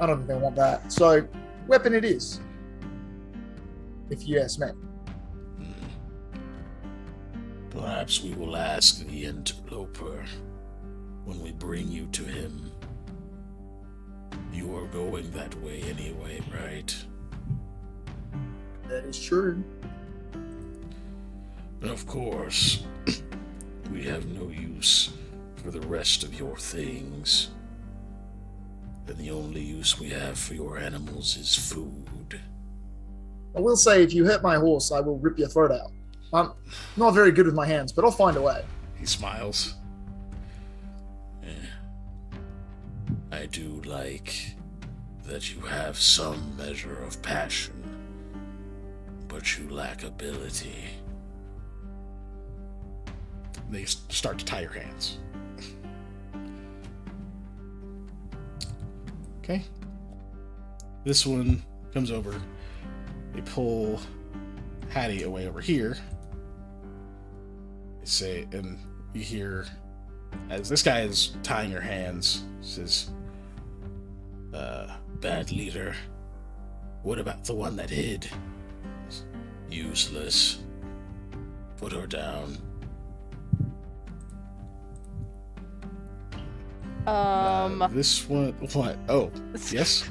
don't think they want that. So, weapon it is, if you ask me. Perhaps we will ask the interloper when we bring you to him. You are going that way anyway, right? That is true. And of course, we have no use for the rest of your things. And the only use we have for your animals is food. I will say, if you hurt my horse, I will rip your throat out. I'm not very good with my hands, but I'll find a way. He smiles. I do like that you have some measure of passion, but you lack ability. They start to tie your hands. Okay. This one comes over. They pull Hattie away over here. They say, and you hear, as this guy is tying your hands, says, Bad leader. What about the one that hid? Useless. Put her down. This one, what? Oh, yes?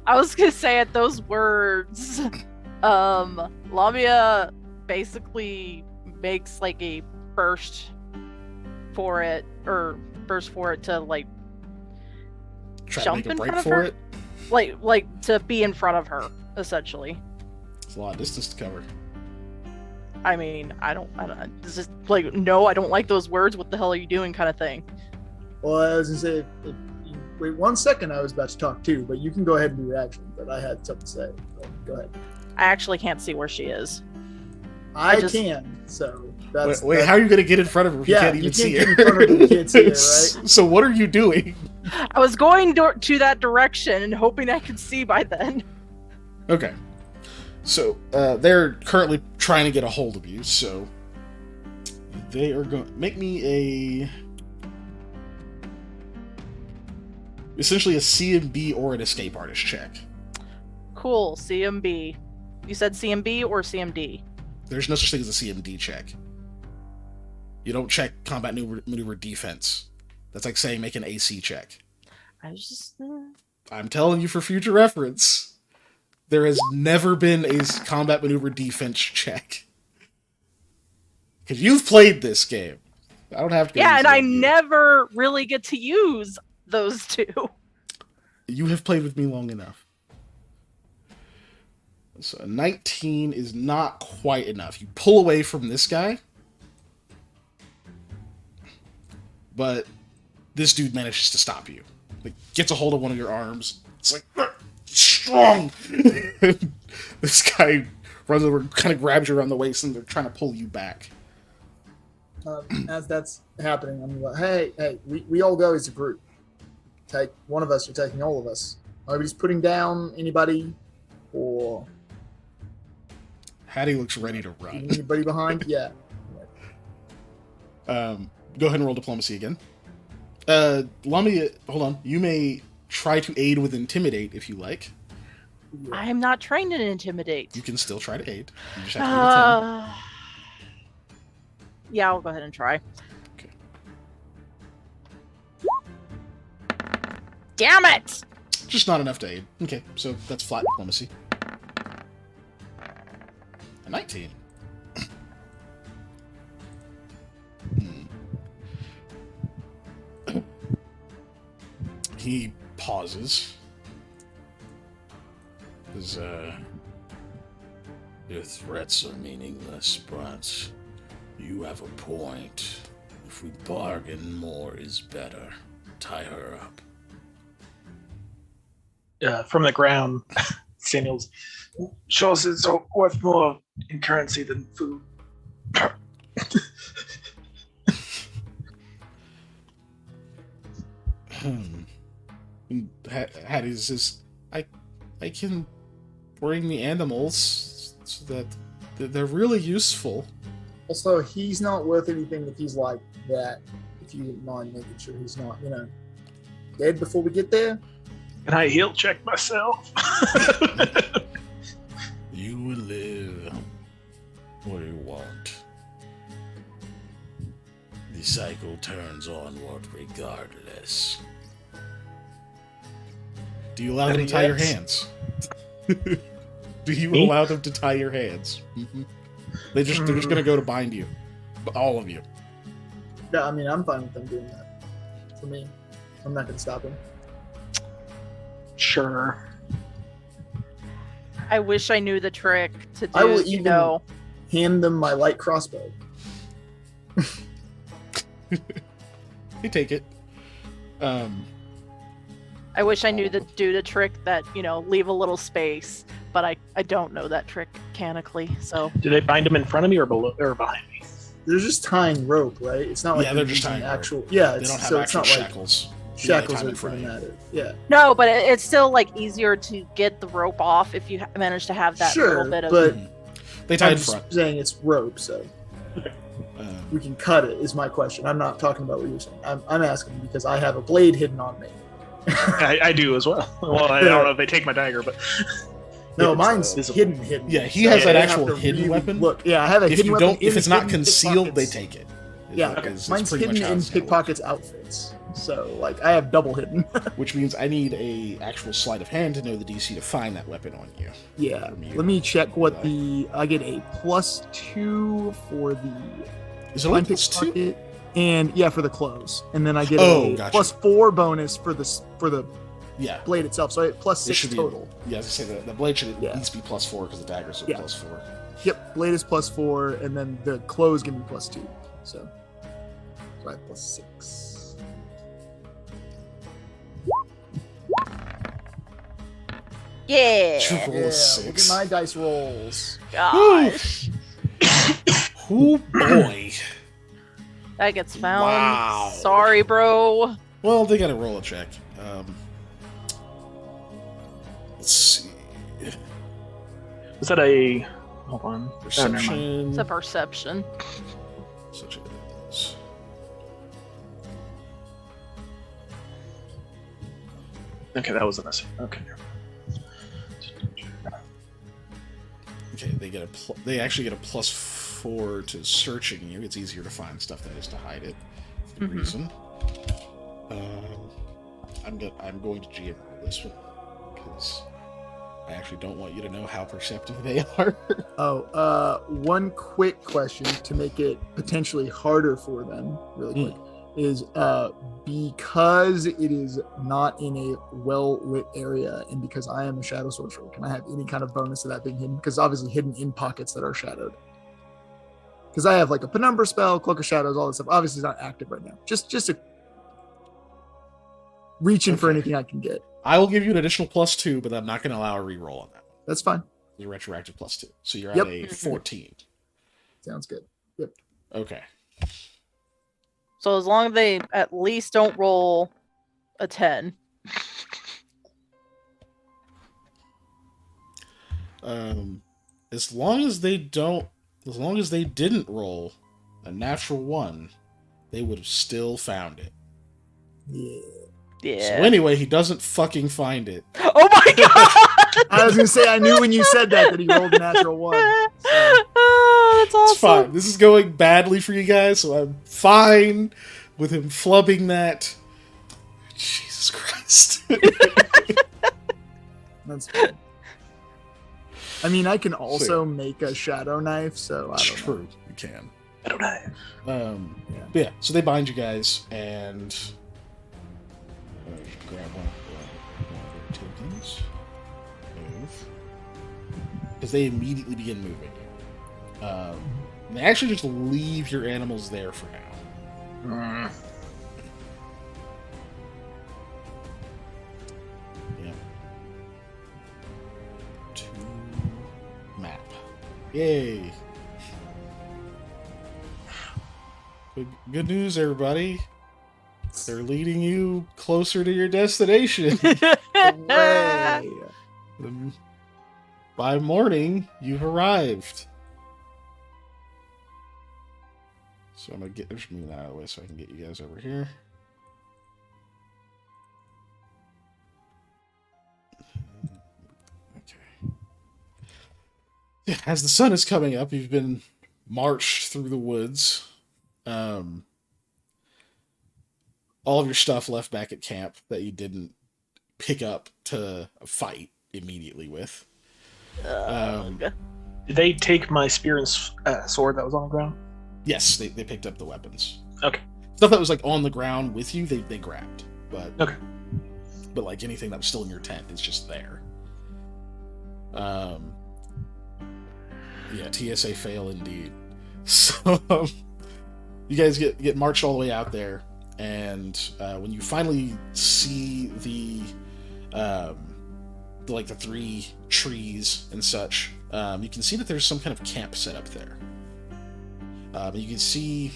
I was gonna say at those words, Lamia basically makes like a burst for it to like Try jump to make in a break front of for her? it. like to be in front of her, essentially. It's a lot of distance to cover. I mean, I don't this is like, no, I don't like those words, what the hell are you doing kind of thing. Well, I was gonna say, wait 1 second. I was about to talk too, but you can go ahead and do your action. But I had something to say. So go ahead. I actually can't see where she is. I can. So that's Wait, how are you going to get in front of her if you can't even see her? Get in front of her, you can't see her, right? So what are you doing? I was going to that direction and hoping I could see by then. Okay. So they're currently trying to get a hold of you, so they are going to make me essentially a CMB or an escape artist check. Cool, CMB. You said CMB or CMD? There's no such thing as a CMD check. You don't check combat maneuver defense. That's like saying make an AC check. I was just... I'm telling you for future reference, there has never been a combat maneuver defense check. Because you've played this game. I don't have to. Yeah, and I never really get to use those two. You have played with me long enough. So a 19 is not quite enough. You pull away from this guy, but this dude manages to stop you. Like, gets a hold of one of your arms. It's like, strong! This guy runs over, kind of grabs you around the waist, and they're trying to pull you back. As that's happening, I'm like, hey, we all go as a group. Take one of us, you're taking all of us. Nobody's putting down anybody, or... Hattie looks ready to run. Anybody behind? Yeah. Go ahead and roll diplomacy again. Lamia, hold on. You may try to aid with intimidate if you like. Yeah. I am not trained in intimidate. You can still try to aid. You just have to get a 10. Yeah, I'll go ahead and try. Okay. Damn it! Just not enough to aid. Okay, so that's flat diplomacy. A 19. He pauses. Because, your threats are meaningless, but you have a point. If we bargain, more is better. Tie her up. From the ground, Samuels shows it's worth more in currency than food. Hattie says, I can bring the animals so that they're really useful. Also, he's not worth anything if he's like that. If you wouldn't mind making sure he's not, dead before we get there. Can I heal check myself? You will live. What do you want? The cycle turns onward regardless. Do you allow them to tie your hands? Do you Me? allow them to tie your hands? Mm-hmm. They're just gonna go to bind you, all of you. Yeah, I mean, I'm fine with them doing that. For me, I'm not gonna stop him. Sure. I wish I knew the trick to do, I will even know. hand them my light crossbow. You take it. I wish I knew to do the trick that, leave a little space, but I don't know that trick mechanically, so. Do they bind him in front of me or below or behind me? They're just tying rope, right? It's not like Yeah, they're just tying actual. rope. Yeah, They don't have so actual it's not shackles. like shackles Yeah, are for the matter. Yeah, No, but it's still, easier to get the rope off if you manage to have that sure, little bit of... but They tie I'm in just front. saying it's rope, so we can cut it. Is my question. I'm not talking about what you're saying. I'm asking because I have a blade hidden on me. I do as well. Well, I don't know if they take my dagger, but No, it's, mine's visible. hidden. Yeah, he So has that I have actual to hidden really weapon. Look, yeah, I have a If hidden you weapon. don't, if it's not in concealed, they pickpockets. take it. Yeah, It's mine's pretty much hidden how in it's handled. pickpockets outfits. So, I have double hidden. Which means I need a actual sleight of hand to know the DC to find that weapon on you. Yeah, From you. let me check what I get a +2 for the Is it only blind +2? pickpocket, and yeah, for the clothes, and then I get a Gotcha. +4 bonus for the Yeah. blade itself. So I get It +6 should be, total. Yeah, as I say, the blade should at Yeah. least be +4 because the daggers are Yeah. +4. Yep, blade is +4, and then the clothes give me +2. So I have +6. Yeah! Did you roll a Yeah, look 6? at my dice rolls. Gosh! Oh boy. That gets found. Wow. Sorry, bro. Well, they gotta roll a check. Let's see. is that a? Hold on. Oh, never mind. Perception. It's a perception. Such it is. Okay, that was a mistake. Okay. Okay, they actually get a +4 to searching you. It's easier to find stuff than it is to hide it. For the Mhm. reason. I'm going to GM this one because I actually don't want you to know how perceptive they are. One quick question to make it potentially harder for them, really quick, is because it is not in a well-lit area and because I am a shadow sorcerer, can I have any kind of bonus to that being hidden? Because obviously hidden in pockets that are shadowed. Because I have a penumbra spell, cloak of shadows, all this stuff. Obviously it's not active right now. Just a reaching for Okay. anything I can get. I will give you an additional +2, but I'm not going to allow a reroll on that. That's fine. The retroactive +2. So you're Yep. at a 14. Sounds good. Okay. So as long as they at least don't roll a 10. As long as they didn't roll a natural 1, they would have still found it. Yeah. Yeah. So anyway, he doesn't fucking find it. Oh my god! I was gonna say I knew when you said that he rolled a natural 1. So. Oh, that's awesome. It's fine. This is going badly for you guys, so I'm fine with him flubbing that. Jesus Christ. That's fine. I mean, I can also make a shadow knife, so I It's don't know. true. You can. I don't know. But yeah, so they bind you guys, and grab one of their tokens. Move. Because they immediately begin moving. And they actually just leave your animals there for now. Yeah. 2 map. Yay! Good news, everybody. They're leading you closer to your destination. Hooray. By morning, you've arrived. So I'm gonna just move that out of the way so I can get you guys over here. Okay. Yeah, as the sun is coming up, you've been marched through the woods. All of your stuff left back at camp that you didn't pick up to fight immediately with. Did they take my spear and sword that was on the ground? Yes, they picked up the weapons. Okay. Stuff that was like on the ground with you, they grabbed. But okay. But like anything that was still in your tent is just there. Yeah, TSA fail indeed. So you guys get marched all the way out there, and when you finally see the 3 trees and such, you can see that there's some kind of camp set up there. You can see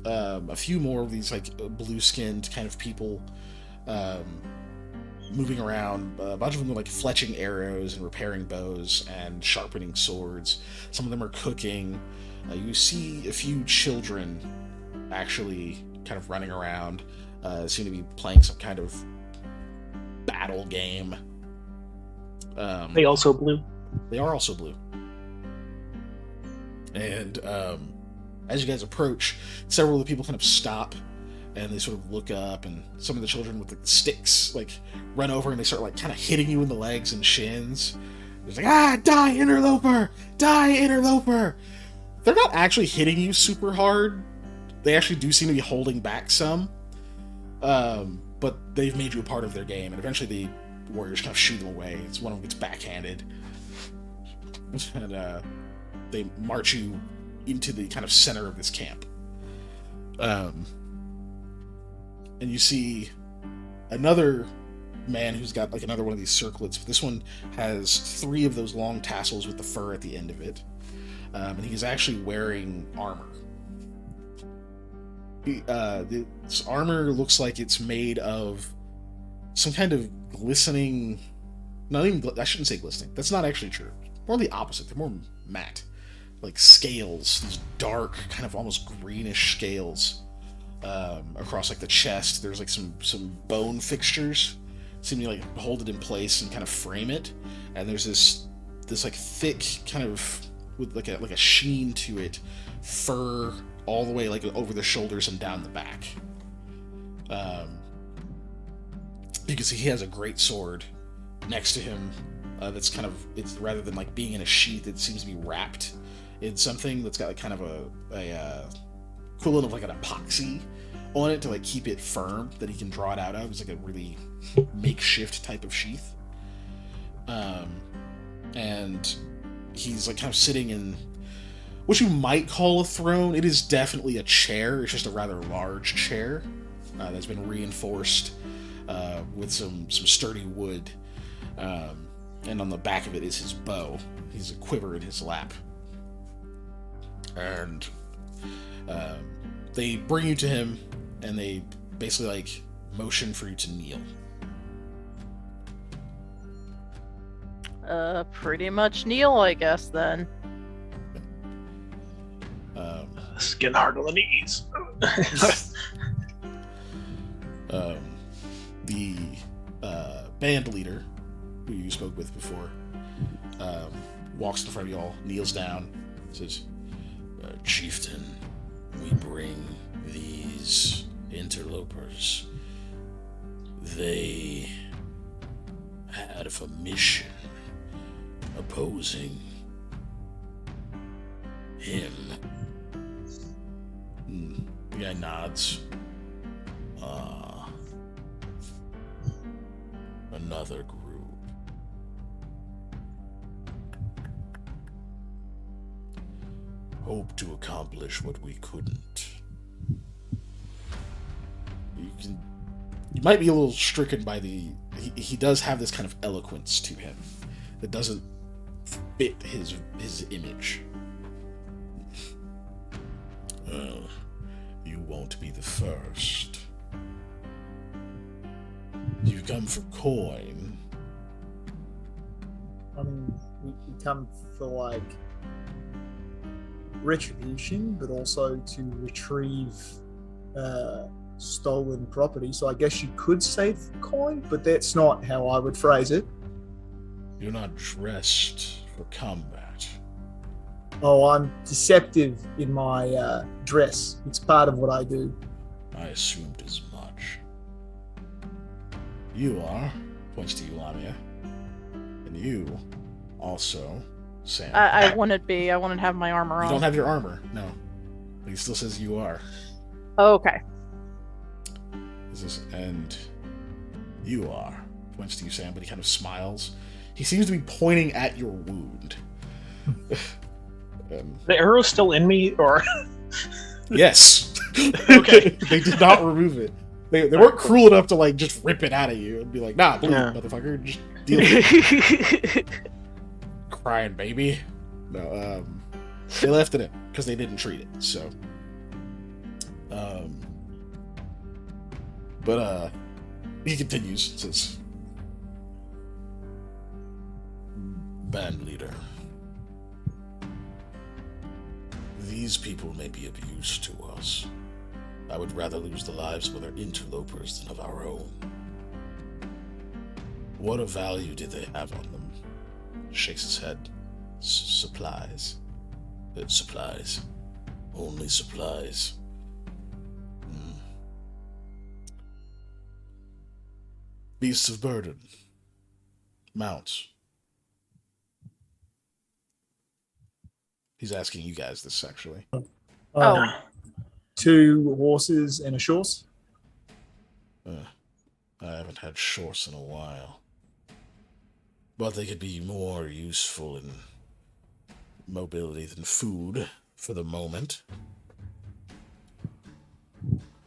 a few more of these like blue-skinned kind of people moving around. A bunch of them are like fletching arrows and repairing bows and sharpening swords. Some of them are cooking. You see a few children actually kind of running around, seem to be playing some kind of battle game. They also blue. They are also blue. And as you guys approach, several of the people kind of stop and they sort of look up, and some of the children with the sticks like run over and they start like kind of hitting you in the legs and shins. It's like, die, interloper! Die, interloper! They're not actually hitting you super hard. They actually do seem to be holding back some. But they've made you a part of their game, and eventually the warriors kind of shoo them away. It's one of them gets backhanded. And they march you into the kind of center of this camp. And you see another man who's got like another one of these circlets. This one has 3 of those long tassels with the fur at the end of it. And he's actually wearing armor. This armor looks like it's made of some kind of glistening... I shouldn't say glistening. That's not actually true. More the opposite. They're more matte. Like scales. These dark, kind of almost greenish scales across like the chest. There's like some bone fixtures. Seem to like hold it in place and kind of frame it. And there's this like thick kind of with like a sheen to it, fur all the way like over the shoulders and down the back. You can see he has a great sword next to him that's kind of, it's rather than like being in a sheath, it seems to be wrapped in something that's got like kind of a equivalent of like an epoxy on it to like keep it firm that he can draw it out of. It's like a really makeshift type of sheath. And he's like kind of sitting in what you might call a throne. It is definitely a chair. It's just a rather large chair that's been reinforced with some sturdy wood. And on the back of it is his bow. He's a quiver in his lap. And they bring you to him, and they basically like motion for you to kneel. Pretty much kneel, I guess, then. It's getting hard on the knees. The band leader, who you spoke with before, walks in front of you all, kneels down, says, Chieftain, we bring these interlopers. They had a mission opposing him. The guy nods. another group. Hope to accomplish what we couldn't. You might be a little stricken by he does have this kind of eloquence to him that doesn't fit his image. Well, you won't be the first. You come for coin. I mean, we come for like retribution, but also to retrieve stolen property. So I guess you could say coin, but that's not how I would phrase it. You're not dressed for combat. Oh, I'm deceptive in my dress. It's part of what I do. I assumed as much. You are, points to you, Lamia. And you, also, Sam. I wouldn't be. I wouldn't have my armor on. You don't have your armor, no. But he still says you are. Oh, okay. And you are, points to you, Sam, but he kind of smiles. He seems to be pointing at your wound. The arrow's still in me, or? Yes. Okay. They did not remove it. They weren't cruel enough to like just rip it out of you and be like, nah, bleed, motherfucker, just deal with it. Crying baby. No, they left it in because they didn't treat it. So, but he continues. Says, band leader, these people may be of use to us. I would rather lose the lives of other interlopers than of our own. What a value did they have on them? Shakes his head. Supplies. Supplies. Only supplies. Beasts of burden. Mounts. He's asking you guys this, actually. Oh. 2 horses and a horse. I haven't had shorts in a while. But they could be more useful in mobility than food for the moment.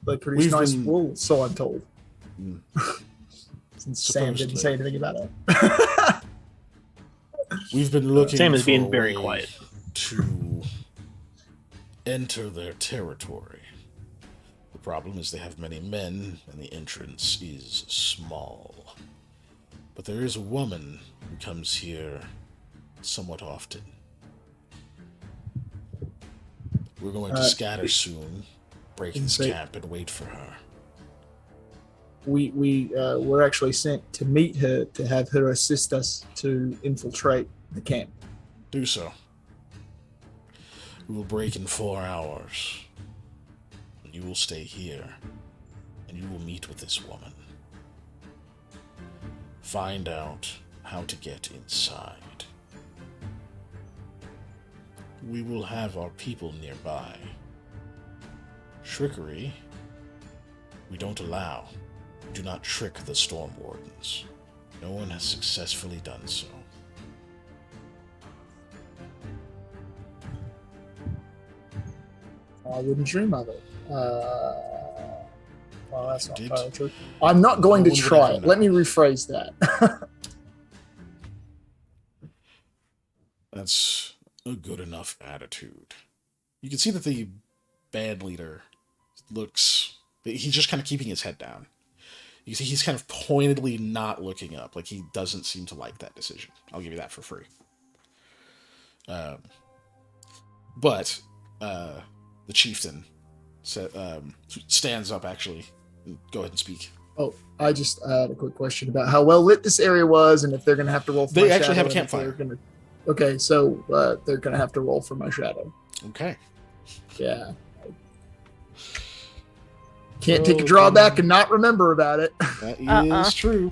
They produce nice wool, so I'm told. Since Sam didn't say anything about it. We've been looking Sam is for being a very way quiet. to enter their territory. The problem is they have many men, and the entrance is small. But there is a woman who comes here somewhat often. We're going to scatter soon, break this camp, and wait for her. We were actually sent to meet her to have her assist us to infiltrate the camp. Do so. We will break in 4 hours. You will stay here, and you will meet with this woman. Find out how to get inside. We will have our people nearby. Trickery, we don't allow. We do not trick the Storm Wardens. No one has successfully done so. I wouldn't dream of it. Well, that's not entirely true. I'm not going to try it. Let me rephrase that. That's a good enough attitude. You can see that the band leader looks... He's just kind of keeping his head down. You see he's kind of pointedly not looking up. Like he doesn't seem to like that decision. I'll give you that for free. But the chieftain stands up, actually. Go ahead and speak. Oh, I just had a quick question about how well lit this area was and if they're going to have to roll for my shadow. They actually have a campfire. Okay, so they're going to have to roll for my shadow. Okay. Yeah. Can't take a drawback and not remember about it. That is true.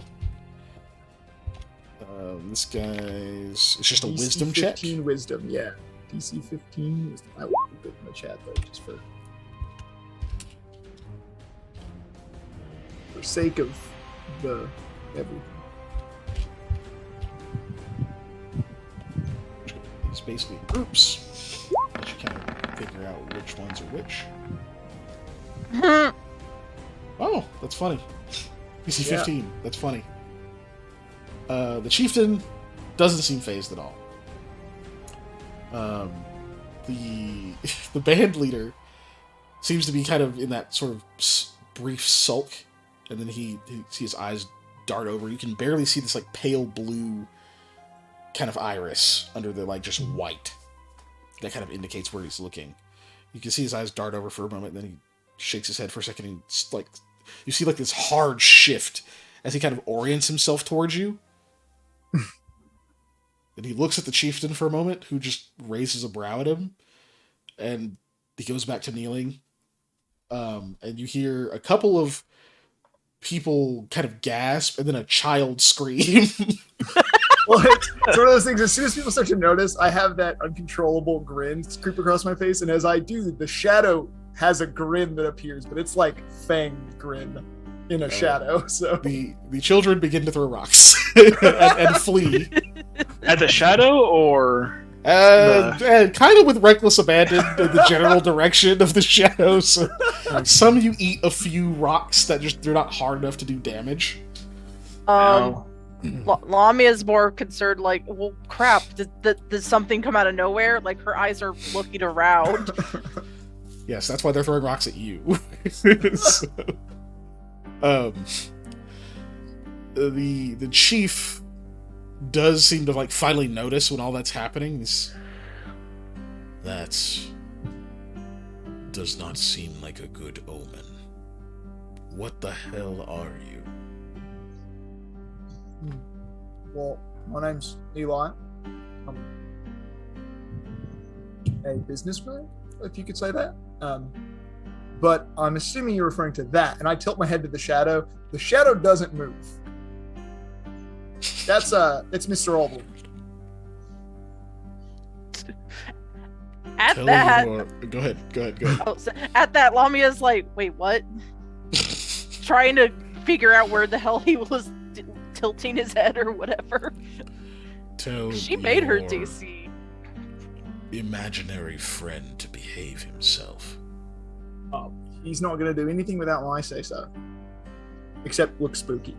This guy's... It's just a wisdom check? 15 wisdom, yeah. DC 15 wisdom. I will put it in the chat, though, just for sake of the everything. basically in groups. Let you kind of figure out which ones are which. Oh, that's funny. PC 15. That's funny. The chieftain doesn't seem phased at all. The band leader seems to be kind of in that sort of brief sulk, and then he see his eyes dart over. You can barely see this like pale blue kind of iris under the like just white. That kind of indicates where he's looking. You can see his eyes dart over for a moment, and then he shakes his head for a second, and like you see like this hard shift as he kind of orients himself towards you. And he looks at the chieftain for a moment, who just raises a brow at him, and he goes back to kneeling. And you hear a couple of people kind of gasp, and then a child scream. Well, it's one of those things. As soon as people start to notice, I have that uncontrollable grin creep across my face, and as I do, the shadow has a grin that appears, but it's like fanged grin in a shadow. So the children begin to throw rocks and flee. At the shadow, or kind of with reckless abandon in the general direction of the shadow. So some of you eat a few rocks that they're not hard enough to do damage. Lamia's more concerned, like, well, crap, did something come out of nowhere? Like, her eyes are looking around. Yes, that's why they're throwing rocks at you. So, the chief does seem to like finally notice when all that's happening. That does not seem like a good omen. What the hell are you? Well, my name's Eli. I'm a businessman, if you could say that. But I'm assuming you're referring to that, and I tilt my head to the shadow. The shadow doesn't move. That's it's Mr. Aldrin. At that, go ahead. oh, so at that, Lamia's like, wait, what? Trying to figure out where the hell he was tilting his head or whatever. She made her DC. Imaginary friend to behave himself. Oh, he's not going to do anything without my say so, except look spooky.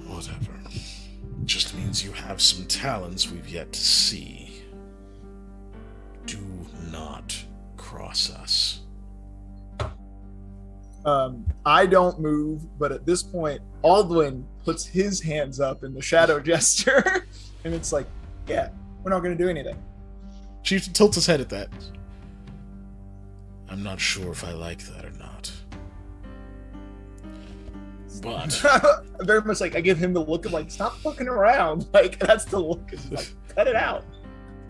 Whatever. Just means you have some talents we've yet to see. Do not cross us. I don't move, but at this point, Aldwin puts his hands up in the shadow gesture, and it's like, yeah, we're not going to do anything. Chief tilts his head at that. I'm not sure if I like that or not. But very much like I give him the look of like, stop fucking around. Like that's the look. It's like, cut it out.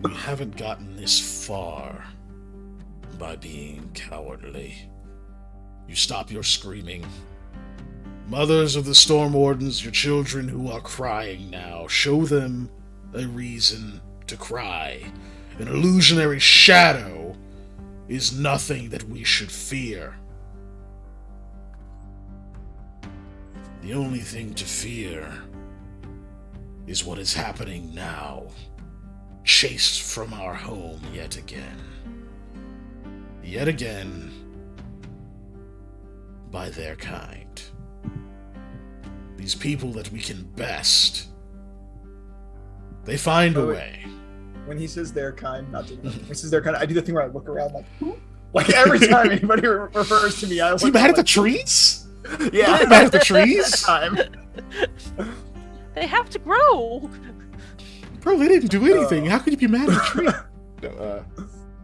we haven't gotten this far by being cowardly. You stop your screaming. Mothers of the Storm Wardens, your children who are crying now, show them a reason to cry. An illusionary shadow is nothing that we should fear. The only thing to fear is what is happening now, chased from our home yet again. Yet again, by their kind. These people that we can best, they find a way. When he says their kind, not to, when he says their kind, I do the thing where I look around like, who? Like every time anybody refers to me, I look. Are you mad at the trees? Yeah, I'm mad at the trees. Time. They have to grow. Bro, they didn't do anything. How could you be mad at the tree? No,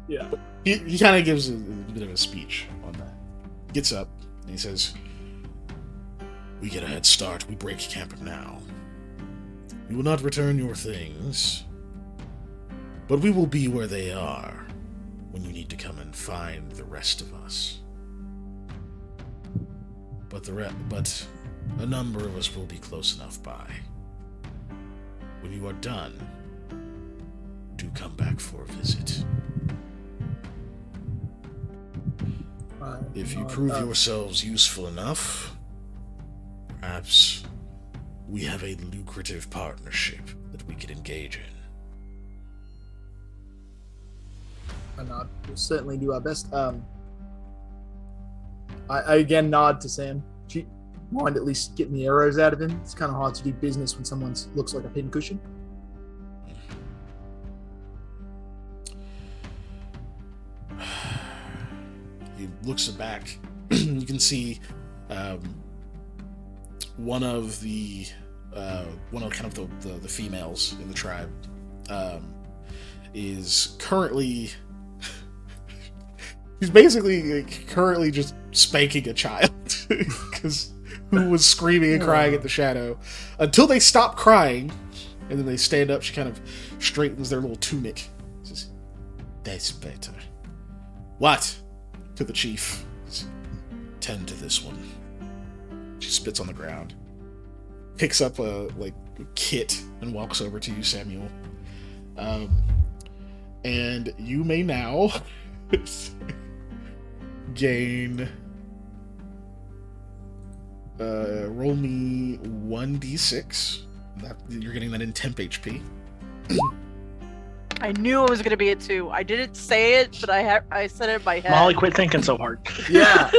yeah. He kind of gives a bit of a speech on that. Gets up and he says, "We get a head start. We break camp now. We will not return your things, but we will be where they are when you need to come and find the rest of us. But a number of us will be close enough by. When you are done, do come back for a visit. If you prove yourselves useful enough, perhaps we have a lucrative partnership that we could engage in. I nod. We'll certainly do our best. I again nod to Sam. Do you mind at least getting the arrows out of him? It's kind of hard to do business when someone looks like a pincushion. He looks back. You can see one of the females in the tribe is currently he's basically currently just spanking a child because who was screaming and crying at the shadow until they stop crying, and then they stand up. She kind of straightens their little tunic. Says, "That's better." What? To the chief. Tend to this one. She spits on the ground, picks up a kit, and walks over to you, Samuel. And you may now gain. Roll me 1d6. You're getting that in temp HP. I knew it was going to be a 2. I didn't say it, but I said it in my head. Molly, quit thinking so hard. Yeah.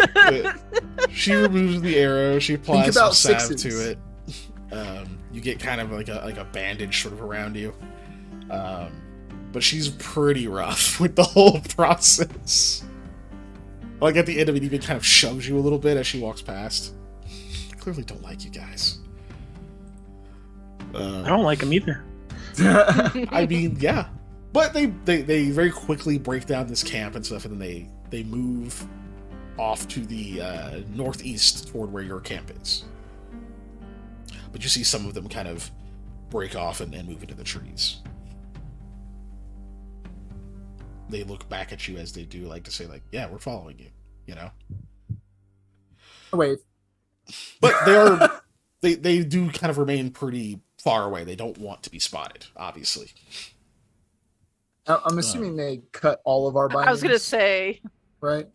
She removes the arrow. She applies some salve sixes. to it. You get kind of like a bandage sort of around you. But she's pretty rough with the whole process. Like at the end of it, even kind of shoves you a little bit as she walks past. I clearly don't like you guys. I don't like him either. I mean, yeah. But they very quickly break down this camp and stuff, and then they move off to the northeast toward where your camp is. But you see some of them kind of break off and move into the trees. They look back at you as they do, like to say, like, yeah, we're following you, you know? Wait. But they do kind of remain pretty far away. They don't want to be spotted, obviously. I'm assuming they cut all of our bindings. I was going to say. Right?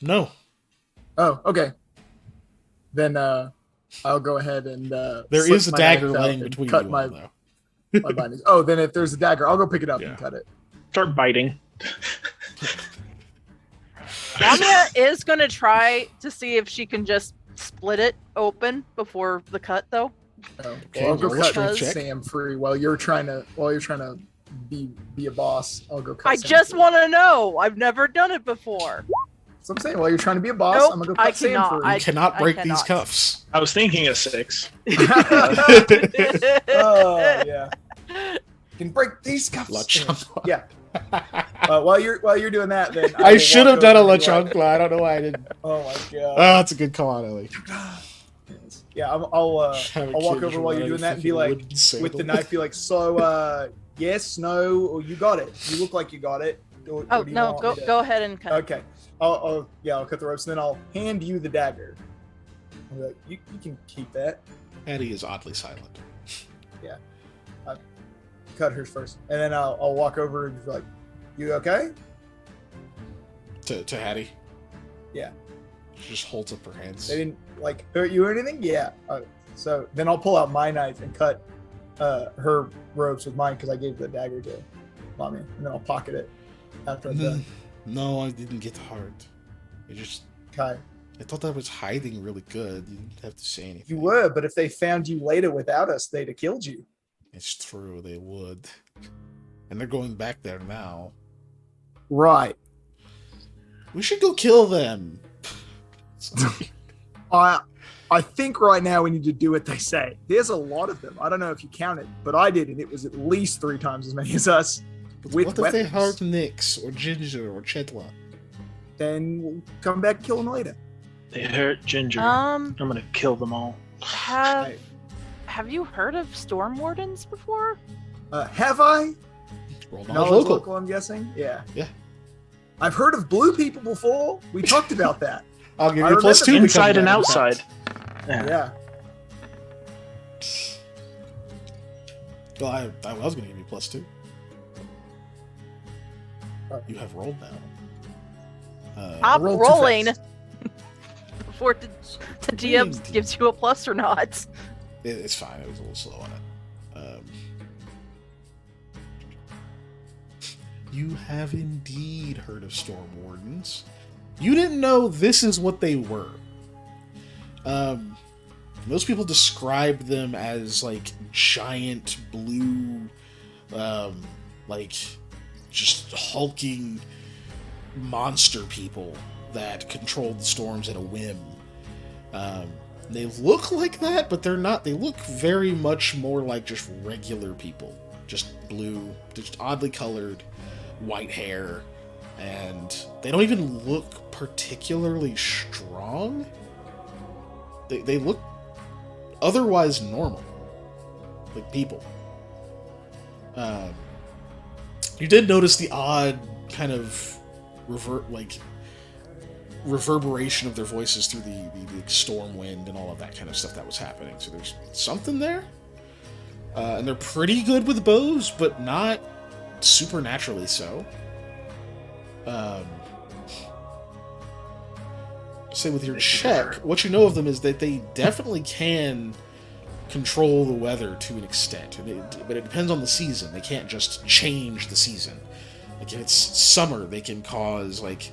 No. Oh, okay. Then I'll go ahead and there is a dagger laying between cut you all, though. my bindings. Oh, then if there's a dagger, I'll go pick it up and cut it. Start biting. Lamia is going to try to see if she can just split it open before the cut, though. Oh, Okay, well, I'll go roll a cut strength check. Sam free while you're trying to be a boss. I'll go cut I Sam just free. want to know. I've never done it before. So I'm saying while you're trying to be a boss, Nope, I'm gonna go I cut Sam cannot. free. You cannot break these cannot. cuffs. I was thinking a 6. Oh yeah. Can break these cuffs. La chancla. Yeah. While you're doing that, then I will should walk have done a over La and be like, Chancla. I don't know why I didn't. Oh my god. Oh, that's a good call out, Ellie. Yeah, I'll Have a walk kid over while you're ride doing a that and be fucking like, wooden sandal. with the knife, be like, so yes, no, or you got it. You look like you got it. Or Oh, do you no, want go me to- go ahead and cut. Okay. I'll cut the ropes and then I'll hand you the dagger. I'll be like, you can keep that. Eddie is oddly silent. Cut hers first, and then I'll walk over and be like, you okay? To Hattie. Yeah. She just holds up her hands. They didn't like hurt you or anything? Yeah. So then I'll pull out my knife and cut her ropes with mine because I gave the dagger to Mommy, and then I'll pocket it after I'm done. No, I didn't get hurt. I just... Okay. I thought I was hiding really good. You didn't have to say anything. You were, but if they found you later without us, they'd have killed you. It's true, they would. And they're going back there now. Right. We should go kill them. I think right now we need to do what they say. There's a lot of them. I don't know if you counted, but I did, and it was at least 3 times as many as us. With What if they weapons. hurt Nyx or Ginger or Chetla? Then we'll come back and kill them later. They hurt Ginger. Um, I'm gonna kill them all. have you heard of storm wardens before? Have I? Roll Knowledge knowledge local. local, I'm guessing. Yeah. Yeah. I've heard of blue people before. We talked about that. I'll give I you a plus 2. remember because Inside of and that. outside. Yeah. Well, I was going to give you plus 2. Alright. You have rolled now. Stop rolled too rolling fast. before the DM gives you a plus or not. It's fine. It was a little slow on it. You have indeed heard of storm wardens. You didn't know this is what they were. Most people describe them as like giant blue, like just hulking monster people that controlled the storms at a whim. They look like that, but they're not. They look very much more like just regular people. Just blue, just oddly colored, white hair, and they don't even look particularly strong. They look otherwise normal, like people. You did notice the odd kind of reverberation of their voices through the storm wind and all of that kind of stuff that was happening. So there's something there. And they're pretty good with bows, but not supernaturally so. Say with your check, what you know of them is that they definitely can control the weather to an extent, but it depends on the season. They can't just change the season. Like if it's summer, they can cause like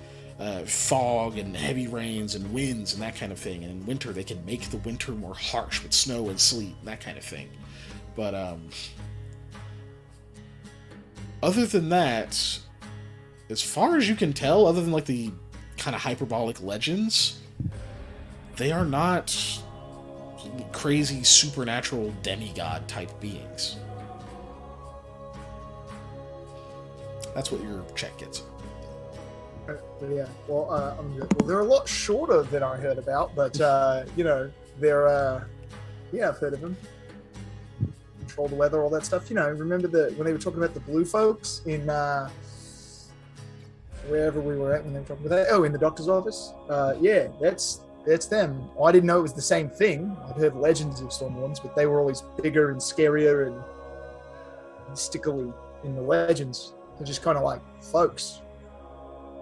fog and heavy rains and winds and that kind of thing. And in winter, they can make the winter more harsh with snow and sleet and that kind of thing. But other than that, as far as you can tell, other than like the kind of hyperbolic legends, they are not crazy supernatural demigod type beings. That's what your check gets. Yeah, well, they're a lot shorter than I heard about, but they're yeah, I've heard of them. Control the weather, all that stuff. Remember when they were talking about the blue folks in wherever we were at when they were talking about that? Oh, in the doctor's office. Yeah, that's them. I didn't know it was the same thing. I'd heard legends of storm wardens, but they were always bigger and scarier and stickily in the legends. They're just kind of like folks.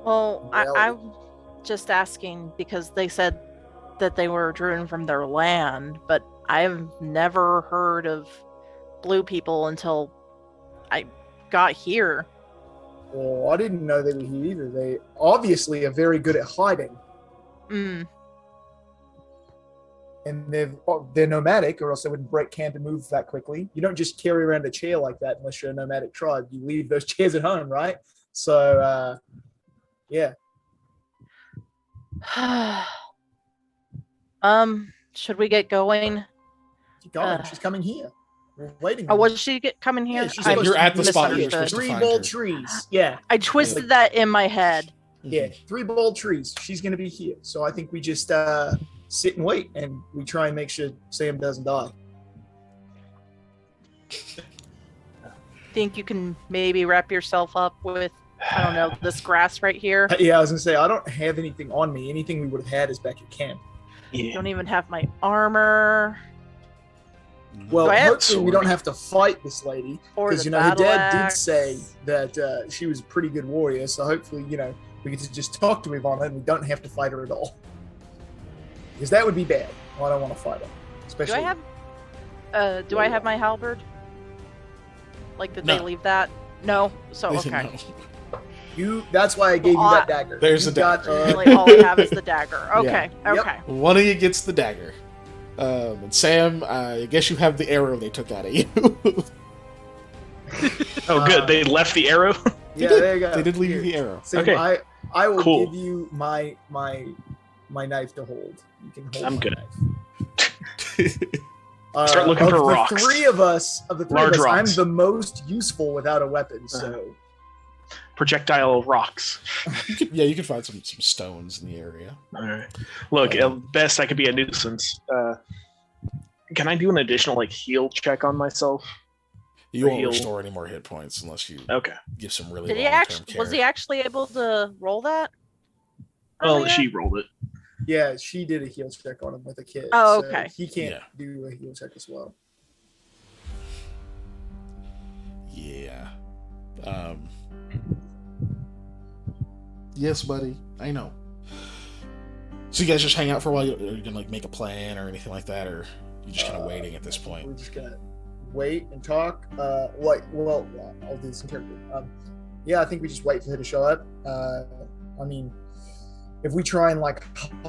Well, I'm just asking because they said that they were driven from their land, but I've never heard of blue people until I got here. Well, I didn't know they were here either. They obviously are very good at hiding. Mm. And they're nomadic, or else they wouldn't break camp and move that quickly. You don't just carry around a chair like that unless you're a nomadic tribe. You leave those chairs at home, right? So, yeah. Should we get going? Keep going. She's coming here. We're waiting. Oh, was she coming here? Yeah, she's Yeah, you're at the spot where you're misunderstood. supposed to Three find bold her. trees. Yeah. I twisted that in my head. Yeah. 3 bold trees. She's going to be here. So I think we just sit and wait, and we try and make sure Sam doesn't die. Think you can maybe wrap yourself up with, I don't know, this grass right here? Yeah, I was going to say, I don't have anything on me. Anything we would have had is back at camp. Yeah. Don't even have my armor. Well, Do I have hopefully we sword? don't have to fight this lady, Or because the her battle dad did axe. say that she was a pretty good warrior. So hopefully, we get to just talk to Ivana and we don't have to fight her at all, because that would be bad. I don't want to fight her, especially. Do I have my halberd? Like, did No. they leave that? No? So, No. okay. That's why I gave you that dagger. There's You a dagger. Really, all I have is the dagger. Okay, Yep. okay. One of you gets the dagger. And Sam, I guess you have the arrow they took out of you. Oh, good. They left the arrow. Yeah, did. there you go. They did leave you Here. the arrow. Sam, Okay. I will Cool. give you my knife to hold. You can hold I'm my good. knife. Start looking of for the rocks. Three of us, Large I'm rocks. the most useful without a weapon. So Projectile rocks. You can find some stones in the area. All right. Look, at best I could be a nuisance. Can I do an additional heal check on myself? You Or won't heal. restore any more hit points unless you Okay. give some really Did he long-term actually? care. Was he actually able to roll that? Well, earlier? she rolled it. yeah, she did a heal check on him with a kid. Oh, so okay. he can't Yeah. do a heal check as well. Yeah. Yes, buddy. I know. So you guys just hang out for a while? Are you gonna make a plan or anything like that, or You're just kind of waiting at this point. We're just gonna wait and talk. Well, I'll do this in character. Yeah, I think we just wait for her to show up. I mean, if we try and like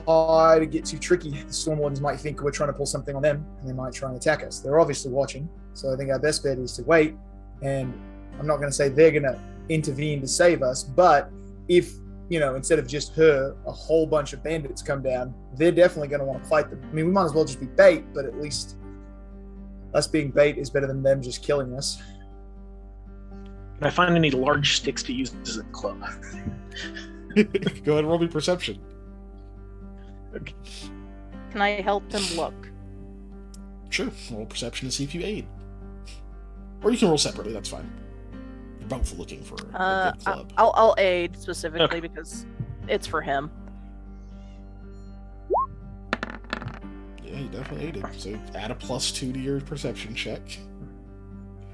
hide to get too tricky, the Storm Wardens might think we're trying to pull something on them, and they might try and attack us. They're obviously watching, so I think our best bet is to wait. And I'm not going to say they're going to intervene to save us, but if, instead of just her, a whole bunch of bandits come down, they're definitely going to want to fight them. I mean, we might as well just be bait, but at least us being bait is better than them just killing us. Can I find any large sticks to use as a club? Go ahead and roll me perception. Okay. Can I help him look? Sure. Roll perception to see if you aid. Or you can roll separately, that's fine. You're both looking for a good club. I'll aid specifically Okay. because it's for him. Yeah, you definitely aided. So add a +2 to your perception check.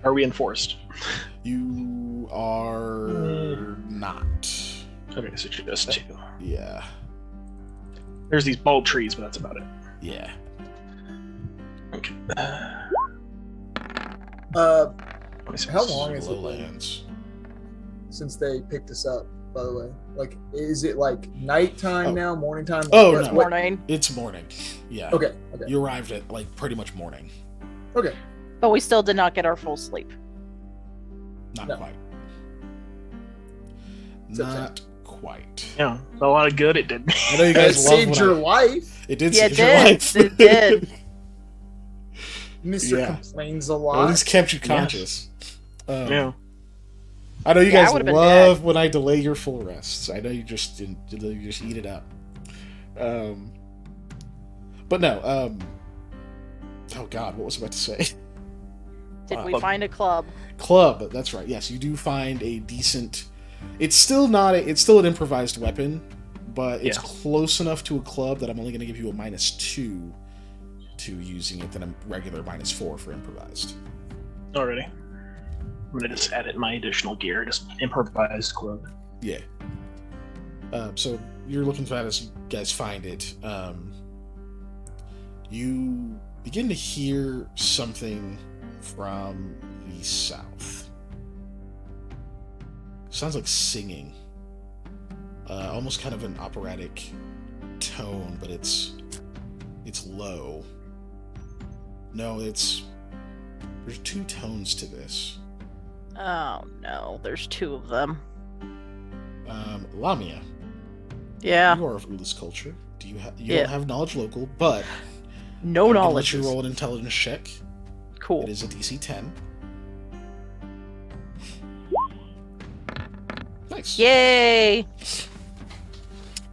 Are we enforced? You are not. Okay, so just 2. Yeah. There's these bold trees, but that's about it. Yeah. Okay. How long is it Lowlands. since they picked us up, by the way? Like, is it like nighttime now, morning time? Like, Oh, what- no. what- Morning. It's morning. Yeah. Okay. You arrived at like pretty much morning. Okay. But we still did not get our full sleep. Not No. quite. Except Not quite. Yeah, a lot of good it did. I know you It guys love saved when your life. It did Yeah, save it your did. life. It did. Mr. Yeah. complains a Well, lot. at least kept you conscious. Yeah. I know you Yeah, I guys would've been love when I delay your full rests. I know you just didn't. You just eat it up. But no. Oh God, what was I about to say? Did we Club. find a club? Club. That's right. Yes, you do find a decent. It's still not. It's still an improvised weapon, but it's Yeah. close enough to a club that I'm only going to give you a -2 to using it than a regular -4 for improvised. Already. I'm gonna just add it in my additional gear, just improvised club. Yeah. So you're looking for that as you guys find it. You begin to hear something from the south. Sounds like singing. Almost kind of an operatic tone, but it's low. No, there's 2 tones to this. Oh no, there's 2 of them. Lamia, Yeah, you are of Ulus culture. Do you you Yeah. don't have knowledge local, but no I'm gonna knowledge. let you roll an intelligence check. Cool. It is a DC 10. Nice. Yay!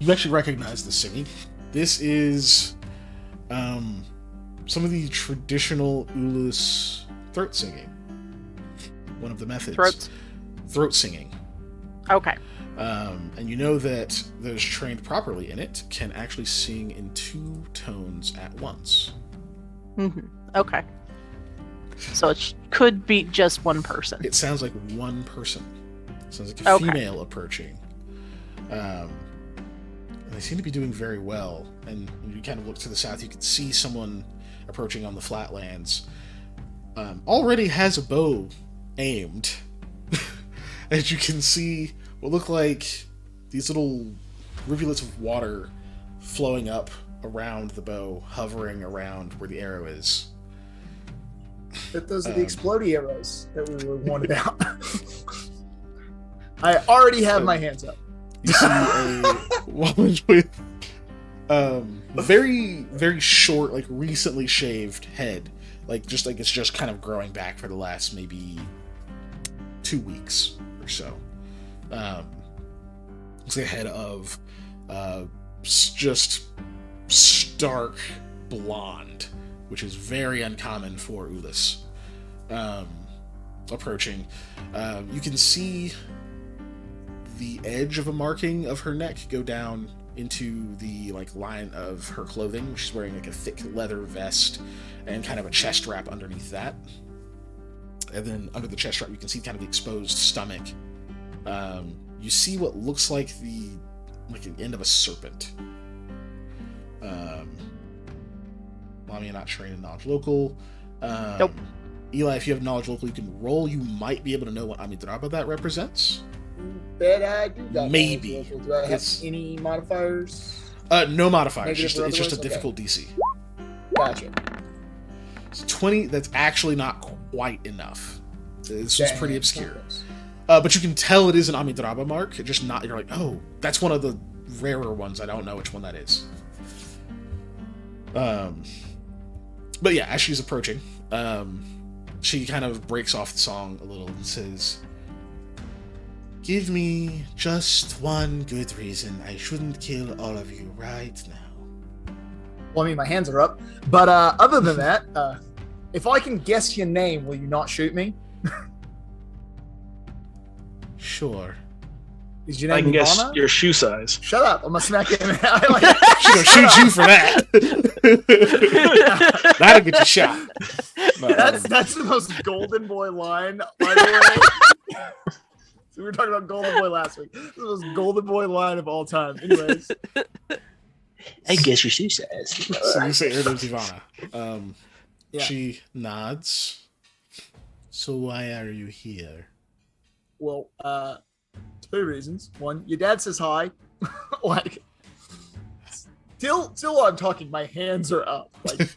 You actually recognize the singing. This is some of the traditional Ulus throat singing. One of the methods. Throat singing. Okay. And you know that those trained properly in it can actually sing in 2 tones at once. Okay. So it could be just one person. It sounds like one person. It sounds like a Okay. female approaching. And they seem to be doing very well. And when you kind of look to the south, you can see someone approaching on the flatlands. Already has a bow aimed. As you can see what look like these little rivulets of water flowing up around the bow, hovering around where the arrow is. But those are the explodey arrows that we were warned about. I already have my hands up. You see a woman with very, very short, like recently shaved head. Like it's just kind of growing back for the last maybe 2 weeks or so. It's a head of just stark blonde, which is very uncommon for Ulus. Approaching, you can see the edge of a marking of her neck go down into the line of her clothing. She's wearing a thick leather vest and kind of a chest wrap underneath that. And then under the chest wrap, you can see kind of the exposed stomach. You see what looks like the end of a serpent. me you're not trained in knowledge local. Nope. Eli, if you have knowledge local, you can roll. You might be able to know what Amidraba that represents. Bet I do got Maybe. knowledge local. Do I have any modifiers? No modifiers. Negative or It's just a otherwise? difficult DC. Gotcha. It's 20. That's actually not quite enough. It's just pretty Dang. obscure. But you can tell it is an Amidraba mark. It just not. You're like, oh, that's one of the rarer ones. I don't know which one that is. But yeah, as she's approaching, she kind of breaks off the song a little and says, "Give me just one good reason I shouldn't kill all of you right now." Well, I mean, my hands are up. But other than that, if I can guess your name, will you not shoot me? Sure. Is your I name can guess Ivana? your shoe size. Shut up. I'm going to smack you in the She's gonna shoot you for that. That'll get you shot. But, That's the most golden boy line, by the way. So we were talking about Golden Boy last week. This is the most Golden Boy line of all time. Anyways. I guess your shoe size. so you say her name's Ivana. Yeah. She nods. So why are you here? Well, 2 reasons. One, your dad says hi. Like, till I'm talking, my hands are up. Like,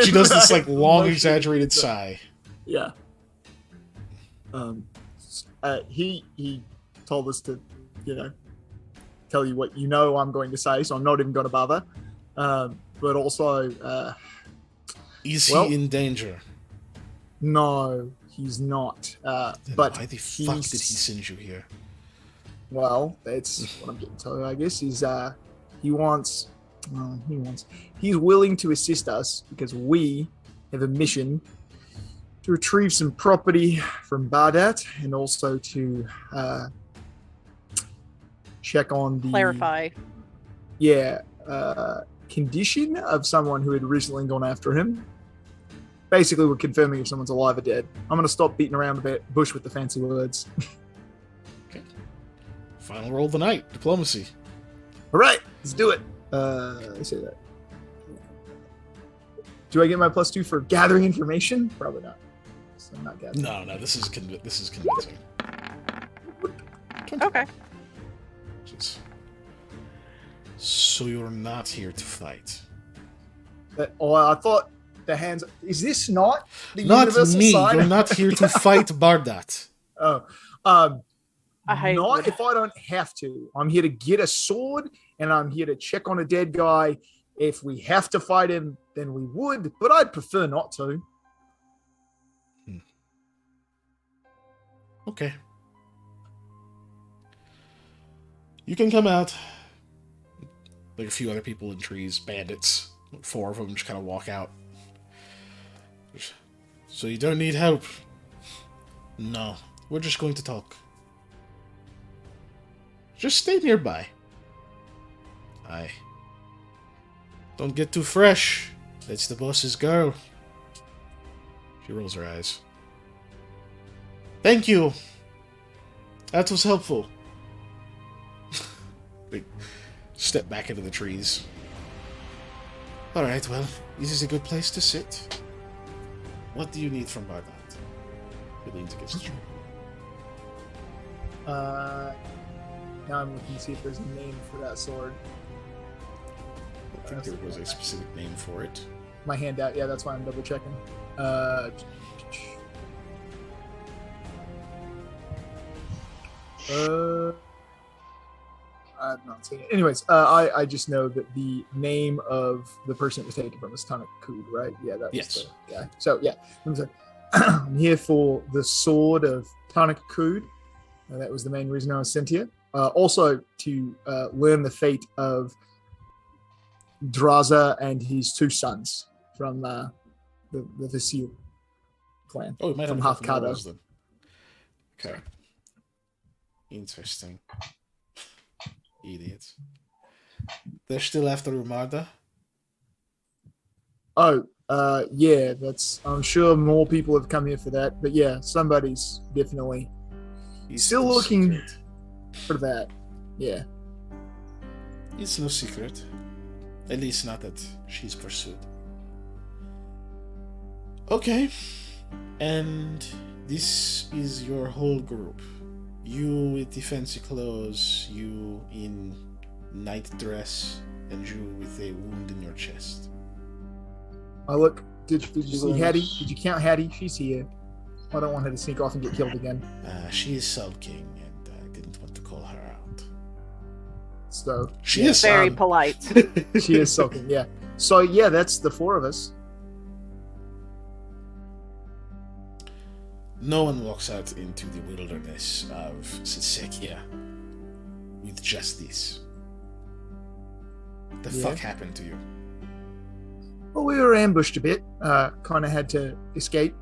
She does this like long, exaggerated sigh. Yeah. He told us to, tell you what I'm going to say, so I'm not even going to bother. But also, Is well- he in danger? no, he's not. Then But why the fuck did he send you here? Well, that's what I'm getting to, I guess, is he's willing to assist us because we have a mission to retrieve some property from Bardat and also to check on the Clarify. condition of someone who had recently gone after him. Basically, we're confirming if someone's alive or dead. I'm going to stop beating around the bush with the fancy words. Final roll of the night. Diplomacy. All right, let's do it. Let's say that. Do I get my +2 for gathering information? Probably not. So I'm not gathering. No, this is convincing. Okay. Jeez. So you're not here to fight. I thought the hands. Is this not the Not universal me. sign? You're not here to fight Bardat. Oh, I not would- if I don't have to. I'm here to get a sword, and I'm here to check on a dead guy. If we have to fight him, then we would, but I'd prefer not to. Okay. You can come out. Like a few other people in trees, bandits. 4 of them just kind of walk out. So you don't need help? No. We're just going to talk. Just stay nearby. Aye. Don't get too fresh. That's the boss's girl. She rolls her eyes. Thank you. That was helpful. They step back into the trees. Alright, well, this is a good place to sit. What do you need from Bardat? He leans against the tree. Now I'm looking to see if there's a name for that sword. I think there was a specific name for it. My hand out. Yeah, that's why I'm double checking. I've not seen it. Anyways, I just know that the name of the person it was taken from was Tonic Kood, right? Yeah, that was Yes. the guy. So yeah, I'm here for the sword of Tonic Kood. That was the main reason I was sent here. Also to learn the fate of Draza and his 2 sons from the Vasil clan. Oh, we might From have a couple more Hafkado. rolls then. Okay. Interesting. Idiots. They're still after Umarda? Oh, yeah, I'm sure more people have come here for that, but yeah, somebody's definitely He's Still no looking- secret. for that. Yeah. It's no secret. At least not that she's pursued. Okay. And this is your whole group. You with the fancy clothes, you in night dress, and you with a wound in your chest. Look, did you see Hattie? Did you count Hattie? She's here. I don't want her to sneak off and get killed again. She is sulking, and I didn't want to call her out. So She is Very polite. she is sulking, yeah. So yeah, that's the 4 of us. No one walks out into the wilderness of Sisekia with just this. The Yeah. fuck happened to you? Well, we were ambushed a bit. Kind of had to escape.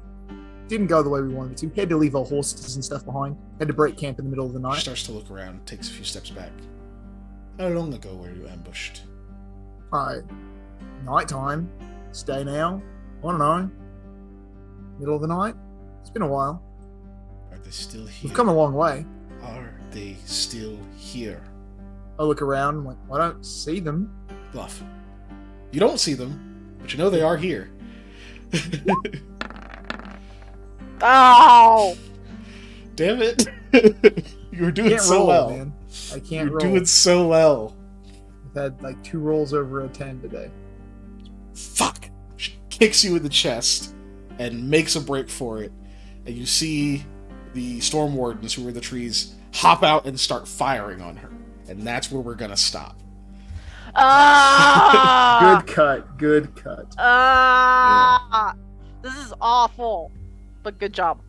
Didn't go the way we wanted to. Had to leave our horses and stuff behind. Had to break camp in the middle of the She night. starts to look around, takes a few steps back. How long ago were you ambushed? Nighttime. Stay now. I don't know. Middle of the night. It's been a while. Are they still here? We've come a long way. Are they still here? I look around. I'm like, I don't see them. Bluff. You don't see them, but you know they are here. Oh! Damn it. You were doing Can't so roll, well. man. I You can't were roll. doing so well. I've had like 2 rolls over a 10 today. Fuck! She kicks you in the chest and makes a break for it. And you see the storm wardens who are in the trees hop out and start firing on her. And that's where we're gonna stop. Ah! Good cut. Good cut. Ah! This is awful. But good job.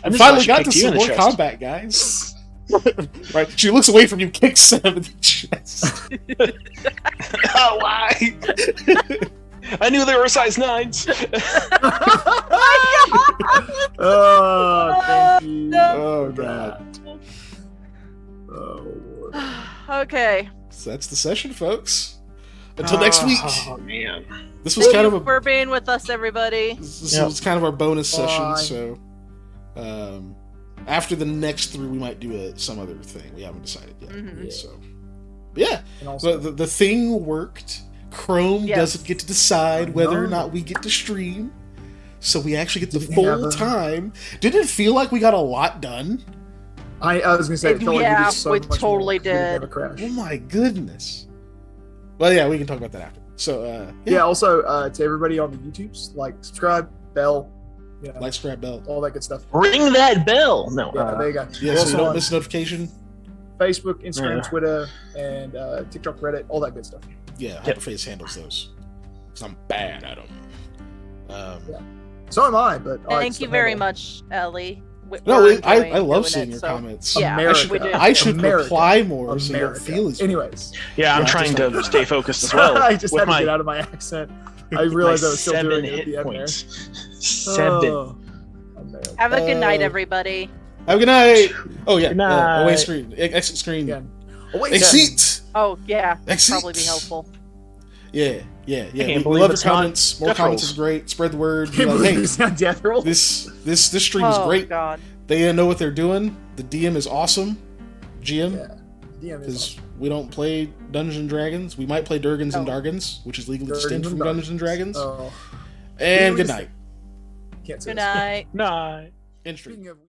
We finally got to some more combat, guys. Right? She looks away from you, kicks Sam in the chest. Oh, why? I knew they were size 9s. Oh, thank you. No. Oh, God. Oh, Lord. Okay. So that's the session, folks. Until next week. Oh, man. This was Thank kind you of a for being with us, everybody. This was kind of our bonus session, Bye. so after the next 3, we might do some other thing. We haven't decided yet. Mhm. So, but yeah, And also, the thing worked. Chrome Yes. doesn't get to decide I whether or know. not we get to stream, so we actually get the Didn't full have a- time. Didn't it feel like we got a lot done? I was gonna say, it felt like Yeah, we did so we much totally more. We didn't have did. a crash. Oh my goodness! Well, yeah, we can talk about that after. So, Yeah. Also, to everybody on the YouTubes, like, subscribe, bell, you know, like, subscribe, bell. all that good stuff. Ring that bell. No. Yeah, there you go. Yeah, We're so also you don't on miss a notification. Facebook, Instagram, Yeah. Twitter, and TikTok, Reddit, all that good stuff. Yeah, Hyperface handles those. 'Cause I'm bad at them. Yeah. So am I, but Thank you very much, Ellie. No, We're I enjoying love doing seeing it, your so- comments. Yeah, America. we do. I should America. reply more so you don't America. feel as Anyways, Yeah, I'm Yeah, trying just to stay focused as well. I just with had to my, get out of my accent. I my realized I was still 7 doing it at hit the end there. points. 7. Oh, America. Have a good night, Uh, everybody. Have a good night. Oh yeah, Good night. away screen, exit screen, Again. Oh, wait, exit. Oh, yeah. Exit. Probably be helpful. Yeah. can't We believe love your it's not comments. More death comments rolls. is great. Spread the word. Be Can't like, believe hey, it's not death roll. this stream is Oh, great. God. They know what they're doing. The DM is awesome. GM, Yeah. DM is because we don't play Dungeons and Dragons. We might play Durgans and Oh. Dargans, which is legally Durgans distinct and from Dungeons and Dragons. Oh, And Legally good night. can't say Good this. night. Night. End stream. Speaking of